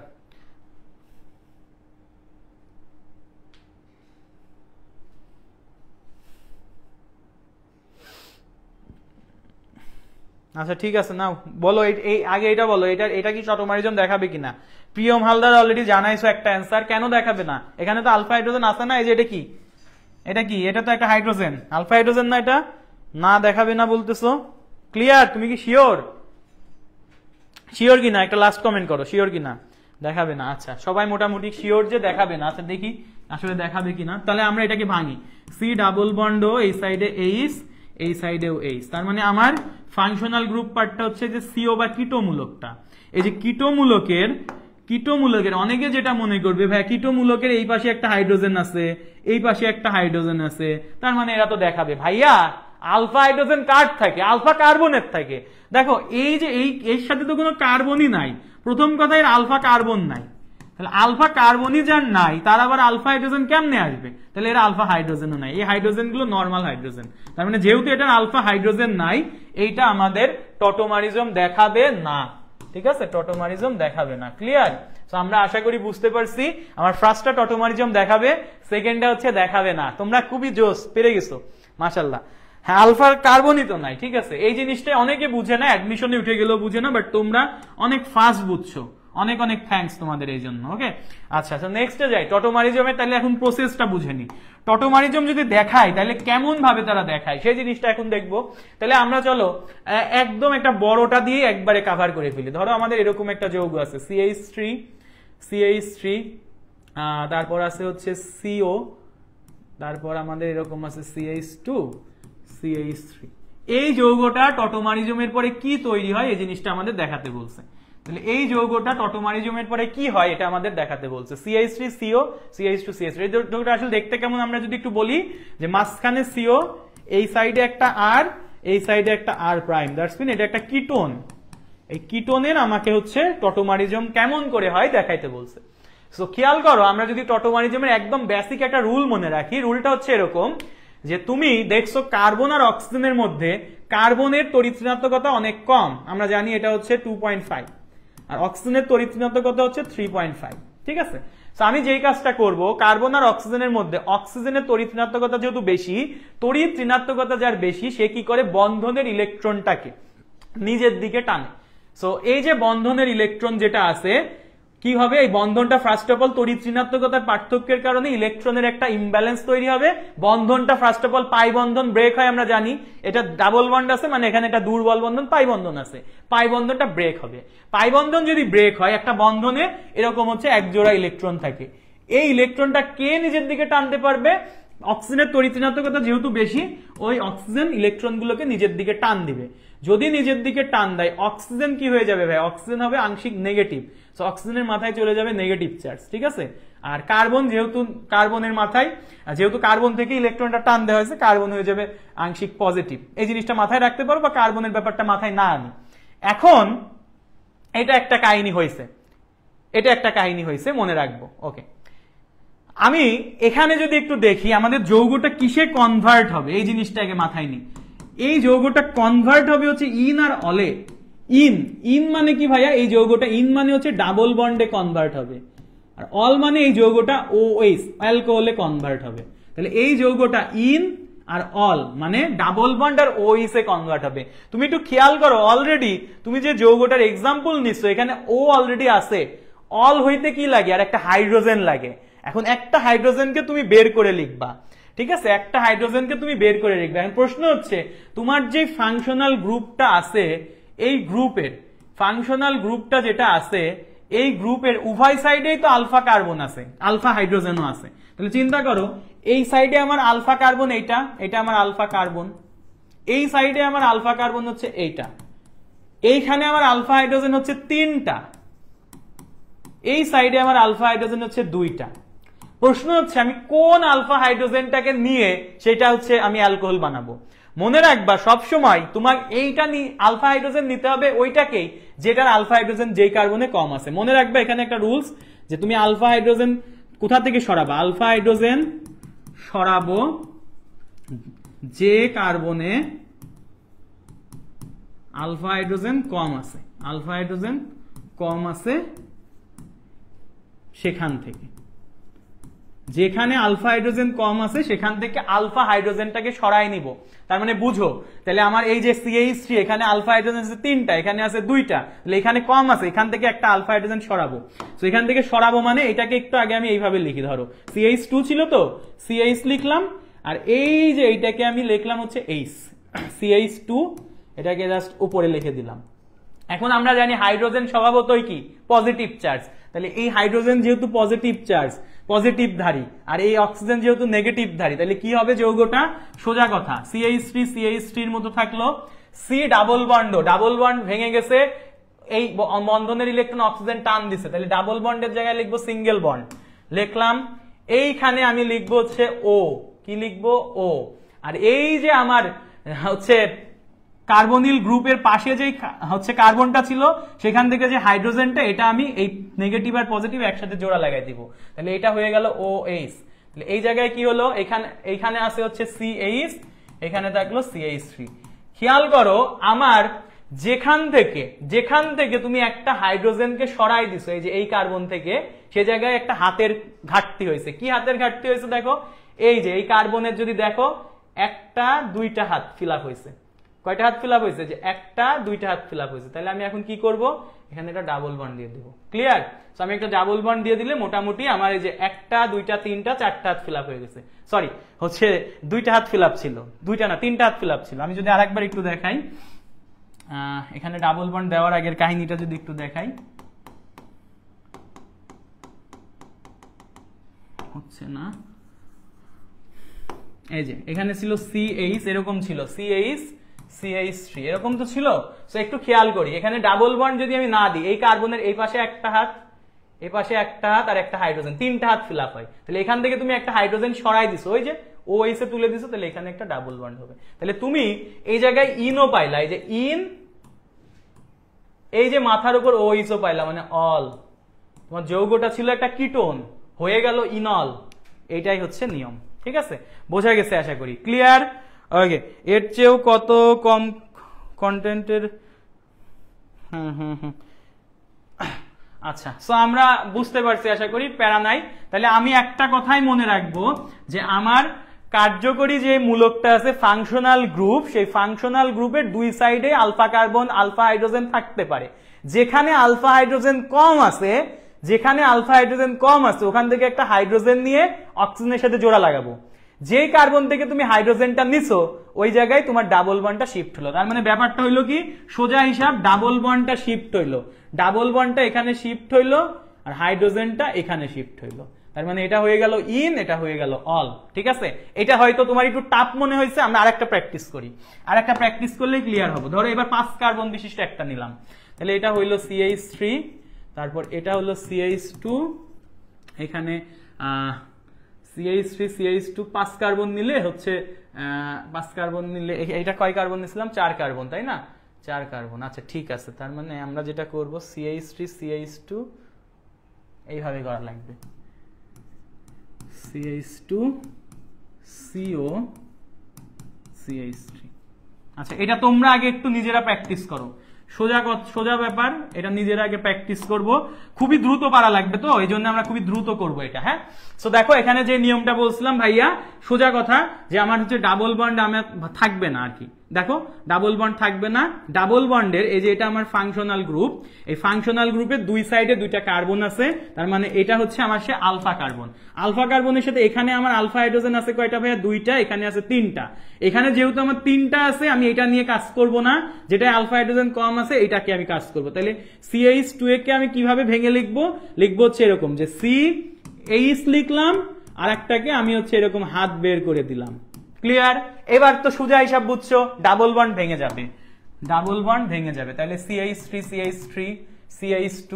আচ্ছা ঠিক আছে, নাও বলো আগে এটা বলো, এটা কি টটোমারিজম দেখাবে কিনা? প্রিয়ম হালদার অলরেডি জানাইছো একটা অ্যান্সার, কেন দেখাবে না? এখানে তো আলফা হাইড্রোজেন আছে না? এই যে এটা কি, এটা তো একটা হাইড্রোজেন, আলফা হাইড্রোজেন না? এটা না দেখাবে না বলতেছো? ক্লিয়ার? তুমি কি শিওর কিনা? একটা লাস্ট কমেন্ট করো, শিওর কিনা দেখাবে না? আচ্ছা সবাই মোটামুটি শিওর যে দেখাবে না। আচ্ছা দেখি আসলে দেখাবে কিনা। তাহলে আমরা এটাকে ভাঙি, C ডাবল বন্ড O, এই সাইডে H, এই সাইডেও H। তার মানে আমার ফাংশনাল গ্রুপ পার্টটা হচ্ছে যে CO বা কিটোমূলকটা। এই যে কিটোমূলকের অনেকে যেটা মনে করবে ভাই কিটোমূলকের এই পাশে একটা হাইড্রোজেন আছে, এই পাশে একটা হাইড্রোজেন আছে, তার মানে এরা তো দেখাবে। ভাইয়া আলফা হাইড্রোজেন কার থাকে? আলফা কার্বনের থাকে। দেখো এই যে এর সাথে তো কোনো কার্বনই নাই। প্রথম কথা, এর আলফা কার্বন নাই। তাহলে আলফা কার্বনই যার নাই, তার আবার আলফা হাইড্রোজেন কেমনে আসবে? তাহলে এর আলফা হাইড্রোজেনও নাই। এই হাইড্রোজেন গুলো নর্মাল হাইড্রোজেন। তার মানে যেহেতু এটার আলফা হাইড্রোজেন নাই, এইটা আমাদের টটোমারিজম দেখাবে না। ঠিক আছে, টটোমারিজম দেখাবে না। ক্লিয়ার? তো আমরা আশা করি বুঝতে পারছি। আমার ফার্স্টটা টটোমারিজম দেখাবে, সেকেন্ডটা হচ্ছে দেখাবে না। তোমরা খুবই জোস, পেরে গেছো মাশাআল্লাহ। হ্যাঁ, আলফা কার্বনই তো নাই। ঠিক আছে, এই জিনিসটা অনেকে বুঝে না, অ্যাডমিশনে উঠে গেলেও বুঝে না, বাট তোমরা অনেক ফাস্ট বুঝছো। অনেক অনেক থ্যাঙ্কস তোমাদের এই জন্য। ওকে, আচ্ছা আচ্ছা নেক্সটে যাই। টটোমারিজমের তাহলে এখন প্রসেসটা বুঝে নি। টটোমারিজম যদি দেখায় তাহলে কেমন ভাবে তারা দেখায় সেই জিনিসটা এখন দেখবো। তাহলে আমরা চলো একদম একটা বড়টা দিয়ে একবারে কাভার করে ফেলি। ধরো আমাদের এরকম একটা যৌগ আছে CH3, তারপর আছে হচ্ছে CO, তারপর আমাদের এরকম আছে CH2, CH3। এই যৌগটা টটোমারিজমের পরে কি তৈরি হয় এই জিনিসটা আমাদের দেখাতে বলছে। তাহলে এই যৌগটা টটোমারিজমের পরে কি হয় এটা আমাদের দেখাতে বলছে। CH3CO, CH2, CH3। এই যৌগটা আসলে দেখতে কেমন আমরা যদি একটু বলি, যে মাঝখানে CO, এই সাইডে একটা R, এই সাইডে একটা R প্রাইম। দ্যাটস মিন এটা একটা কিটোন। এই কিটোনের আমাকে হচ্ছে টটোমারিজম কেমন করে হয় দেখাইতে বলছে। সো খেয়াল করো, আমরা যদি টটোমারিজমের একদম বেসিক একটা রুল মনে রাখি, রুলটা হচ্ছে এরকম যে তুমি দেখছো কার্বন আর অক্সিজেনের মধ্যে কার্বনের তড়িৎ ঋণাত্মকতা অনেক কম। আমরা জানি এটা হচ্ছে 2.5, আর অক্সিজেনের তড়িৎ ঋণাত্মকতা হচ্ছে 3.5। ঠিক আছে, তো আমি যেই কাজটা করব, কার্বন আর অক্সিজেনের মধ্যে অক্সিজেনের তড়িৎ ঋণাত্মকতা যেহেতু বেশি, তড়িৎ ঋণাত্মকতা যার বেশি সে কি করে বন্ধনের ইলেকট্রনটাকে নিজের দিকে টানে। সো এই যে বন্ধনের ইলেকট্রন যেটা আছে, কি হবে, এই বন্ধনটা ফার্স্ট অফ অল তড়িৎ ঋণাত্মকতার পার্থক্যের কারণে ইলেকট্রনের একটা ইমব্যালেন্স তৈরি হবে। বন্ধনটা ফার্স্ট অফ অল পাই বন্ধন ব্রেক হয়, আমরা জানি এটা ডাবল বন্ড আছে, মানে এখানে একটা দুর্বল বন্ধন পাই বন্ধন আছে, পাই বন্ধনটা ব্রেক হবে। পাই বন্ধন যদি ব্রেক হয়, একটা বন্ধনে এরকম হচ্ছে এক জোড়া ইলেকট্রন থাকে, এই ইলেকট্রনটা কে নিজের দিকে টানতে পারবে, অক্সিজেনের তড়িৎ ঋণাত্মকতা যেহেতু বেশি, ওই অক্সিজেন ইলেকট্রনগুলোকে নিজের দিকে টান দিবে। যদি নিজের দিকে টান দেয়, অক্সিজেন কি হয়ে যাবে ভাই, অক্সিজেন হবে আংশিক নেগেটিভ, সো অক্সিজেনের মাথায় চলে যাবে নেগেটিভ চার্জ। ঠিক আছে, আর কার্বন যেহেতু কার্বনের মাথায়, যেহেতু কার্বন থেকে ইলেকট্রনটা টান দেওয়া হয়েছে, কার্বন হয়ে যাবে আংশিক পজিটিভ। এই জিনিসটা মাথায় রাখতে পারো, বা কার্বনের ব্যাপারটা মাথায় না আনি। এখন এটা একটা কাহিনী হয়েছে, এটা একটা কাহিনী হয়েছে, মনে রাখবো। ওকে, আমি এখানে যদি একটু দেখি আমাদের যৌগটা কিসে কনভার্ট হবে, এই জিনিসটাকে মাথায় নিই। এই যৌগটা কনভার্ট হবে হচ্ছে ইন আর অলে। ইন, ইন মানে কি ভাইয়া, এই যৌগটা ইন মানে হচ্ছে ডাবল বন্ডে কনভার্ট হবে, আর অল মানে এই যৌগটা OH অ্যালকোহলে কনভার্ট হবে। তাহলে এই যৌগটা ইন আর অল মানে ডাবল বন্ড আর OH এ কনভার্ট হবে। তুমি একটু খেয়াল করো, অলরেডি তুমি যে যৌগটার এক্সাম্পল নিচ্ছ, এখানে ও অলরেডি আছে, অল হইতে কি লাগে, আর একটা হাইড্রোজেন লাগে। এখন একটা হাইড্রোজেনকে তুমি বের করে লিখবা, ঠিক আছে, একটা হাইড্রোজেনকে তুমি বের করে লিখবে। এখন প্রশ্ন হচ্ছে, তোমার যে ফাংশনাল গ্রুপটা আছে, এই গ্রুপের ফাংশনাল গ্রুপটা যেটা আছে, এই গ্রুপের উভয় সাইডেই তো আলফা কার্বন আছে, আলফা হাইড্রোজেনও আছে। তাহলে চিন্তা করো, এই সাইডে আমার আলফা কার্বন এইটা, এটা আমার আলফা কার্বন, এই সাইডে আমার আলফা কার্বন হচ্ছে এইটা, এইখানে আমার আলফা হাইড্রোজেন হচ্ছে 3টা, এই সাইডে আমার আলফা হাইড্রোজেন হচ্ছে 2টা। প্রশ্ন হচ্ছে আমি কোন আলফা হাইড্রোজেনটাকে নিয়ে সেটা হচ্ছে আমি অ্যালকোহল বানাবো। মনে রাখবা সবসময় তোমার এইটা আলফা হাইড্রোজেন নিতে হবে ওইটাকেই যেটার আলফা হাইড্রোজেন যেই কার্বনে কম আছে। মনে রাখবা এখানে একটা রুলস, যে তুমি আলফা হাইড্রোজেন কোথা থেকে সরাবা, আলফা হাইড্রোজেন সরাবো যে কার্বনে আলফা হাইড্রোজেন কম আছে, আলফা হাইড্রোজেন কম আছে সেখান থেকে, যেখানে আলফা হাইড্রোজেন কম আছে সেখান থেকে আলফা হাইড্রোজেনটাকে সরাই নিব। তার মানে বুঝো, তাহলে আমার এই যে CH3, এখানে আলফা হাইড্রোজেন আছে 3টা, এখানে আছে 2টা, তাহলে এখানে কম আছে, এখান থেকে একটা আলফা হাইড্রোজেন সরাবো। তো এখান থেকে সরাবো মানে এটাকে একটু আগে আমি এইভাবে লিখি, ধরো CH2 ছিল তো, CH লিখলাম, আর এই যে এইটাকে আমি লিখলাম হচ্ছে H, CH2, এটাকে জাস্ট উপরে লিখে দিলাম। এখন আমরা জানি হাইড্রোজেন স্বভাবতই কি পজিটিভ চার্জ, তাহলে এই হাইড্রোজেন যেহেতু পজিটিভ চার্জ, পজিটিভ ধারী, আর এই অক্সিজেন যেহেতু নেগেটিভ ধারী, তাহলে কি হবে যৌগটা, সোজা কথা CH3 এর মতো থাকলো, C ডাবল বন্ড ভেঙে গেছে, এই বন্ধনের ইলেকট্রন অক্সিজেন টান দিছে, তাহলে ডাবল বন্ডের জায়গায় লিখবো সিঙ্গেল বন্ড, লিখলাম। এইখানে আমি লিখবো হচ্ছে O, কি লিখবো O, আর এই যে আমার হচ্ছে কার্বনিল গ্রুপের পাশে যে হচ্ছে কার্বনটা ছিল, সেখান থেকে যে হাইড্রোজেনটা, এটা আমি এই নেগেটিভ আর পজিটিভ একসাথে জোড়া লাগাই দিব, তাহলে এটা হয়ে গেল OH। তাহলে এই জায়গায় কি হলো, এখানে আছে হচ্ছে CH, এখানে থাকলো CH3। খেয়াল করো, আমার যেখান থেকে তুমি একটা হাইড্রোজেনকে সরাই দিছো, এই যে এই কার্বন থেকে, সে জায়গায় একটা হাতের ঘাটতি হয়েছে। কি হাতের ঘাটতি হয়েছে দেখো, এই যে এই কার্বনের যদি দেখো, 1-2টা হাত ফিল আপ হয়েছে। কয়টা হাত ফিল আপ হয়েছে, যে 1-2টা হাত ফিল আপ হয়েছে। তাহলে আমি এখন কি করব, এখানে একটা ডাবল বন্ড দিয়ে দেবো। ক্লিয়ার? সো আমি একটা ডাবল বন্ড দিয়ে দিলে মোটামুটি আমার এই যে 1-2টা 3টা 4টা হাত ফিল আপ হয়ে গেছে। সরি, হচ্ছে 2টা হাত ফিল আপ ছিল, 2টা না 3টা হাত ফিল আপ ছিল। আমি যদি আরেকবার একটু দেখাই, এখানে ডাবল বন্ড দেওয়ার আগের কাহিনীটা যদি একটু দেখাই, হচ্ছে না, এই যে এখানে ছিল CH, এরকম ছিল CH3 এরকম তো ছিল। সো একটু খেয়াল করি, এখানে ডাবল বন্ড যদি আমি না দিই, এই কার্বনের এই পাশে একটা হাত, এই পাশে একটা হাত, আর একটা হাইড্রোজেন, 3টা হাত ফিল আপ হয়। তাহলে এখান থেকে তুমি একটা হাইড্রোজেন সরাই দিছো, ওই যে OH এ তুলে দিছো, তাহলে এখানে একটা ডাবল বন্ড হবে। তাহলে তুমি এই জায়গায় ইনও পাইলা, এই যে ইন, এই যে মাথার উপর OH ও পাইলা, মানে অল। তোমার যৌগটা ছিল একটা কিটোন, হয়ে গেল ইনল। এইটাই হচ্ছে নিয়ম। ঠিক আছে, বোঝা গেছে আশা করি। ক্লিয়ার? ওকে, এর চেয়েও কত কম কন্টেন্টের, আচ্ছা, সো আমরা বুঝতে পারছি আশা করি, প্যারা নাই। তাহলে আমি একটা কথাই মনে রাখবো যে আমার কার্যকরী যে মূলকটা আছে ফাংশনাল গ্রুপ, সেই ফাংশনাল গ্রুপের দুই সাইডে আলফা কার্বন আলফা হাইড্রোজেন থাকতে পারে। যেখানে আলফা হাইড্রোজেন কম আছে, যেখানে আলফা হাইড্রোজেন কম আছে ওখান থেকে একটা হাইড্রোজেন নিয়ে অক্সিজেনের সাথে জোড়া লাগাবো। যেই কার্বন থেকে তুমি হাইড্রোজেনটা নিছো ওই জায়গায় তোমার ডাবল বন্ডটা শিফট হলো। তার মানে ব্যাপারটা হইলো কি, সোজা হিসাব ডাবল বন্ডটা শিফট হইলো, ডাবল বন্ডটা এখানে শিফট হইলো আর হাইড্রোজেনটা এখানে শিফট হইলো। তার মানে এটা হয়ে গেল ইন, এটা হয়ে গেল অল। ঠিক আছে, এটা হয়তো তোমার একটু টাফ মনে হয়েছে, আমরা আরেকটা প্র্যাকটিস করি, আরেকটা প্র্যাকটিস করলে ক্লিয়ার হবে। ধরো এবার 5 কার্বন বিশিষ্ট একটা নিলাম, তাহলে এটা হইলো CH3, তারপর এটা হলো CH2, এখানে CH3 CH2 5 কার্বন নিলে হচ্ছে 5 কার্বন নিলে এটা কয় কার্বন নিছিলাম, 4 কার্বন, তাই না? 4 কার্বন। আচ্ছা ঠিক আছে, তার মানে আমরা যেটা করব CH3 CH2 এইভাবে করা লাগবে, CH2 CO CH3। আচ্ছা, এটা তোমরা আগে একটু নিজেরা প্র্যাকটিস করো, সোজা ব্যাপার, এটা নিজেরা আগে প্র্যাকটিস করব। খুবই দ্রুত পারা লাগবে, তো এই জন্য আমরা খুবই দ্রুত করব এটা। হ্যাঁ, সো দেখো এখানে যে নিয়মটা বলছিলাম ভাইয়া, সোজা কথা যে আমার হচ্ছে ডাবল বন্ড আমার থাকবে না আর কি। দেখো ডাবল বন্ড থাকবে না, ডাবল বন্ডের এই যে এটা আমার ফাংশনাল গ্রুপ, এই ফাংশনাল গ্রুপের দুই সাইডে দুইটা কার্বন আছে, তার মানে এটা হচ্ছে আমার সে আলফা কার্বন। আলফা কার্বনের সাথে এখানে আমার আলফা হাইড্রোজেন আছে কয়টা ভাইয়া, 2টা, এখানে আছে 3টা। এখানে যেহেতু আমার 3টা আছে আমি এটা নিয়ে কাজ করব না, যেটা আলফা হাইড্রোজেন কম আছে এটাকে আমি কাজ করব। তাহলে CH2 কে আমি কিভাবে ভেঙে লিখবো হচ্ছে এরকম যে CH লিখলাম, আর একটাকে আমি হচ্ছে এরকম হাত বের করে দিলাম। ক্লিয়ার? এবার তো সোজা হিসাব বুঝছো, ডাবল বন্ড ভেঙে যাবে, ডাবল বন্ড ভেঙে যাবে। তাহলে CH3 CH3 CH2,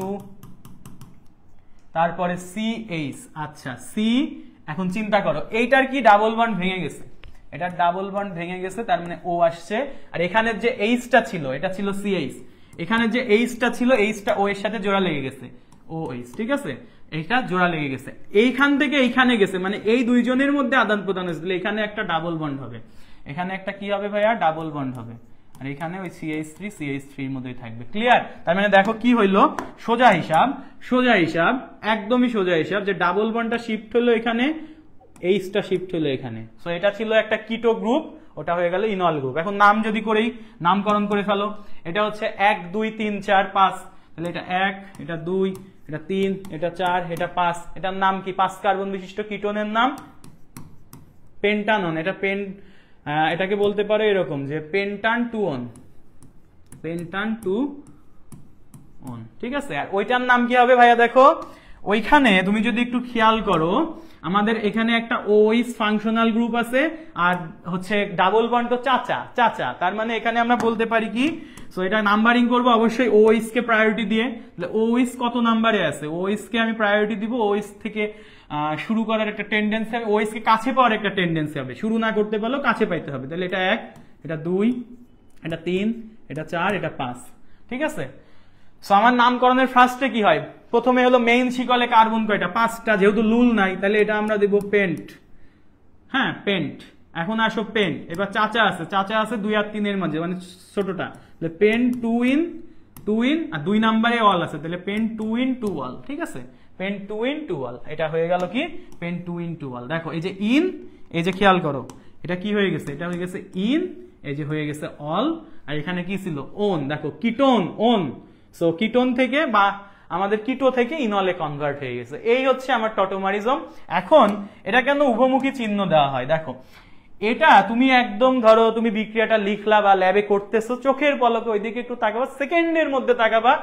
তারপরে CH। আচ্ছা C, এখন চিন্তা করো এইটার কি ডাবল বন্ড ভেঙে গেছে, এটার ডাবল বন্ড ভেঙে গেছে, তার মানে O আসছে। আর এখানের যে Hটা ছিল এটা ছিল CH, এখানে যে Hটা ছিল Hটা O এর সাথে জোড়া লেগে গেছে, OH। ঠিক আছে, এটা জোড়া লেগে গেছে, এইখান থেকে এইখানে গেছে, মানে এই দুইজনের মধ্যে আদান প্রদান হয়েছিল, এখানে একটা ডাবল বন্ড হবে, এখানে একটা কি হবে ভাইয়া, ডাবল বন্ড হবে, আর এখানে ওই CH3 CH3 এর মধ্যেই থাকবে। ক্লিয়ার? তার মানে দেখো কি হইলো, সোজা হিসাব একদমই সোজা হিসাব, যে ডাবল বন্ডটা শিফট হলো এখানে, Hটা শিফট হলো এখানে। সো এটা ছিল একটা কিটো গ্রুপ, ওটা হয়ে গেল ইনল গ্রুপ। এখন নাম যদি করেই, নামকরণ করে ফেলো, এটা হচ্ছে 1 2 3 4 5, তাহলে এটা 1, এটা 2, এটা 3, এটা 4, এটা 5। এটার নাম কি, 5 কার্বন বিশিষ্ট কিটোনের নাম পেন্টানন। এটা এটাকে বলতে পারো এরকম যে পেন্টান 2 অন। ঠিক আছে, আর ওইটার নাম কি হবে ভাইয়া, দেখো ওইখানে তুমি যদি একটু খেয়াল করো, আমাদের এখানে একটা OH ফাংশনাল গ্রুপ আছে, আর হচ্ছে ডাবল বন্ড তো চাচা, তার মানে এখানে আমরা বলতে পারি কি, সো এটা নাম্বারিং করব অবশ্যই OH কে প্রায়োরিটি দিয়ে। OH কত নাম্বারে আছে, OH কে আমি প্রায়োরিটি দিব, OH থেকে শুরু করার একটা টেন্ডেন্সি হবে, OH কে কাছে পাওয়ার একটা টেন্ডেন্সি হবে, শুরু না করতে পারলেও কাছে পাইতে হবে। তাহলে এটা 1, এটা 2, এটা 3, এটা 4, এটা 5। ঠিক আছে, সো আমার নামকরণের ফার্স্টে কি হয়, প্রথমে হলো মেইন শিকলে কার্বন কয়টা, 5টা, যেহেতু লুল নাই তাহলে এটা আমরা দেব পেন্ট। হ্যাঁ পেন্ট, এখন আসো পেন্ট। এবার চাচা আছে 2 আর 3 এর মাঝে, মানে ছোটটা, তাহলে পেন্ট 2 ইন, আর 2 নম্বরে অল আছে, তাহলে পেন্ট 2 ইন 2 অল। ঠিক আছে, পেন্ট 2 ইন 2 অল, এটা হয়ে গেল কি পেন্ট 2 ইন 2 অল। দেখো এই যে ইন, এই যে খেয়াল করো এটা কি হয়ে গেছে, এটা হয়ে গেছে ইন, এই যে হয়ে গেছে অল, আর এখানে কি ছিল ওন। দেখো কিটোন ওন, সো কিটোন থেকে বা আমাদের কিটো থেকে ইনলে কনভার্ট হয়ে গেছে। এই হচ্ছে আমার টটোমারিজম। এখন এটা কেন উভমুখী চিহ্ন দেওয়া হয়, দেখো এটা তুমি একদম ধরো তুমি বিক্রিয়াটা লিখলা বা ল্যাবে করতেছো, চোখের পলকে ওইদিকে একটু তাকাবা, সেকেন্ডের মধ্যে তাকাবা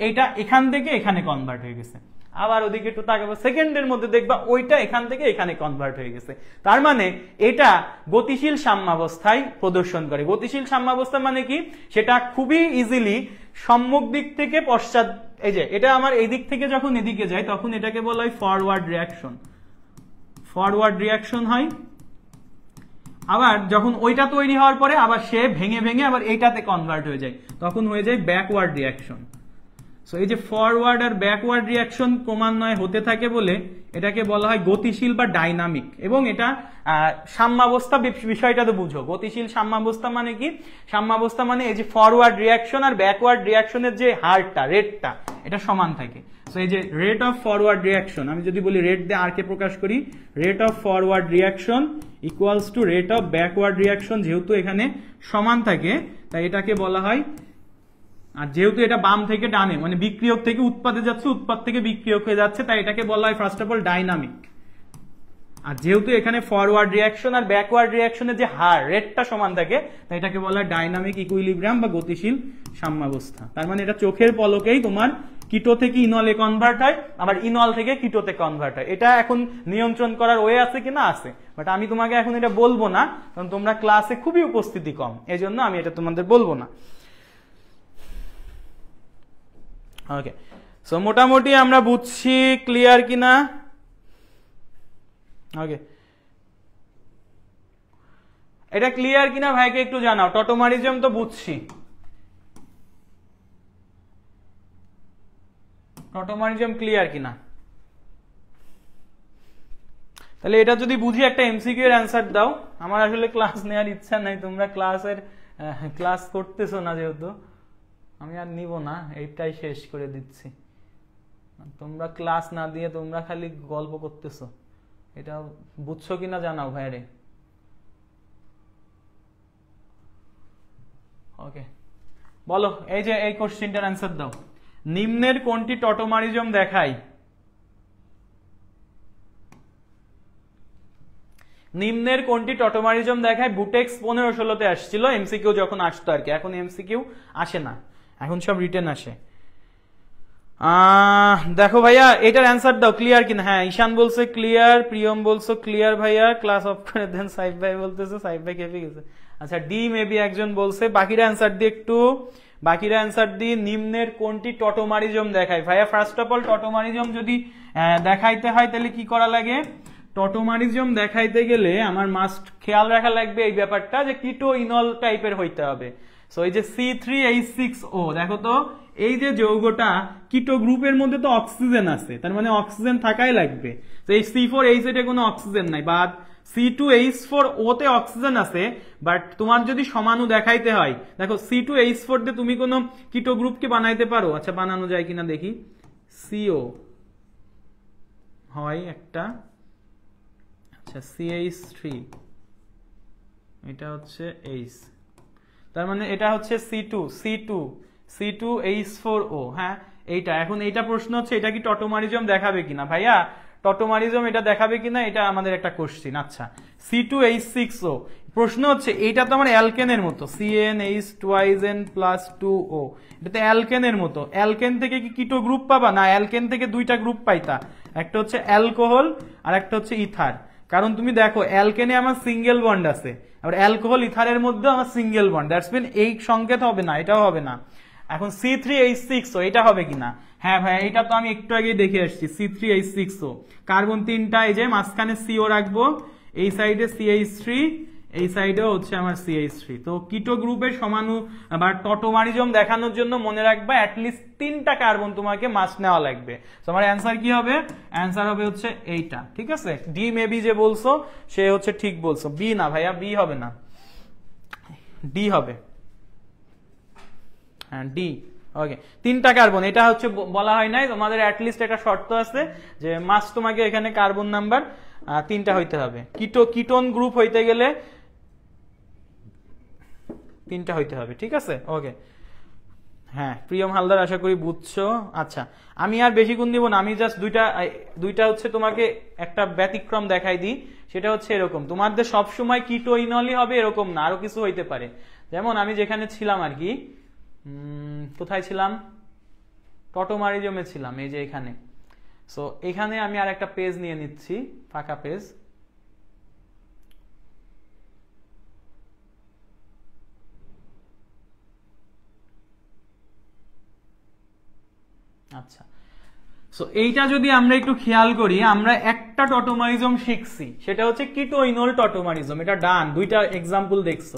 এটা এখান থেকে এখানে কনভার্ট হয়ে গেছে, আবার ওদিকে একটু তাকাবা, সেকেন্ডের মধ্যে দেখবা ওইটা এখান থেকে এখানে কনভার্ট হয়ে গেছে। তার মানে এটা গতিশীল সাম্যাবস্থায় প্রদর্শন করে। গতিশীল সাম্যাবস্থা মানে কি, সেটা খুবই ইজিলি সম্মুখ দিক থেকে পশ্চাৎ, এই যে এটা আমার এই দিক থেকে যখন এদিকে যায় তখন এটাকে বলা হয় ফরওয়ার্ড রিয়াকশন হয়। আবার যখন ওইটা তৈরি হওয়ার পরে আবার সে ভেঙে আবার এইটাতে কনভার্ট হয়ে যায়, তখন হয়ে যায় ব্যাকওয়ার্ড রিয়াকশন। সো এই যে ফরওয়ার্ড আর ব্যাকওয়ার্ড রিয়াকশন ক্রমান্বয়ে হতে থাকে বলে এটাকে বলা হয় গতিশীল বা ডাইনামিক। এবং এটা সাম্যাবস্থা বিষয়টা তো বুঝো, গতিশীল সাম্যাবস্থা মানে কি? সাম্যাবস্থা মানে এই যে ফরওয়ার্ড রিয়াকশন আর ব্যাকওয়ার্ড রিয়াকশনের যে হারটা, রেটটা, এটা সমান থাকে। সো এই যে রেট অফ ফরওয়ার্ড রিয়াকশন, আমি যদি বলি রেট দিয়ে আর কে প্রকাশ করি, rate of forward reaction equals to rate of backward reaction, যেহেতু এখানে সমান থাকে তাই এটাকে বলা হয়, আর যেহেতু এটা বাম থেকে ডানে মানে বিক্রিয়ক থেকে উৎপাদে যাচ্ছে, উৎপাদ থেকে বিক্রিয়ক হয়ে যাচ্ছে, তাই এটাকে বলা হয় ফার্স্ট অফ অল ডাইনামিক। আর যেহেতু এখানে ফরওয়ার্ড রিয়াকশন আর ব্যাকওয়ার্ড রিয়াকশনের যে হার, রেটটা সমান থাকে, তাই এটাকে বলা হয় ডাইনামিক ইকুইলিব্রিয়াম বা গতিশীল সাম্যাবস্থা। তার মানে এটা চোখের পলকেই তোমার কিটো থেকে ইনলে কনভার্ট হয়, আবার ইনল থেকে কিটোতে কনভার্ট হয়। এটা এখন নিয়ন্ত্রণ করার ওয়ে আছে কিনা? আছে, বাট আমি তোমাকে এখন এটা বলবো না, কারণ তোমরা ক্লাসে খুবই উপস্থিতি কম, এই জন্য আমি এটা তোমাদের বলবো না। ওকে, সো মোটামুটি আমরা বুঝছি, ক্লিয়ার কিনা? ওকে, এটা ক্লিয়ার কিনা ভাইকে একটু জানাও। টটোমারিজম তো বুঝছি, টটোমারিজম ক্লিয়ার কিনা? তাহলে এটা যদি বুঝি একটা এমসিকিউ এর অ্যান্সার দাও। আমার আসলে ক্লাস নেওয়ার ইচ্ছা নাই, তোমরা ক্লাস করতেছো না, যেহেতু আমি আর নিব না, এইটাই শেষ করে দিচ্ছি। তোমরা ক্লাস না দিয়ে তোমরা খালি গল্প করতেছো, এটা বুঝছো কিনা জানাও ভাইরে। ওকে, বলো এই যে এই কোশ্চেনটার অ্যান্সার দাও। নিম্নের কোনটি টটোমারিজম দেখায়? নিম্নের কোনটি টটোমারিজম দেখায়? বুটেক্স 15-16-তে আসছিল এমসিকিউ যখন আসতো আর কি, এখন এমসিকিউ আসে না, এখন সব রিটেন আসে। দেখো ভাইয়া এটার অ্যান্সার দাও, ক্লিয়ার কিনা? হ্যাঁ, ঈশান বলছে ক্লিয়ার, প্রিয়ম বলছো ক্লিয়ার ভাইয়া, ক্লাস অফ করে দেন। সাইফ ভাই বলতেছে, সাইফ ভাই কেঁপে গেছে। আচ্ছা, ডি মেবি একজন বলছে, বাকিরা অ্যান্সার দিয়ে একটু, বাকিরা অ্যান্সার দিয়ে নিম্নের কোনটি টটোমারিজম দেখায়? ভাইয়া ফার্স্ট অফ অল টটোমারিজম যদি দেখাইতে হয় তাহলে কি করা লাগে? টটোমারিজম দেখাইতে গেলে আমার মাস্ট খেয়াল রাখা লাগবে এই ব্যাপারটা যে কিটো ইনল টাইপের হইতে হবে। সো এই যে C3H6O, দেখো তো এই যে যৌগটা কিটো গ্রুপের মধ্যে তো অক্সিজেন আছে, তার মানে অক্সিজেন থাকাই লাগবে। তো এই C4H8 এ কোনো অক্সিজেন নাই, বাট C2H4O তে অক্সিজেন আছে, বাট তোমার যদি সমাণু দেখাইতে হয়, দেখো C2H4 দিয়ে তুমি কোনো কিটো গ্রুপকে বানাইতে পারো? আচ্ছা, বানানো যায় কিনা দেখি। CO হয় একটা, আচ্ছা CH3, এটা হচ্ছে H, তার মানে এটা হচ্ছে C2H4O। হ্যাঁ, এইটা এখন এইটা প্রশ্ন হচ্ছে এটা কি টটোমারিজম দেখাবে কিনা? ভাইয়া টটোমারিজম এটা দেখাবে কিনা, এটা আমাদের একটা কোশ্চিন। আচ্ছা, C2H6O প্রশ্ন হচ্ছে, এইটা তো আমার অ্যালকেনের মতো, CnH2n+2O, এটা তো অ্যালকেনের মতো। অ্যালকেন থেকে কি কিটো গ্রুপ পাবা? না, অ্যালকেন থেকে দুইটা গ্রুপ পাইতা, একটা হচ্ছে অ্যালকোহল আর একটা হচ্ছে ইথার। কারণ তুমি দেখো অ্যালকেনে আমার সিঙ্গেল বন্ড আছে, আবার অ্যালকোহল ইথারের মধ্যে আমার সিঙ্গেল বন্ড, দ্যাটস মিন এই সংকেত হবে না, এটাও হবে না। এখন C3H6O এটা হবে কিনা? হ্যাঁ ভাই, এটা তো আমি একটু আগেই দেখে আসছি, C3H6O কার্বন 3টা, এই যে মাঝখানে CO রাখবো, এই সাইডে CH3, এই সাইডেও হচ্ছে আমার CH3। তো কিটো গ্রুপের সমাণু বা টটোমারিজম দেখানোর জন্য মনে রাখবা অ্যাটলিস্ট 3টা কার্বন তোমাকে মাস্ট নেওয়া লাগবে। তো আমার অ্যান্সার কি হবে? অ্যান্সার হবে হচ্ছে এইটা, ঠিক আছে? ডি মেবি যে বলছো সে হচ্ছে ঠিক বলছো, বি না ভাইয়া, বি হবে না, ডি হবে। হ্যাঁ, ডি। ওকে, 3টা কার্বন, এটা হচ্ছে বলা হয় নাই তোমাদের, অ্যাটলিস্ট একটা শর্ত আছে যে মাস্ট তোমাকে এখানে কার্বন নাম্বার 3টা হইতে হবে। কিটোন গ্রুপ হইতে গেলে 3টা হইতে হবে, ঠিক আছে? ওকে, হ্যাঁ প্রিয়ম হালদার, আশা করি বুঝছো। আচ্ছা, আমি আর বেশিক্ষণ দিব না, আমি জাস্ট দুইটা হচ্ছে তোমাকে একটা ব্যতিক্রম দেখাই দিই। সেটা হচ্ছে এরকম, তোমাদের সবসময় কিটো ইনলই হবে এরকম না, আরো কিছু হইতে পারে। যেমন আমি যেখানে ছিলাম আর কি, কোথায় ছিলাম? টটোমারিজমে ছিলাম, এই যে এখানে। সো এখানে আমি আর একটা পেজ নিয়ে নিচ্ছি, ফাঁকা পেজ। আচ্ছা, সো এইটা যদি আমরা একটু খেয়াল করি, আমরা একটা টটোমারিজম শিখছি, সেটা হচ্ছে কিটো ইনল টটোমারিজম, এটা ডান, দুইটা এক্সাম্পল দেখছো।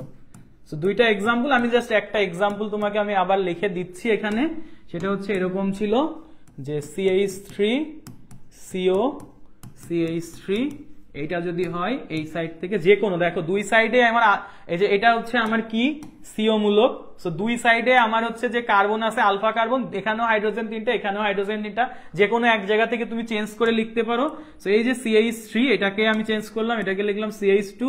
সো দুইটা এক্সাম্পল, আমি জাস্ট একটা এক্সাম্পল তোমাকে আমি আবার লিখে দিচ্ছি এখানে। সেটা হচ্ছে এরকম ছিল যে CH3 CO CH3, এইটা যদি হয় এই সাইড থেকে যে কোনো, দেখো দুই সাইডে আমার এই যে এটা হচ্ছে আমার কি CO মূলক, সো দুই সাইডে আমার হচ্ছে যে কার্বন আছে আলফা কার্বন, এখানেও হাইড্রোজেন তিনটা এখানেও হাইড্রোজেন তিনটা, যে কোনো এক জায়গা থেকে তুমি চেঞ্জ করে লিখতে পারো। সো এই যে CH3 এটাকে আমি চেঞ্জ করলাম, এটাকে লিখলাম CH2,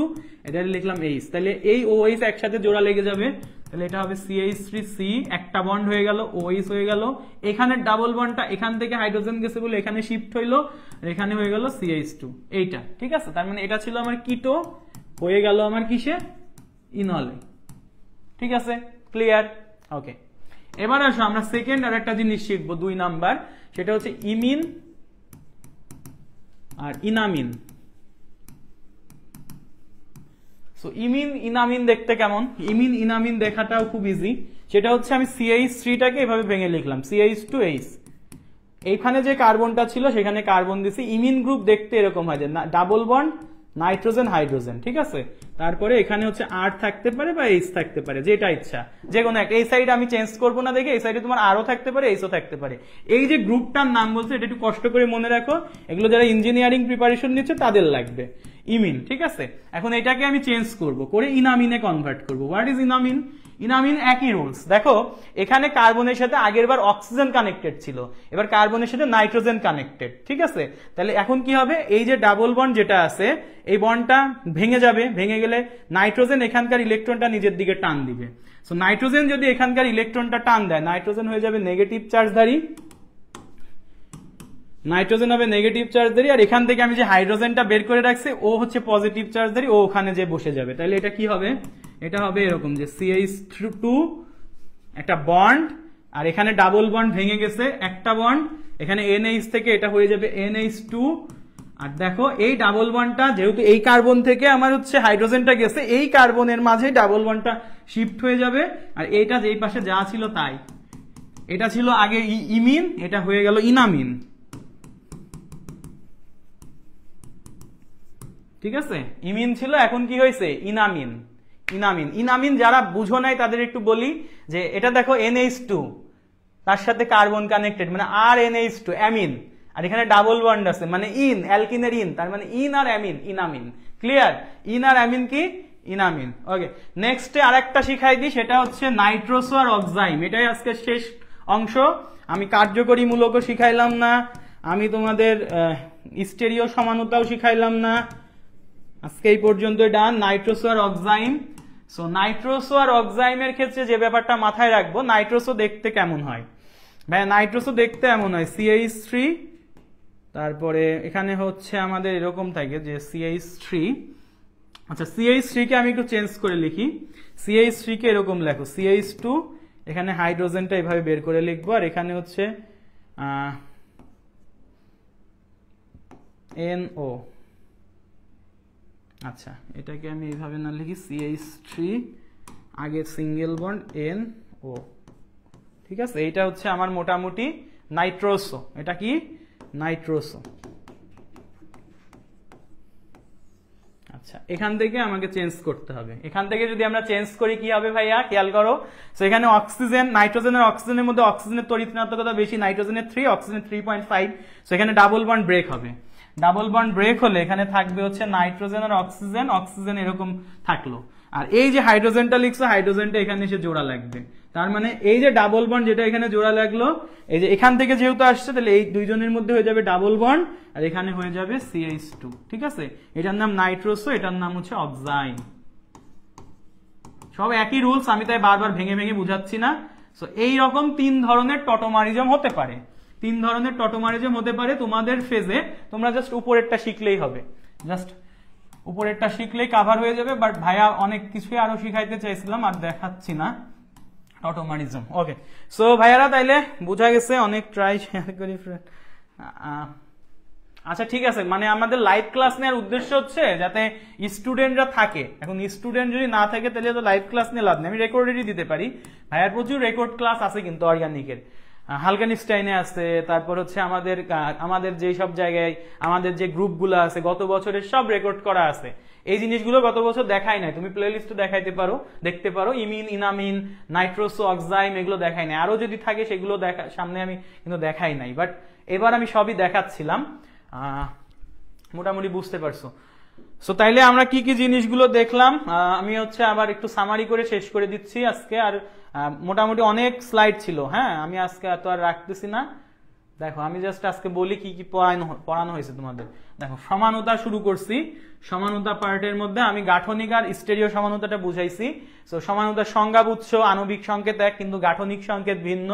এটা লিখলাম H, তাহলে এই OH একসাথে জোড়া লেগে যাবে, তাহলে এটা হবে CH3C, একটা বন্ড হয়ে গেল, OH হয়ে গেল, এখানে ডাবল বন্ডটা এখান থেকে হাইড্রোজেন গেছে বলে এখানে শিফট হইলো, এখানে হয়ে গেল CH2, এইটা ঠিক আছে। তার মানে এটা ছিল আমার কিটো, হয়ে গেল আমার কিসে, ইনলে। ঠিক আছে, ক্লিয়ার? ওকে, এবার আসো আমরা সেকেন্ড আর একটা জিনিস শিখবো 2 নাম্বার, সেটা হচ্ছে ইমিন আর ইনামিন। সো ইমিন ইনামিন দেখতে কেমন? ইমিন ইনামিন দেখাটাও খুব ইজি। সেটা হচ্ছে আমি CH3টাকে এভাবে ভেঙে লিখলাম CH2H, এইখানে যে কার্বনটা ছিল সেখানে কার্বন দিছি। ইমিন গ্রুপ দেখতে এরকম হয় যে ডাবল বন্ড নাইট্রোজেন হাইড্রোজেন, ঠিক আছে। তারপরে এখানে হচ্ছে R থাকতে পারে বা H থাকতে পারে, যেটা ইচ্ছা, যে কোনো একটা। এই সাইড আমি চেঞ্জ করবো না দেখে এই সাইডে তোমার আরও থাকতে পারে, H ও থাকতে পারে। এই যে গ্রুপটার নাম বলছে এটা একটু কষ্ট করে মনে রাখো, এগুলো যারা ইঞ্জিনিয়ারিং প্রিপারেশন নিচ্ছে তাদের লাগবে। ইমিন, ঠিক আছে। এখন এটাকে আমি চেঞ্জ করব করে ইনামিনে কনভার্ট করব। What is enamine? ইনামিন একই রুলস। দেখো এখানে কার্বনের সাথে আগের বার অক্সিজেন কানেক্টেড ছিল, এবার কার্বনের সাথে নাইট্রোজেন কানেক্টেড, ঠিক আছে। তাহলে এখন কি হবে, এই যে ডাবল বন্ড যেটা আছে এই বন্ডটা ভেঙে যাবে, ভেঙে গেলে নাইট্রোজেন এখানকার ইলেকট্রনটা নিজের দিকে টান দিবে। সো নাইট্রোজেন যদি এখানকার ইলেকট্রনটা টান দেয়, নাইট্রোজেন হয়ে যাবে নেগেটিভ চার্জধারী, নাইট্রোজেন হবে নেগেটিভ চার্জধারী, আর এখান থেকে আমি যে হাইড্রোজেনটা বের করে রাখছি ও হচ্ছে পজিটিভ চার্জধারী, ও ওখানে যে বসে যাবে। তাহলে এটা কি হবে, এটা হবে এরকম যে CH2 একটা বন্ড, আর এখানে ডাবল বন্ড ভেঙে গেছে একটা বন্ড, এখানে NH থেকে এটা হয়ে যাবে NH2। আর দেখো এই ডাবল বন্ডটা যেহেতু এই কার্বন থেকে আমার হচ্ছে হাইড্রোজেনটা গেছে, এই কার্বনের মাঝে ডাবল বন্ডটা শিফট হয়ে যাবে, আর এইটা যেই পাশে যা ছিল তাই। এটা ছিল আগে ইমিন, এটা হয়ে গেল ইনামিন, ঠিক আছে। ইমিন ছিল, এখন কি হয়েছে ইনামিন। ইনামিন ইনামিন যারা বুঝো নাই তাদের একটু বলি যে এটা দেখো NH2 তার সাথে কার্বন কানেক্টেড মানে RNH2 অ্যামিন, আর এখানে ডাবল বন্ড আছে মানে ইন, অ্যালকিনের ইন, তার মানে ইন আর অ্যামিন, ইনামিন। ক্লিয়ার? ইন আর অ্যামিন কি ইনামিন। ওকে, নেক্সট আরেকটা শিখাই দিই, সেটা হচ্ছে নাইট্রোসো আর অক্সাইম। এটাই আজকে শেষ অংশ। আমি কার্যকরী মূলকও শিখাইলাম না, আমি তোমাদের স্টেরিও সমানতাও শিখাইলাম না, আজকে এই পর্যন্ত ডান। নাইট্রোসো আর অক্সাইম। সো নাইট্রোসো আর অক্সাইমের ক্ষেত্রে যে ব্যাপারটা মাথায় রাখবো, নাইট্রোসো দেখতে কেমন হয় ভাই? নাইট্রোসো দেখতে এমন হয় CH3, তারপরে এখানে হচ্ছে আমাদের এরকম থাকে যে CH3, আচ্ছা CH3 কে আমি একটু চেঞ্জ করে লিখি, CH3 কে এরকম লেখো CH2, এখানে হাইড্রোজেনটা এভাবে বের করে লিখবো, আর এখানে হচ্ছে NO। আচ্ছা এটাকে আমি এইভাবে না লিখি CH3 আগে সিঙ্গেল বন্ড NO, ঠিক আছে। এইটা হচ্ছে আমার মোটামুটি নাইট্রোসো। এটা কি নাইট্রোসো। আচ্ছা এখান থেকে আমাকে চেঞ্জ করতে হবে, এখান থেকে যদি আমরা চেঞ্জ করি কি হবে ভাইয়া খেয়াল করো। সো এখানে অক্সিজেন, নাইট্রোজেন আর অক্সিজেনের মধ্যে অক্সিজেনের তড়িৎ ঋণাত্মকতা বেশি, নাইট্রোজেনের 3, অক্সিজেনের 3.5। সো এখানে ডাবল বন্ড ব্রেক হবে, ডাবল বন্ড ব্রেক হলে এখানে থাকবে হচ্ছে নাইট্রোজেন আর অক্সিজেন, অক্সিজেন এরকম থাকলো, আর এই যে হাইড্রোজেনটা লিখছো হাইড্রোজেনটা এখানে এসে জোড়া লাগবে। তার মানে এই যে ডাবল বন্ড যেটা এখানে জোড়া লাগলো, এই যে এখান থেকে যেহেতু আসছে তাহলে এই দুইজনের মধ্যে হয়ে যাবে ডাবল বন্ড, আর এখানে হয়ে যাবে CH2, ঠিক আছে। এটার নাম নাইট্রোসো, এটার নাম হচ্ছে অক্সাইম। সব একই রুলস, আমি তাই বারবার ভেঙে ভেঙে বুঝাচ্ছি না। সো এইরকম 3 ধরনের টটোমারিজম হতে পারে, 3 ধরনের টটোমারিজম হতে পারে তোমাদের ফেজে। তোমরা জাস্ট উপরেরটা শিখলেই হবে, জাস্ট উপরেরটা শিখলেই কাভার হয়ে যাবে। বাট ভাইয়া অনেক কিছুই আরো শিখাইতে চাইছিলাম, আর দেখাচ্ছি না টটোমারিজম। ওকে, সো ভাইয়ারা তাইলে বোঝা গেছে, অনেক ট্রাই শেয়ার করি। আচ্ছা ঠিক আছে, মানে আমাদের লাইভ ক্লাস নেওয়ার উদ্দেশ্য হচ্ছে যাতে স্টুডেন্টরা থাকে। এখন স্টুডেন্ট যদি না থাকে তাহলে তো লাইভ ক্লাস নিয়ে লাভ নেই। আমি রেকর্ডেরই দিতে পারি, ভাইয়ার প্রচুর রেকর্ড ক্লাস আছে কিন্তু অর্গানিকের। হালকানিস্টাইনে আছে, তারপর হচ্ছে আমাদের যে সব জায়গায় আমাদের যে গ্রুপগুলো আছে গত বছরের সব রেকর্ড করা আছে। এই জিনিসগুলো গত বছর দেখাই নাই, তুমি প্লেলিস্ট দেখাইতে পারো, দেখতে পারো। ইমিন, ইনামিন, নাইট্রোসো অক্সাইম এগুলো দেখাই নাই, আরো যদি থাকে সেগুলো সামনে আমি কিন্তু দেখাই নাই, বাট এবার আমি সবই দেখাচ্ছিলাম। মোটামুটি বুঝতে পারছো। সো তাইলে আমরা কি কি জিনিসগুলো দেখলাম আমি হচ্ছে আবার একটু সামারি করে শেষ করে দিচ্ছি আজকে। আর মোটামুটি অনেক স্লাইড ছিল, হ্যাঁ আমি আজকে এত আর রাখতেছি না। দেখো আমি জাস্ট আজকে বলি কি কি পড়ানো হয়েছে তোমাদের। দেখো সমানতা শুরু করছি, সমানতা পার্টের মধ্যে আমি গাঠনিক আর স্টেরিও সমানতাটা বুঝাইছি। সো সমানতার সংজ্ঞা বুঝছো, আণবিক সংকেত এক কিন্তু গাঠনিক সংকেত ভিন্ন,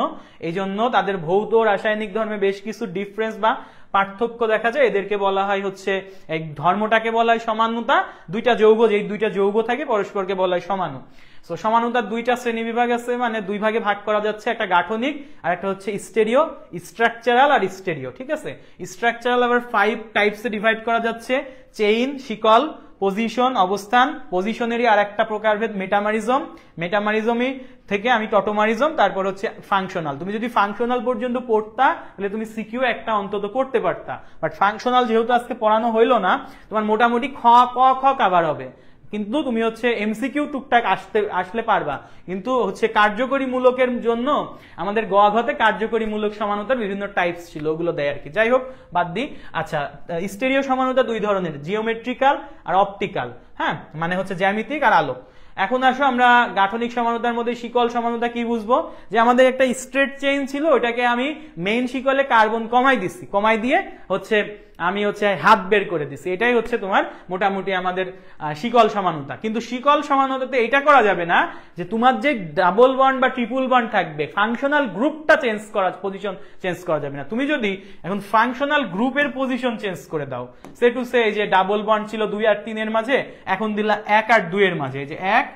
এই জন্য তাদের ভৌত রাসায়নিক ধর্মে বেশ কিছু ডিফারেন্স বা পার্থক্য দেখা যায়। এদেরকে বলা হয় হচ্ছে, এক ধর্মটাকে বলা হয় সমানুতা, দুইটা যৌগ, যেই দুইটা যৌগ থাকে পরস্পরকে বলা হয় সমাণু। সো সমানুতার দুইটা শ্রেণী বিভাগ আছে, মানে দুই ভাগে ভাগ করা যাচ্ছে, একটা গাঠনিক আর একটা হচ্ছে স্টেরিও, স্ট্রাকচারাল আর স্টেরিও, ঠিক আছে। স্ট্রাকচারাল আবার 5 টাইপসে ডিভাইড করা যাচ্ছে, চেইন, শিকল, পজিশন, অবস্থান, পজিশনেরই আর একটা প্রকারভেদ মেটামারিজম, মেটামারিজমই থেকে আমি টটোমারিজম, তারপর হচ্ছে ফাংশনাল। তুমি যদি ফাংশনাল পর্যন্ত পড়তা তাহলে তুমি সিকিউ একটা অন্তত করতে পারতা, বাট ফাংশনাল যেহেতু আজকে পড়ানো হইলো না, তোমার মোটামুটি খ ক খ কাভার হবে, কিন্তু তুমি হচ্ছে এমসিকিউ টুকটাক আসলে পারবা। কিন্তু হচ্ছে কার্যকরী মূলকের জন্য আমাদের গ ঘতে কার্যকরী মূলক সমানতার বিভিন্ন টাইপস ছিল, ওগুলো দেয় আর কি। যাই হোক বাদ দিই। আচ্ছা, স্টেরিও সমানতা দুই ধরনের, জিওমেট্রিক্যাল আর অপটিক্যাল, হ্যাঁ মানে হচ্ছে জ্যামিতিক আর আলোক। এখন আসো আমরা গাঠনিক সমানতার মধ্যে শিকল সমানতা কি বুঝবো, যে আমাদের একটা স্ট্রেট চেইন ছিল, ওইটাকে আমি মেইন শিকলে কার্বন কমাই দিছি, কমাই দিয়ে হচ্ছে আমি হচ্ছে হাত বের করে দিছি, এটাই হচ্ছে তোমার মোটামুটি আমাদের শিকল সমানতা। কিন্তু শিকল সমানতাতে এটা করা যাবে না যে তোমার যে ডাবল বন্ড বা ট্রিপল বন্ড থাকবে, ফাংশনাল গ্রুপটা চেঞ্জ করা, পজিশন চেঞ্জ করা যাবে না। তুমি যদি এখন ফাংশনাল গ্রুপের পজিশন চেঞ্জ করে দাও, সে টু সে, এই যে ডাবল বন্ড ছিল 2 আর 3 এর মাঝে, এখন দিলা 1 আর 2 এর মাঝে, এই যে 1,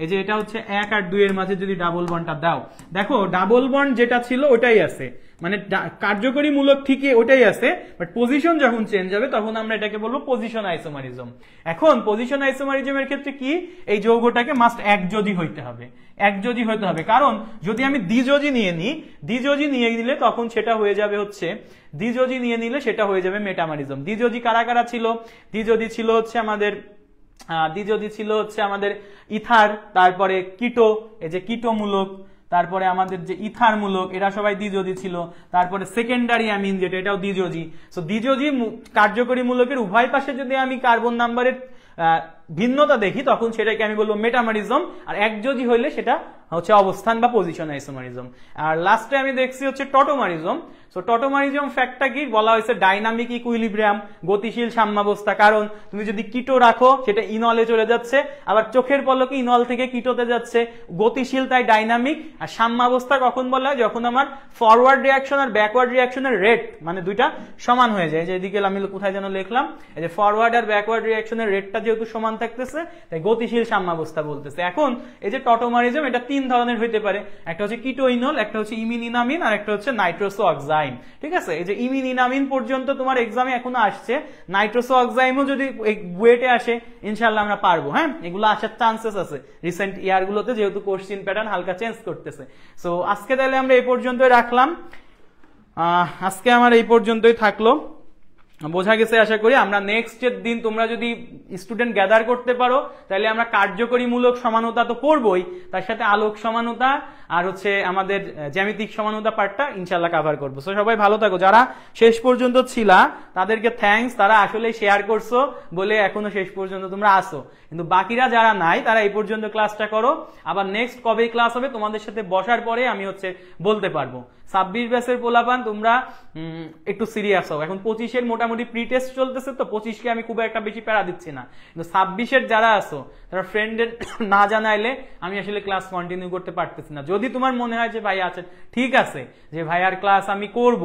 এই যে এটা হচ্ছে 1 আর 2 এর মাঝে যদি ডাবল বন্ডটা দাও, দেখো ডাবল বন্ড যেটা ছিল ওটাই আছে, মানে কার্যকরী মূলক ঠিকই ওটাই আছে, বাট পজিশন যখন চেঞ্জ হবে তখন আমরা এটাকে বলবো পজিশন আইসোমারিজম। এখন পজিশন আইসোমারিজমের ক্ষেত্রে কি, এই যৌগটাকে মাস্ট একযোজি হইতে হবে, একযোজি হইতে হবে। কারণ যদি আমি দ্বিযোজি নিয়ে নিই, দ্বিযোজি নিয়ে নিলে তখন সেটা হয়ে যাবে হচ্ছে, দ্বিযোজি নিয়ে নিলে সেটা হয়ে যাবে মেটামারিজম। দ্বিযোজি কারা কারা ছিল, দ্বিযোজি ছিল হচ্ছে আমাদের দ্বিযোজি ছিল হচ্ছে আমাদের ইথার, তারপরে কিটো, এই যে কিটো মূলক, তারপরে আমাদের যে ইথার মূলক, এরা সবাই দ্বিযোজি ছিল। তারপরে সেকেন্ডারি অ্যামিন যেটা, এটাও দ্বিযোজি। সো দ্বিযোজি কার্যকরী মূলকের উভয় পাশে যদি আমি কার্বন নাম্বারের ভিন্নতা দেখি তখন সেটাকে আমি বলবো মেটামারিজম, আর একযোজি হইলে সেটা হচ্ছে অবস্থান বা পজিশন আইসোমারিজম। আর লাস্টে আমি দেখছি হচ্ছে টটোমারিজম। সো টটোমারিজম ফ্যাক্টটা কি বলা হয়েছে, ডাইনামিক ইকুইলিব্রিয়াম, গতিশীল সাম্যাবস্থা। কারণ তুমি যদি কিটো রাখো সেটা ইনলে চলে যাচ্ছে, আবার চোখের পলকে ইনল থেকে কিটোতে যাচ্ছে, গতিশীল তাই ডাইনামিক। আর সাম্যাবস্থা কখন বলা হয়, যখন আমার ফরওয়ার্ড রিয়াকশন আর ব্যাকওয়ার্ড রিয়াকশনের রেট মানে দুইটা সমান হয়ে যায়। যে এদিকে আমি কোথায় যেন লিখলাম, এই যে ফরওয়ার্ড আর ব্যাকওয়ার্ড রিয়াকশনের রেটটা যেহেতু সমান থাকতেছে তাই গতিশীল সাম্যাবস্থা বলতেছে। এখন এই যে টটোমারিজম, এটা 3 ধরনের হইতে পারে, একটা হচ্ছে কিটোইনল, একটা হচ্ছে ইমিনিনামিন, আর একটা হচ্ছে নাইট্রোসো অক্সাইম, ঠিক আছে। এই যে ইমিনিনামিন পর্যন্ত তোমার এক্সামে এখনো আসছে, নাইট্রোসো অক্সাইমও যদি বুয়েটে আসে ইনশাআল্লাহ আমরা পারবো, হ্যাঁ এগুলো আসার চান্সেস আছে রিসেন্ট ইয়ারগুলোতে, যেহেতু কোশ্চিন প্যাটার্ন হালকা চেঞ্জ করতেছে। সো আজকে তাহলে আমরা এই পর্যন্তই রাখলাম, আজকে আমার এই পর্যন্তই থাকলো, বোঝা গেছে আশা করি। আমরা নেক্সট এর দিন তোমরা যদি স্টুডেন্ট গ্যাদার করতে পারো তাহলে আমরা কার্যকরী মূলক সমানতা তো পড়বই, তার সাথে আলোক সমানতা আর হচ্ছে আমাদের জ্যামিতিক সমানতা পার্টটা ইনশাল্লাহ কভার করবো। সো সবাই ভালো থাকো, যারা শেষ পর্যন্ত ছিলা তাদেরকে থ্যাঙ্কস, তারা আসলে শেয়ার করছো বলে এখনো শেষ পর্যন্ত তোমরা আসো, কিন্তু বাকিরা যারা নাই তারা এই পর্যন্ত ক্লাসটা করো। আবার নেক্সট কবে ক্লাস হবে তোমাদের সাথে বসার পরে আমি হচ্ছে বলতে পারবো। 26 ব্যাচের পোলাপান তোমরা একটু সিরিয়াস হও, এখন 25-এর মোটামুটি প্রি টেস্ট চলতেছে, তো 25-কে আমি খুব একটা বেশি প্যারা দিচ্ছি না, কিন্তু 26-এর যারা আছো তারা ফ্রেন্ডের না জানাইলে আমি আসলে ক্লাস কন্টিনিউ করতে পারতেছি না। যদি তোমার মনে হয় যে ভাই আছে ঠিক আছে যে ভাই আর ক্লাস আমি করব,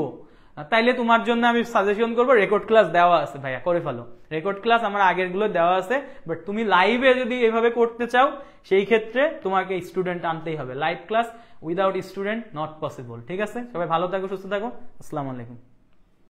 তাইলে তোমার জন্য আমি সাজেশন করবো রেকর্ড ক্লাস দেওয়া আছে, ভাইয়া করে ফেলো, রেকর্ড ক্লাস আমার আগের গুলো দেওয়া আছে। বাট তুমি লাইভে যদি এভাবে করতে চাও সেই ক্ষেত্রে তোমাকে স্টুডেন্ট আনতেই হবে, live class without student not possible, ঠিক আছে। সবাই ভালো থাকো, সুস্থ থাকো, আসসালামু আলাইকুম।